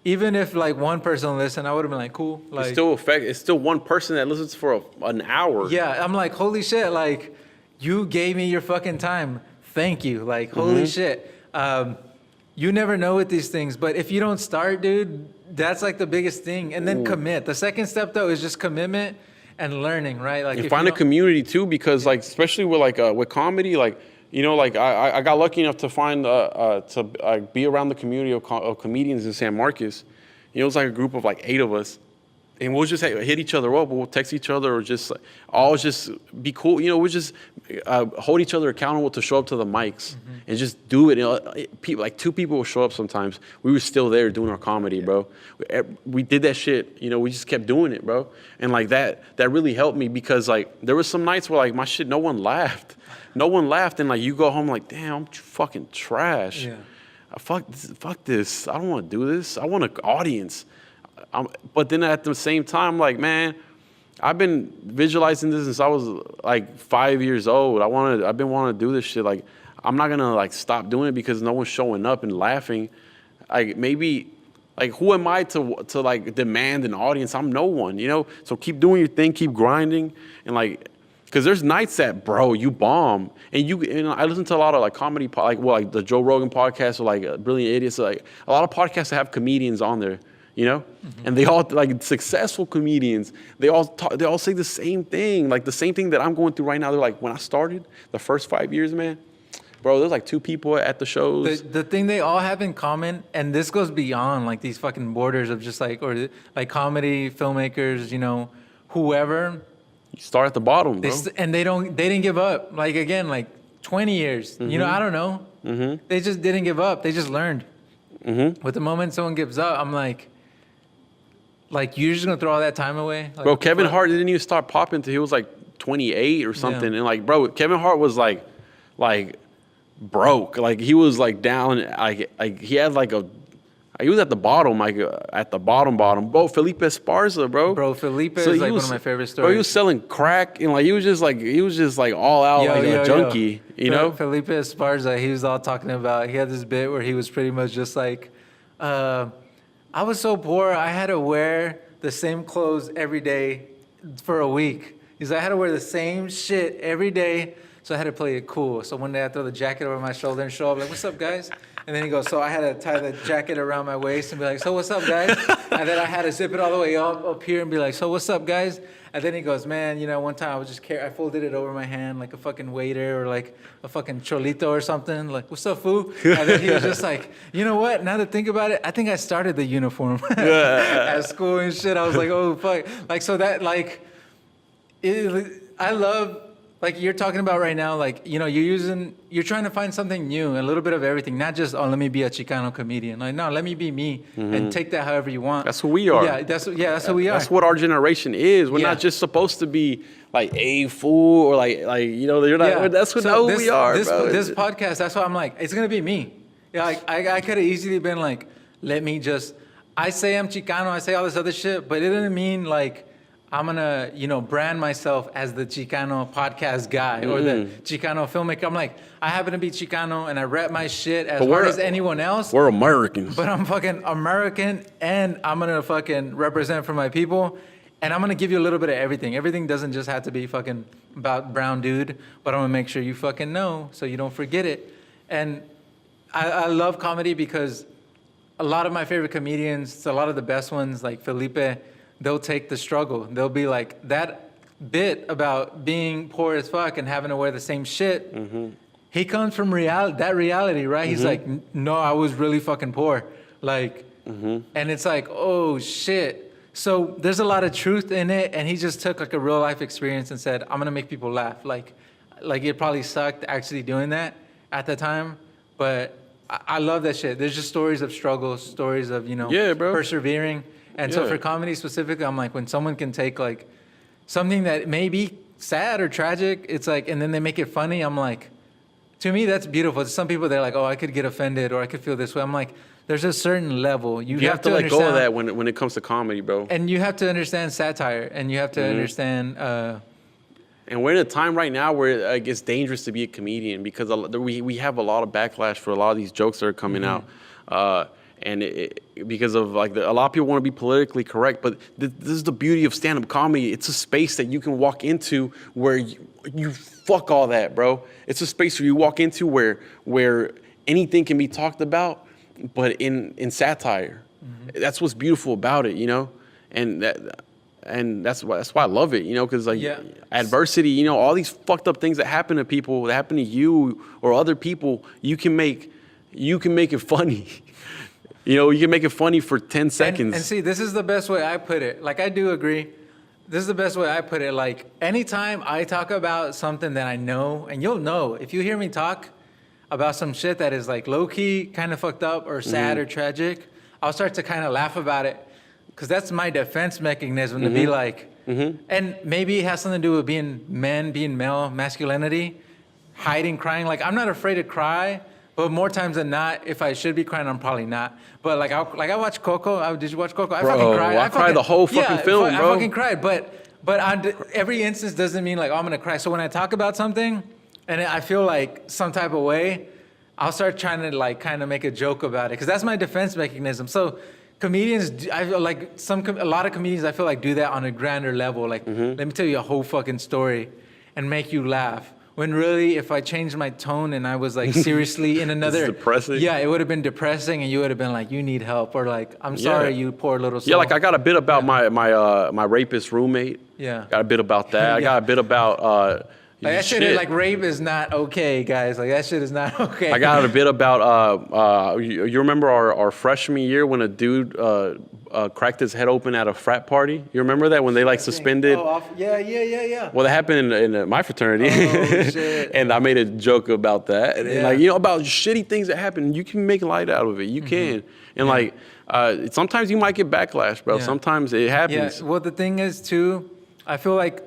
even if like one person listened, I would have been like, cool. Like it's still one person that listens for an hour. Yeah, I'm like, holy shit, like you gave me your fucking time. Thank you. Like, holy shit. You never know with these things, but if you don't start, dude, that's like the biggest thing. And then commit. The second step though is just commitment and learning, right? Like and find a community too, because like especially with like with comedy, like you know, like I got lucky enough to find to be around the community of comedians in San Marcos. You know, it was like a group of like 8 of us, and we'll just hit each other up. We'll text each other or just always just be cool. You know, we'll just hold each other accountable to show up to the mics and just do it. You know, people, like 2 people will show up sometimes. We were still there doing our comedy, bro. We did that shit. You know, we just kept doing it, bro. And like that really helped me because like there was some nights where like my shit, no one laughed. No one laughed, and like you go home like, damn, I'm fucking trash. Yeah. Fuck this. I don't want to do this. I want an audience. But then at the same time, like, man, I've been visualizing this since I was like 5 years old. I've been wanting to do this shit. Like, I'm not gonna like stop doing it because no one's showing up and laughing. Like maybe, like who am I to like demand an audience? I'm no one, you know. So keep doing your thing, keep grinding, and like. Because there's nights that, bro, you bomb. And I listen to a lot of, like, comedy, like the Joe Rogan podcast or, like, Brilliant Idiots. Like, a lot of podcasts that have comedians on there, you know? And they all, like, successful comedians, they all say the same thing. Like, the same thing that I'm going through right now. They're like, when I started, the first 5 years, man, bro, there's, like, 2 people at the shows. The thing they all have in common, and this goes beyond, like, these fucking borders of just, like, or, like, comedy, filmmakers, you know, whoever. You start at the bottom, bro. And they didn't give up. Like, again, like 20 years. You know, I don't know. They just didn't give up. They just learned. With the moment someone gives up, I'm like, you're just going to throw all that time away? Like, bro, Kevin Hart didn't even start popping until he was like 28 or something. Yeah. And like, bro, Kevin Hart was like broke. Like he was like down. Like he had like he was at the bottom, like at the bottom. Bro, Felipe Esparza, bro. Bro, Felipe is like one of my favorite stories. Bro, he was selling crack and like he was just like all out like a junkie, you know? Felipe Esparza, he was all talking about. He had this bit where he was pretty much just like, I was so poor, I had to wear the same clothes every day for a week. He's like, I had to wear the same shit every day So I had to play it cool. So one day I throw the jacket over my shoulder and show up like, what's up, guys? And then he goes, so I had to tie the jacket around my waist and be like, so what's up, guys? And then I had to zip it all the way up here and be like, so what's up, guys? And then he goes, man, one time I was just I folded it over my hand like a fucking waiter or like a fucking cholito or something. Like, what's up, fool? And then he was just like, you know what? Now to think about it, I think I started the uniform at school and shit. I was like, oh, fuck. Like, so that, like, I love, like you're talking about right now, like, you're trying to find something new, a little bit of everything, not just, oh, let me be a Chicano comedian. Like, no, let me be me and take that however you want. That's who we are. Yeah, that's who we are. That's what our generation is. We're not just supposed to be like a fool or like they're not. Yeah. That's what we are, bro. This podcast, that's why I'm like, it's gonna be me. Yeah, like I could have easily been like, I say I'm Chicano, I say all this other shit, but it didn't mean like I'm gonna, brand myself as the Chicano podcast guy or the Chicano filmmaker. I'm like, I happen to be Chicano and I rap my shit as hard as anyone else. We're Americans. But I'm fucking American and I'm gonna fucking represent for my people. And I'm gonna give you a little bit of everything. Everything doesn't just have to be fucking about brown dude, but I'm gonna make sure you fucking know so you don't forget it. And I love comedy because a lot of my favorite comedians, a lot of the best ones, like Felipe, they'll take the struggle. They'll be like, that bit about being poor as fuck and having to wear the same shit, he comes from reality, right? He's like, no, I was really fucking poor. Like, and it's like, oh shit. So there's a lot of truth in it. And he just took like a real life experience and said, I'm gonna make people laugh. Like it probably sucked actually doing that at the time, but I love that shit. There's just stories of struggles, stories of, persevering. And so for comedy specifically, I'm like, when someone can take like something that may be sad or tragic, it's like, and then they make it funny, I'm like, to me, that's beautiful. Some people, they're like, oh, I could get offended or I could feel this way. I'm like, there's a certain level. You have to let go of that when it comes to comedy, bro. And you have to understand satire and you have to understand. And we're in a time right now where it's dangerous to be a comedian because we have a lot of backlash for a lot of these jokes that are coming out. And because of like a lot of people want to be politically correct, but this is the beauty of stand-up comedy. It's a space that you can walk into where you fuck all that, bro. It's a space where you walk into where anything can be talked about, but in satire. That's what's beautiful about it, and that's why I love it, because adversity, all these fucked up things that happen to people, that happen to you or other people, you can make it funny. You can make it funny for 10 seconds. And see, this is the best way I put it. Like, I do agree. This is the best way I put it. Like, anytime I talk about something that I know, and you'll know, if you hear me talk about some shit that is like low-key kind of fucked up or sad or tragic, I'll start to kind of laugh about it. Because that's my defense mechanism to be like, and maybe it has something to do with being male, masculinity, hiding, crying. Like, I'm not afraid to cry. But more times than not, if I should be crying, I'm probably not. But like I watched Coco. Did you watch Coco? I fucking cried. I cried the whole fucking film, bro. I fucking cried. But every instance doesn't mean like, oh, I'm gonna cry. So when I talk about something, and I feel like some type of way, I'll start trying to like kind of make a joke about it because that's my defense mechanism. So comedians, I feel like a lot of comedians, I feel like do that on a grander level. Like, let me tell you a whole fucking story, and make you laugh. When really, if I changed my tone and I was like seriously in another, depressing. Yeah, it would have been depressing, and you would have been like, you need help, or like, I'm sorry, you poor little soul. Yeah, like I got a bit about my rapist roommate. Yeah, got a bit about that. I got a bit about. Like that shit is like rape is not okay, guys. Like that shit is not okay. I got a bit about you remember our freshman year when a dude cracked his head open at a frat party? You remember that when they like suspended? Yeah. Well, that happened in my fraternity. Oh, shit. And I made a joke about that. And like, about shitty things that happen. You can make light out of it. You can. And like sometimes you might get backlash, bro. Yeah. Sometimes it happens. Yeah. Well, the thing is too, I feel like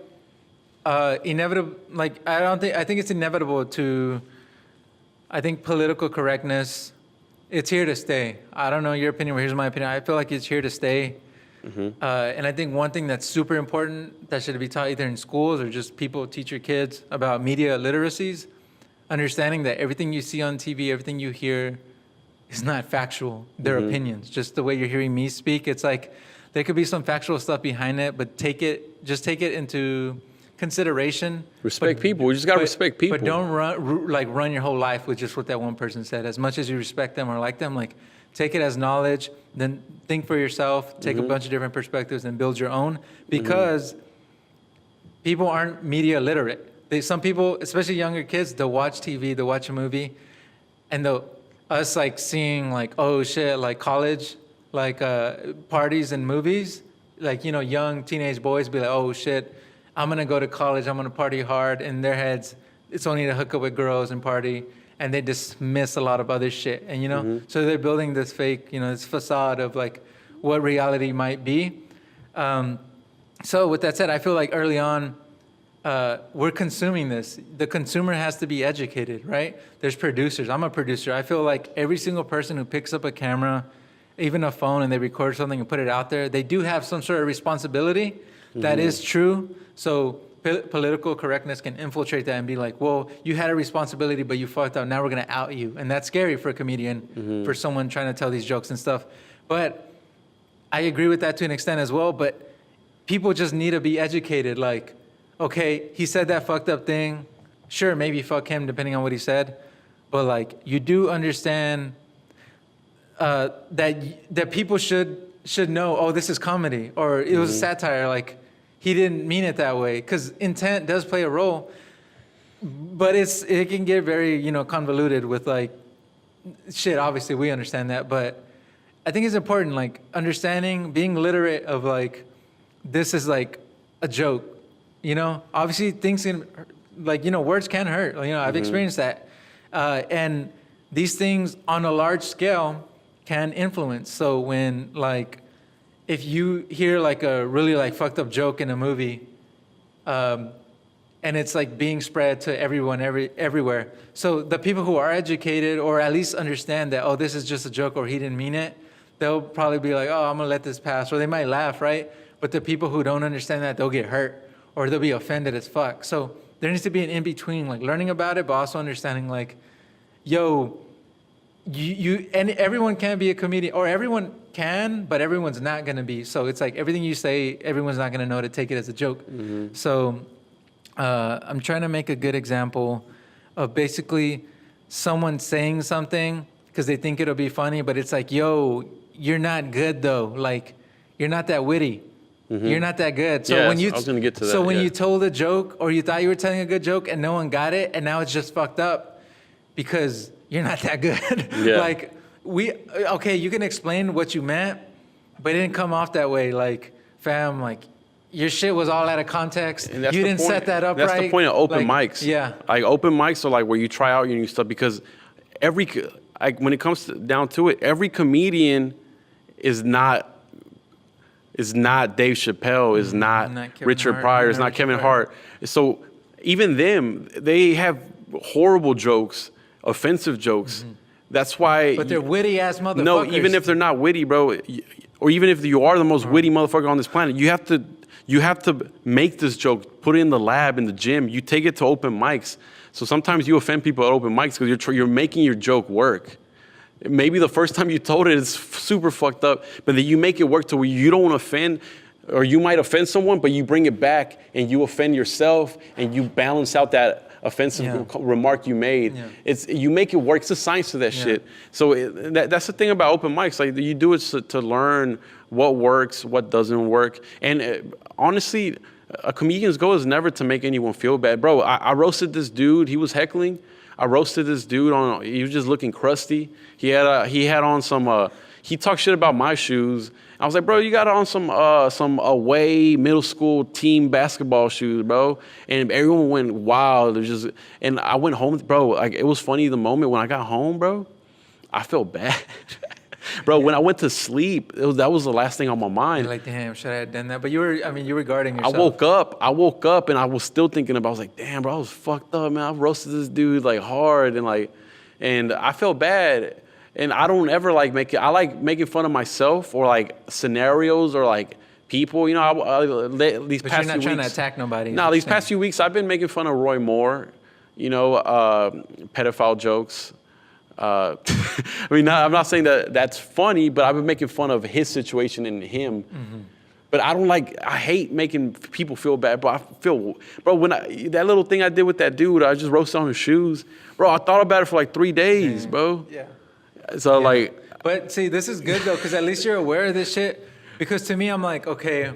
inevitable, like I think it's inevitable I think political correctness, it's here to stay. I don't know your opinion, but here's my opinion. I feel like it's here to stay. And I think one thing that's super important that should be taught either in schools or just people teach your kids about media literacies, understanding that everything you see on TV, everything you hear is not factual. They're opinions. Just the way you're hearing me speak, it's like there could be some factual stuff behind it, but take it into consideration. Respect people. We just gotta respect people. But don't run your whole life with just what that one person said. As much as you respect them or like them, like take it as knowledge. Then think for yourself. Take a bunch of different perspectives and build your own. Because people aren't media literate. Some people, especially younger kids, they'll watch TV, they'll watch a movie, and us like seeing like, oh shit, like college, like parties and movies, like, you know, young teenage boys be like, oh shit, I'm gonna go to college, I'm gonna party hard. In their heads, it's only to hook up with girls and party, and they dismiss a lot of other shit. And, you know, so they're building this fake, you know, this facade of like what reality might be. So with that said, I feel like early on, we're consuming this. The consumer has to be educated, right? There's producers. I'm a producer. I feel like every single person who picks up a camera, even a phone, and they record something and put it out there, they do have some sort of responsibility. That is true. So political correctness can infiltrate that and be like, well, you had a responsibility, but you fucked up. Now we're going to out you. And that's scary for a comedian, for someone trying to tell these jokes and stuff. But I agree with that to an extent as well. But people just need to be educated. Like, okay, he said that fucked up thing. Sure, maybe fuck him depending on what he said. But like, you do understand that people should know, oh, this is comedy, or it was a satire. Like, he didn't mean it that way, because intent does play a role. But it can get very, you know, convoluted with like shit. Obviously, we understand that, but I think it's important, like understanding, being literate of like, this is like a joke. You know, obviously things can, like, you know, words can hurt. You know, I've experienced that. And these things on a large scale can influence. So when, like, if you hear like a really like fucked up joke in a movie, and it's like being spread to everyone everywhere. So the people who are educated or at least understand that, oh, this is just a joke or he didn't mean it, they'll probably be like, oh, I'm gonna let this pass. Or they might laugh, right? But the people who don't understand that, they'll get hurt. Or they'll be offended as fuck. So there needs to be an in-between, like learning about it, but also understanding like, yo, and everyone can be a comedian, or everyone can, but everyone's not gonna be. So it's like everything you say, everyone's not gonna know to take it as a joke. So I'm trying to make a good example of basically someone saying something because they think it'll be funny, but it's like, yo, you're not good though. Like, you're not that witty. You're not that good. So when you, I was gonna get to that. So when you told a joke or you thought you were telling a good joke and no one got it, and now it's just fucked up because you're not that good. Like, okay, you can explain what you meant, but it didn't come off that way. Like, fam, like, your shit was all out of context. You didn't set that up right. That's the point of open mics. Yeah. Like, open mics are like where you try out your new stuff, because when it comes down to it, every comedian is not Dave Chappelle, is not Richard Pryor, is not Kevin Hart. So even them, they have horrible jokes, offensive jokes. That's why. But they're witty ass motherfuckers. No, even if they're not witty, bro, or even if you are the most witty motherfucker on this planet, you have to make this joke, put it in the lab, in the gym. You take it to open mics. So sometimes you offend people at open mics because you're making your joke work. Maybe the first time you told it, it's super fucked up, but then you make it work to where you don't offend, or you might offend someone, but you bring it back and you offend yourself and you balance out that offensive remark you made. You make it work. It's a science to that shit. So that's the thing about open mics. Like, you do it to learn what works, what doesn't work. And honestly, a comedian's goal is never to make anyone feel bad. Bro, I roasted this dude. He was heckling. I roasted this dude he was just looking crusty. He had on some, he talked shit about my shoes. I was like, bro, you got on some away middle school team basketball shoes, bro. And everyone went wild. And I went home, bro. Like, it was funny the moment when I got home, bro. I felt bad. Bro, when I went to sleep, that was the last thing on my mind. You're like, damn, should I have done that? But you were guarding yourself. I woke up and I was still thinking about, I was like, damn, bro, I was fucked up, man. I roasted this dude like hard, and I felt bad. And I don't ever like I like making fun of myself or like scenarios or like people, you know, these past few weeks. But you're not trying to attack nobody. No, these past few weeks I've been making fun of Roy Moore, you know, pedophile jokes. I mean, I'm not saying that that's funny, but I've been making fun of his situation and him. But I hate making people feel bad, bro. Bro, that little thing I did with that dude, I just roasted on his shoes. Bro, I thought about it for like 3 days, bro. Yeah. So Yeah. But see, this is good though, because at least you're aware of this shit. Because to me, I'm like, okay,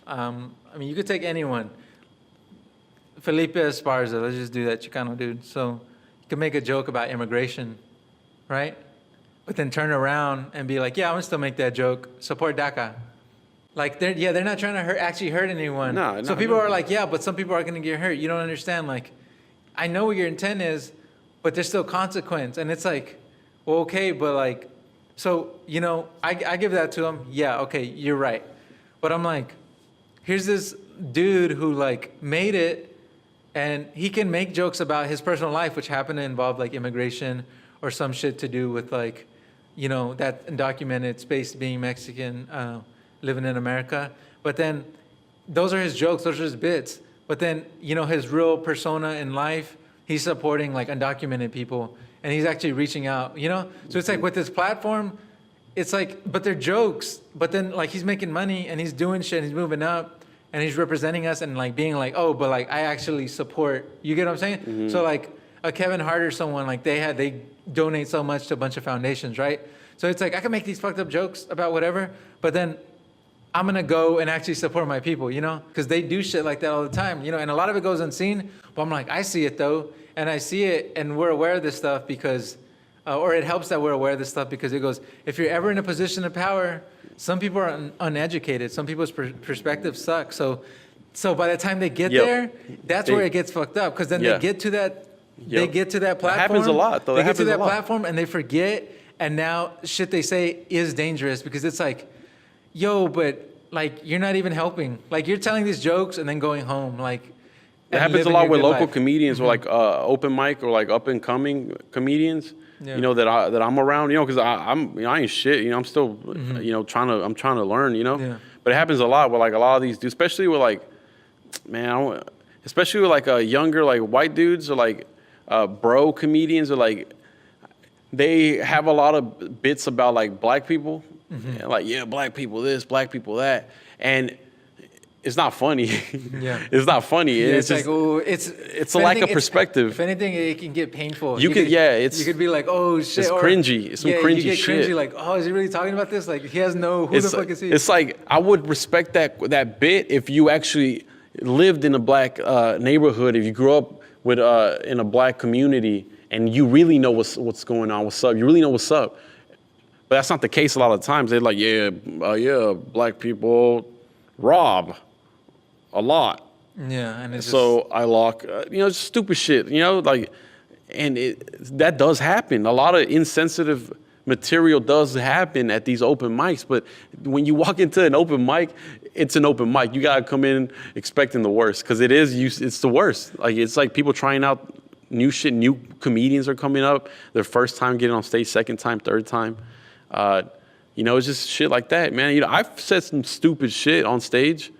I mean, you could take anyone. Felipe Esparza, let's just do that Chicano dude. So you can make a joke about immigration, right? But then turn around and be like, yeah, I'm gonna still make that joke. Support DACA. Like they're not trying to actually hurt anyone. So people are like, yeah, but some people are gonna get hurt. You don't understand. Like, I know what your intent is, but there's still consequence. And it's like, well, okay, but like, so, you know, I give that to him. Yeah, okay, you're right. But I'm like, here's this dude who like made it, and he can make jokes about his personal life, which happened to involve like immigration or some shit to do with like, you know, that undocumented space being Mexican, living in America. But then those are his jokes, those are his bits. But then, you know, his real persona in life, he's supporting like undocumented people, and he's actually reaching out, you know? So it's like with this platform, it's like, but they're jokes, but then like he's making money and he's doing shit and he's moving up and he's representing us and like being like, oh, but like I actually support, you get what I'm saying? Mm-hmm. So like a Kevin Hart or someone, like they donate so much to a bunch of foundations, right? So it's like, I can make these fucked up jokes about whatever, but then I'm gonna go and actually support my people, you know? Because they do shit like that all the time, you know? And a lot of it goes unseen, but I'm like, I see it though. And I see it, and we're aware of this stuff because, or it helps that we're aware of this stuff because it goes, if you're ever in a position of power, some people are uneducated. Some people's perspectives suck. So by the time they get there, that's where it gets fucked up. Because then they get to that, they get to that platform. That happens a lot, though. They get to that platform and they forget, and now shit they say is dangerous because it's like, yo, but like you're not even helping. Like you're telling these jokes and then going home, like. It happens a lot with local comedians, or like open mic or like up and coming comedians. Yeah. You know that I'm around. You know, because I ain't shit. You know, I'm still you know trying to learn. You know, but it happens a lot with like a lot of these dudes, especially with like, man, especially with like younger like white dudes or like bro comedians or like they have a lot of bits about like black people, like black people this, black people that, and. It's not funny. Yeah. It's not funny. Yeah, it's just, like, oh, it's a lack of perspective. If anything, it can get painful. You could be like, oh shit. It's cringy. It's some cringy shit. You get cringy, like, oh, is he really talking about this? Like, he has who the fuck is he? It's like, I would respect that bit if you actually lived in a black neighborhood, if you grew up with in a black community, and you really know what's going on, what's up. You really know what's up. But that's not the case a lot of times. They're like, black people rob. A lot. Yeah, and it's so I lock, just stupid shit, like, and that does happen. A lot of insensitive material does happen at these open mics, but when you walk into an open mic, it's an open mic. You gotta come in expecting the worst, because it's the worst. Like, it's like people trying out new shit. New comedians are coming up, their first time getting on stage, second time, third time. It's just shit like that, man. I've said some stupid shit on stage.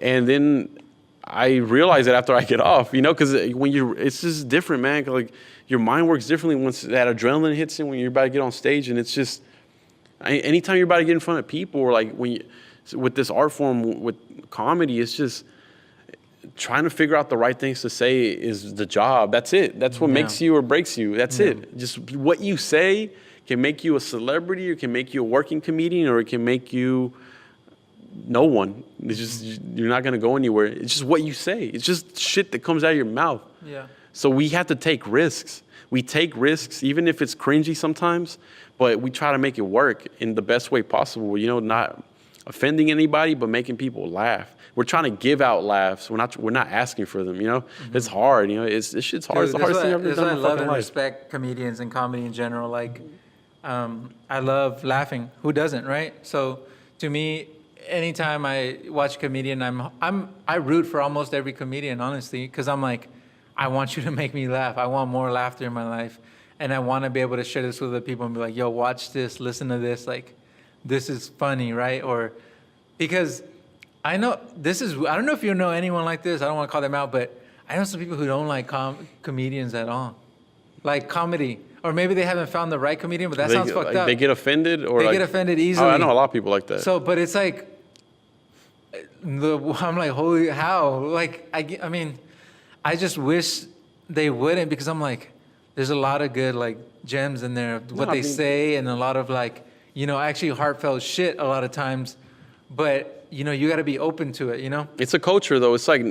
And then I realize it after I get off, because it's just different, man. Like, your mind works differently once that adrenaline hits in when you're about to get on stage. And it's just, anytime you're about to get in front of people, or like with this art form, with comedy, it's just trying to figure out the right things to say is the job. That's it. That's what makes you or breaks you. That's it. Just what you say can make you a celebrity, or can make you a working comedian, or it can make you no one. It's just, you're not going to go anywhere. It's just what you say. It's just shit that comes out of your mouth. Yeah. So we have to take risks. We take risks, even if it's cringy sometimes, but we try to make it work in the best way possible. Not offending anybody, but making people laugh. We're trying to give out laughs. We're not asking for them. It's hard. This shit's hard. It's the hardest thing I've ever done in my fucking life. I love and respect comedians and comedy in general. Like, I love laughing. Who doesn't, right? So to me, anytime I watch a comedian, I root for almost every comedian, honestly, because I'm like, I want you to make me laugh. I want more laughter in my life, and I want to be able to share this with other people and be like, yo, watch this, listen to this, like, this is funny, right? Or because I know I don't know if you know anyone like this. I don't want to call them out, but I know some people who don't like comedians at all, like comedy. Or maybe they haven't found the right comedian, but that sounds fucked up. They get offended, or they get offended easily. I know a lot of people like that. So, but it's like, I'm like, holy, how? Like, I mean, I just wish they wouldn't, because I'm like, there's a lot of good like gems in there, what I they mean- say, and a lot of like, actually heartfelt shit a lot of times. But you got to be open to it. It's a culture, though. It's like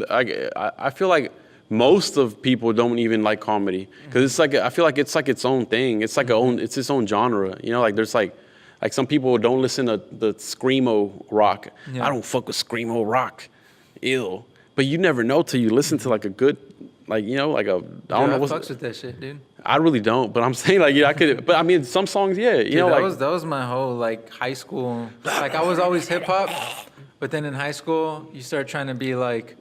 I feel like most of people don't even like comedy because it's like I feel like it's like its own thing. It's like it's its own genre. Like there's like some people don't listen to the screamo rock. Yeah. I don't fuck with screamo rock, ill. But you never know till you listen to like a good, like like a I don't know I what's. fucks with that shit, dude. I really don't, but I'm saying like I could. But I mean, some songs, yeah, Dude, like that was my whole like high school. Like I was always hip hop, but then in high school you start trying to be like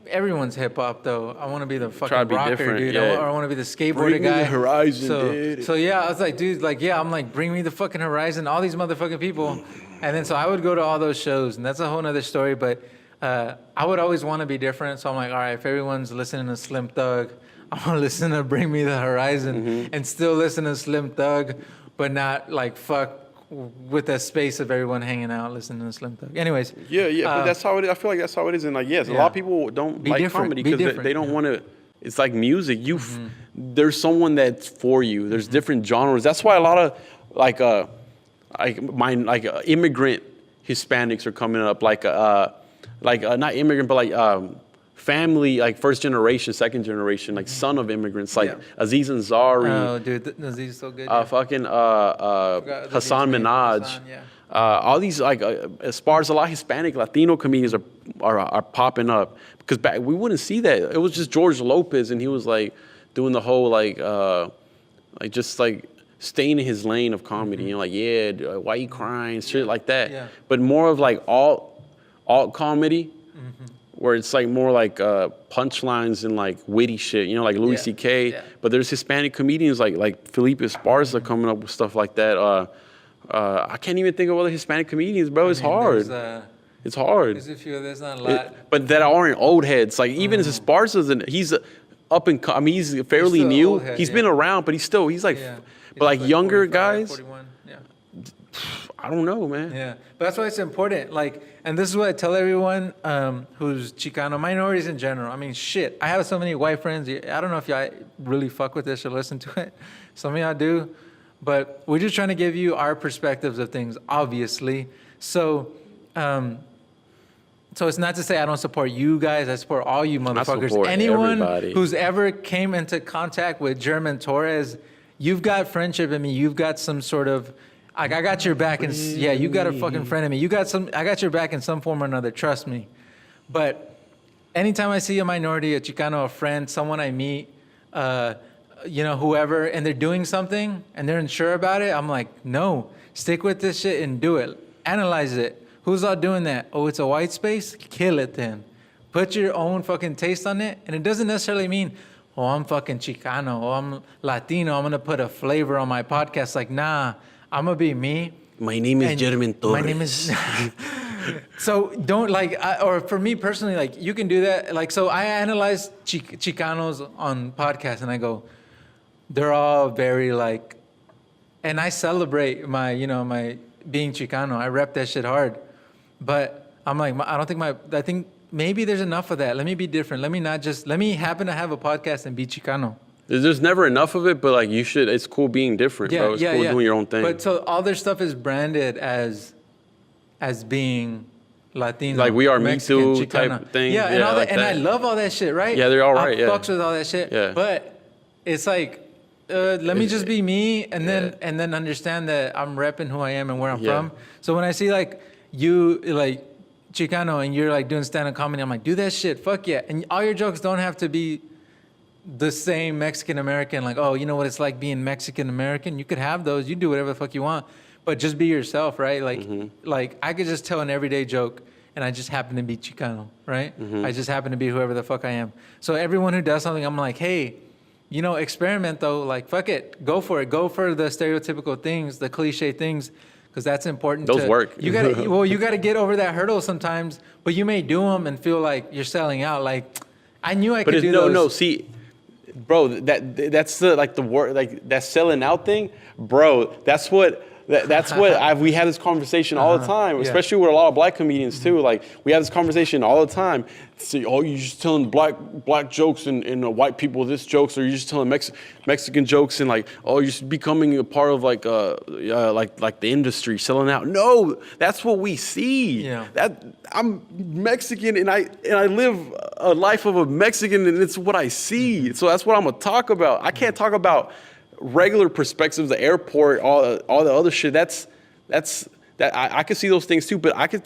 everyone's hip hop though. I want to be the Try to fucking be rocker, different, dude. yeah. I want to be the skateboarder Bring me guy. the horizon, so, dude. So yeah, I was like, dude, like yeah, I'm like, bring me the fucking horizon. All these motherfucking people, and then so I would go to all those shows, and that's a whole nother story. But I would always want to be different. So I'm like, all right, if everyone's listening to Slim Thug, I'm gonna listen to Bring Me the Horizon and still listen to Slim Thug, but not like fuck with the space of everyone hanging out listening to Slim Thug. Anyways. Yeah, but that's how it is. I feel like that's how it is. And like, yes, a lot of people don't Be like different. comedy Be because different, they don't yeah. want to. It's like music. There's someone that's for you. There's different genres. That's why a lot of like immigrant Hispanics are coming up. Like not immigrant, but like family, like first generation, second generation, like son of immigrants, like Aziz Ansari. Oh, dude, Aziz is so good. Fucking Forgot Hassan Aziz's name. Minaj. Hassan, yeah. All these like as far as a lot of Hispanic Latino comedians are popping up because back we wouldn't see that. It was just George Lopez and he was like doing the whole like just like staying in his lane of comedy. Like why you crying, shit like that. Yeah. But more of like alt comedy. Where it's like more like punchlines and like witty shit, like Louis C.K. Yeah. But there's Hispanic comedians like Felipe Esparza coming up with stuff like that. I can't even think of other Hispanic comedians, bro. It's hard. It's hard. There's a few. There's not a lot. But that aren't old heads. Like even Esparza's, he's up and I mean he's fairly still an new. old head, He's been around, but he's like, Yeah. but like He's younger 45, guys, 41. Yeah. I don't know, man. Yeah, but that's why it's important. Like, and this is what I tell everyone who's Chicano, minorities in general. I mean, shit, I have so many white friends. I don't know if y'all really fuck with this or listen to it. Some of y'all do, but we're just trying to give you our perspectives of things, obviously. So, so it's not to say I don't support you guys. I support all you motherfuckers. support Anyone everybody. who's ever came into contact with German Torres, you've got friendship in me. You've got some sort of. Like I got your back, and yeah, you got a fucking friend in me. I got your back in some form or another. Trust me. But anytime I see a minority, a Chicano, a friend, someone I meet, whoever, and they're doing something and they're unsure about it, I'm like, no, stick with this shit and do it. Analyze it. Who's all doing that? Oh, it's a white space? Kill it then. Put your own fucking taste on it, and it doesn't necessarily mean, oh, I'm fucking Chicano, oh, I'm Latino, I'm gonna put a flavor on my podcast. Like, nah. I'm gonna be me. My name is German Torres. My name is. So don't or for me personally, like you can do that. Like, so I analyze Chicanos on podcasts and I go, they're all very like, and I celebrate my being Chicano. I rep that shit hard, but I'm like, I think maybe there's enough of that. Let me be different. Let me happen to have a podcast and be Chicano. There's never enough of it, but like you should. It's cool being different, bro. It's cool doing your own thing. But so all their stuff is branded as being Latino, like we are Mexican, Me Too Chicano. type thing. Yeah, and all like that, and I love all that shit, right? Yeah, they're all right. I fucks with all that shit. Yeah. But it's like, let me just be me, and then understand that I'm repping who I am and where I'm from. So when I see like you like Chicano and you're like doing stand-up comedy, I'm like, do that shit, fuck yeah. And all your jokes don't have to be the same Mexican American, like, oh, you know what it's like being Mexican American. You could have those. You do whatever the fuck you want, but just be yourself, right? Like, like I could just tell an everyday joke, and I just happen to be Chicano, right? I just happen to be whoever the fuck I am. So everyone who does something, I'm like, hey, experiment though. Like, fuck it, go for it. Go for the stereotypical things, the cliche things, because that's important. Those work. You gotta get over that hurdle sometimes. But you may do them and feel like you're selling out. Like, I knew I could do those. No. See. Bro, that's the word, like that selling out thing, bro. That's what That's what we have this conversation all the time, especially with a lot of black comedians too. Like we have this conversation all the time. Say, oh, you're just telling black jokes and white people this jokes, or you're just telling Mexican jokes and like, oh, you're just becoming a part of like the industry, selling out. No, that's what we see. Yeah. That I'm Mexican and I live a life of a Mexican, and it's what I see. So that's what I'm gonna talk about. I can't talk about regular perspectives, the airport, all the other shit. I could see those things too, but I could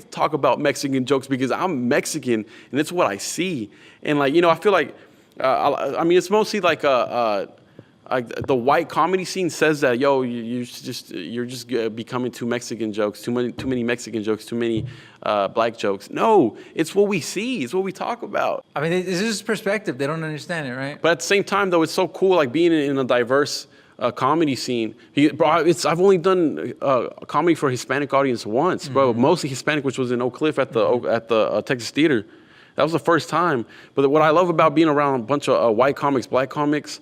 talk about Mexican jokes because I'm Mexican and it's what I see. And like, I feel like, I mean, it's mostly like the white comedy scene says that, yo, you're just becoming too Mexican jokes, too many Mexican jokes, too many black jokes. No, it's what we see. It's what we talk about. I mean, it's just perspective. They don't understand it, right? But at the same time, though, it's so cool, like being in a diverse comedy scene. I've only done comedy for a Hispanic audience once, bro. Mostly Hispanic, which was in Oak Cliff at the Texas Theater. That was the first time. But what I love about being around a bunch of white comics, black comics,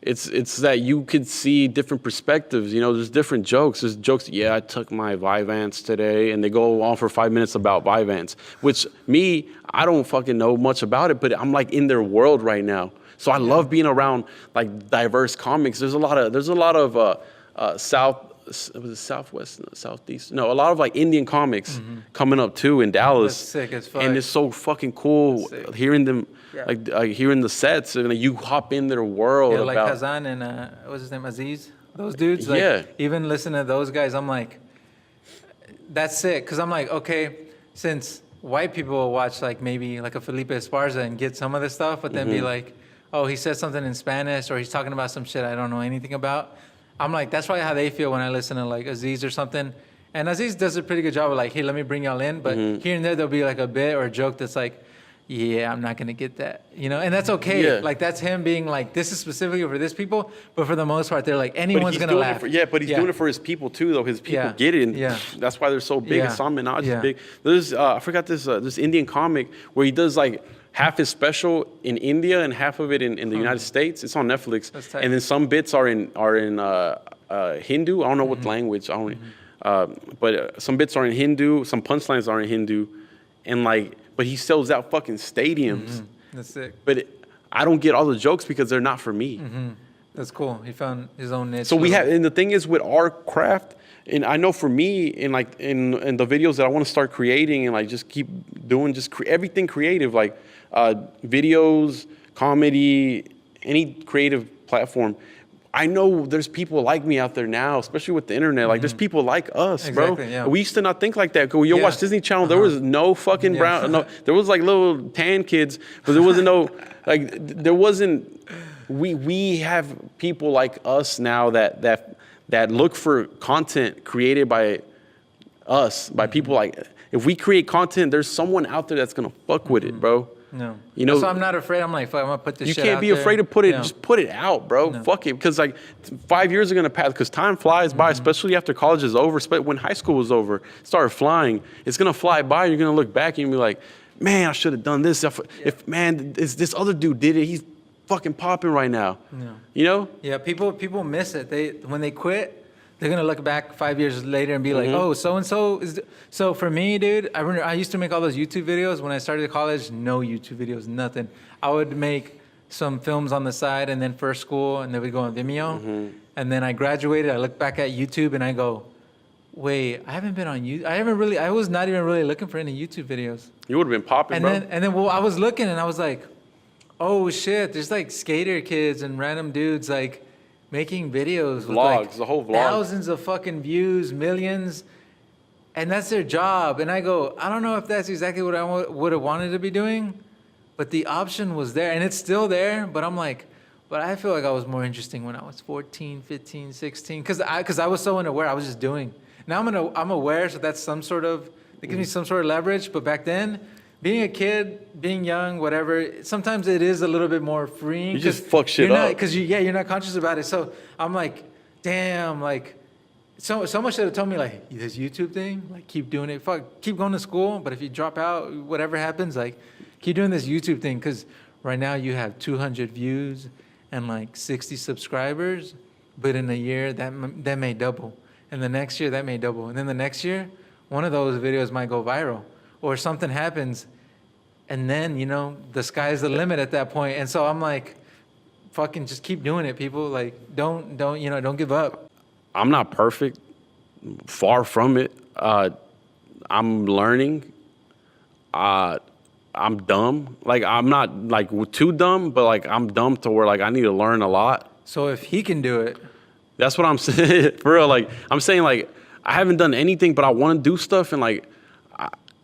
it's that you could see different perspectives. There's different jokes. There's jokes. Yeah, I took my Vyvanse today, and they go on for 5 minutes about Vyvanse. Which I don't fucking know much about it, but I'm like in their world right now. So I love being around like diverse comics. There's a lot of Southwest, Southeast. No, a lot of like Indian comics coming up too in Dallas. That's sick as fuck. And it's so fucking cool hearing them, like hearing the sets, and like, you hop in their world. Yeah, like Hazan and what's his name, Aziz. Those dudes. Like, even listening to those guys, I'm like, that's sick. Because I'm like, okay, since white people will watch like maybe like a Felipe Esparza and get some of this stuff, but then be like, oh, he said something in Spanish, or he's talking about some shit I don't know anything about. I'm like, that's probably how they feel when I listen to like Aziz or something. And Aziz does a pretty good job of like, hey, let me bring y'all in. But here and there, there'll be like a bit or a joke that's like, yeah, I'm not going to get that, and that's okay. Yeah. Like that's him being like, this is specifically for this people. But for the most part, they're like, anyone's going to laugh. But he's doing it for his people too, though. His people get it. And that's why they're so big. And Sam Minaj is big. There's, I forgot this Indian comic where he does like half his special in India and half of it in the United States. It's on Netflix. That's tight. And then some bits are in Hindu. I don't know what language. But some bits are in Hindu. Some punchlines are in Hindu, and like, but he sells out fucking stadiums. That's sick. But I don't get all the jokes because they're not for me. That's cool. He found his own niche. So and the thing is with our craft, and I know for me, in the videos that I want to start creating and like just keep doing everything creative, like videos, comedy, any creative platform. I know there's people like me out there now, especially with the internet. Like, there's people like us, bro. Yeah. We used to not think like that. Cause you watch Disney Channel, there was no fucking brown. No, there was like little tan kids, but there wasn't no like. There wasn't. We have people like us now that look for content created by us, by people like. If we create content, there's someone out there that's gonna fuck with it, bro. No. So I'm not afraid. I'm like, fuck, I'm gonna put this shit out. You can't be afraid to put it. Just put it out, bro. No. Fuck it. Because like 5 years are gonna pass. Because time flies by, especially after college is over. When high school was over, started flying. It's gonna fly by. You're gonna look back and be like, man, I should have done this. If this other dude did it, he's fucking popping right now. Yeah. People miss it. When they quit, they're gonna look back 5 years later and be like, "Oh, so and so is." So for me, dude, I remember I used to make all those YouTube videos when I started college. No YouTube videos, nothing. I would make some films on the side, and then first school, and they would go on Vimeo. And then I graduated. I look back at YouTube, and I go, "Wait, I haven't been on YouTube. I was not even really looking for any YouTube videos." You would have been popping, bro. And then I was looking, and I was like, "Oh shit, there's like skater kids and random dudes like." Making videos, vlogs, with like the whole vlog, thousands of fucking views, millions, and that's their job. And I go, I don't know if that's exactly what I would have wanted to be doing, but the option was there, and it's still there. But I'm like, but I feel like I was more interesting when I was 14, 15, 16, because I was so unaware. I was just doing. Now I'm aware, so that's some sort of, it gives me some sort of leverage. But back then, being a kid, being young, whatever, sometimes it is a little bit more freeing. You just fuck shit up. Because you're not conscious about it. So I'm like, damn, like, so much should have told me, like, this YouTube thing, like, keep doing it. Fuck, keep going to school. But if you drop out, whatever happens, like, keep doing this YouTube thing. Because right now you have 200 views and, like, 60 subscribers. but in a year that may double, and the next year that may double, and then the next year, one of those videos might go viral, or something happens, and then the sky's the limit at that point. And so I'm like, fucking just keep doing it, people. Like, don't don't give up. I'm not perfect, far from it. I'm learning. I'm dumb. Like, I'm not like too dumb, but like I'm dumb to where like I need to learn a lot. So if he can do it, that's what I'm saying. For real, like I'm saying, like I haven't done anything, but I want to do stuff, and like,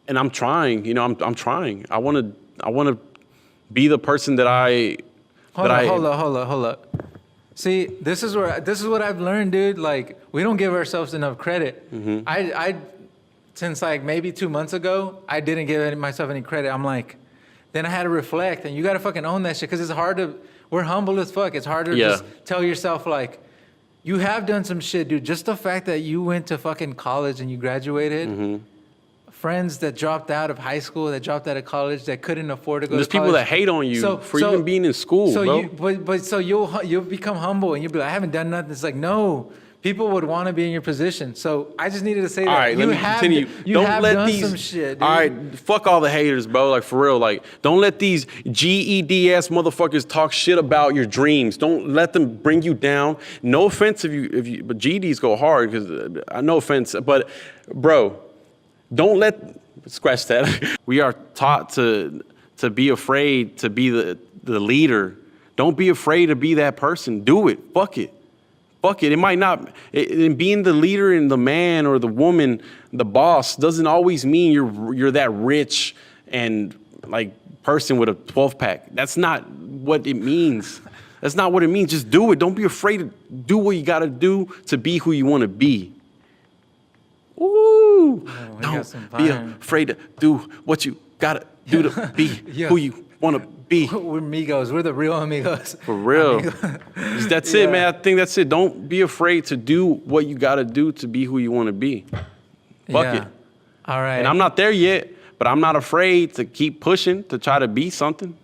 and I'm trying. I'm trying. I want to be the person that I. Hold up. See, this is what I've learned, dude. Like, we don't give ourselves enough credit. Mm-hmm. I since like maybe 2 months ago, I didn't give myself any credit. I'm like, then I had to reflect, and you got to fucking own that shit, because it's hard to. We're humble as fuck. It's hard to just tell yourself, like, you have done some shit, dude. Just the fact that you went to fucking college and you graduated. Mm-hmm. Friends that dropped out of high school, that dropped out of college, that couldn't afford to go There's to college. people that hate on you for even being in school, bro. So you'll become humble, and you'll be like, I haven't done nothing. It's like, no, people would want to be in your position. So I just needed to say that. All right, let me continue. Don't let these. Some shit, dude. All right, fuck all the haters, bro. Like, for real. Like, don't let these GEDS motherfuckers talk shit about your dreams. Don't let them bring you down. No offense if you, but GEDs go hard, because no offense, but bro, don't let. Scratch that. We are taught to be afraid to be the leader. Don't be afraid to be that person. Do it. Fuck it. It might not. Being the leader and the man or the woman, the boss, doesn't always mean you're that rich and like person with a 12-pack. That's not what it means. That's not what it means. Just do it. Don't be afraid to do what you got to do to be who you want to be. Ooh, don't be afraid to do what you gotta do to be who you want to be. We're amigos. We're the real amigos. For real. That's it, man. I think that's it. Don't be afraid to do what you gotta do to be who you want to be. Fuck it. All right. And I'm not there yet, but I'm not afraid to keep pushing to try to be something.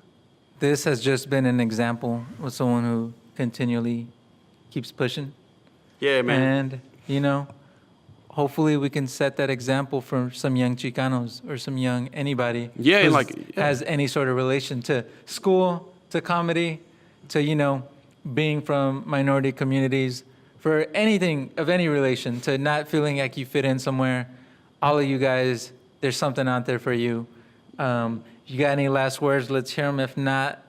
This has just been an example of someone who continually keeps pushing. Yeah, man. And, hopefully we can set that example for some young Chicanos or some young anybody who has any sort of relation to school, to comedy, to, being from minority communities, for anything of any relation, to not feeling like you fit in somewhere. All of you guys, there's something out there for you. You got any last words? Let's hear them. If not,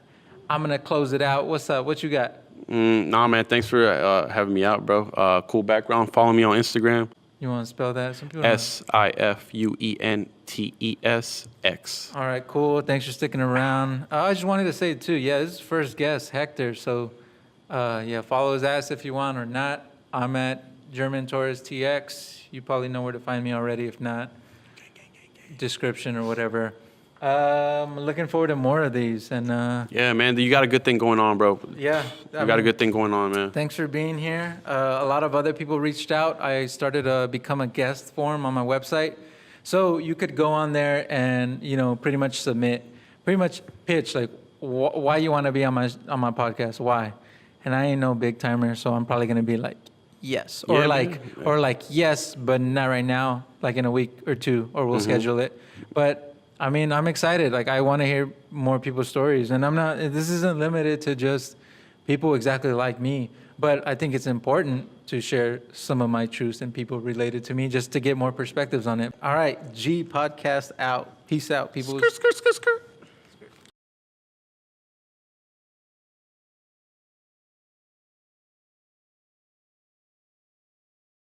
I'm going to close it out. What's up? What you got? Nah, man. Thanks for having me out, bro. Cool background. Follow me on Instagram. You want to spell that? Some people Sifuentesx. All right, cool. Thanks for sticking around. I just wanted to say, too, this is first guest, Hector. So, follow his ass if you want or not. I'm at German Torres TX. You probably know where to find me already. If not, description or whatever. I'm looking forward to more of these. And yeah, man, you got a good thing going on, bro. Yeah. You got a good thing going on, man. Thanks for being here. A lot of other people reached out. I started to become a guest form on my website. So you could go on there and, pretty much pitch like why you want to be on my podcast, why. And I ain't no big timer, so I'm probably going to be like, yes. Or like yes, but not right now, like in a week or two, or we'll schedule it. But I mean, I'm excited. Like, I want to hear more people's stories. And this isn't limited to just people exactly like me. But I think it's important to share some of my truths and people related to me just to get more perspectives on it. All right, G Podcast out. Peace out, people.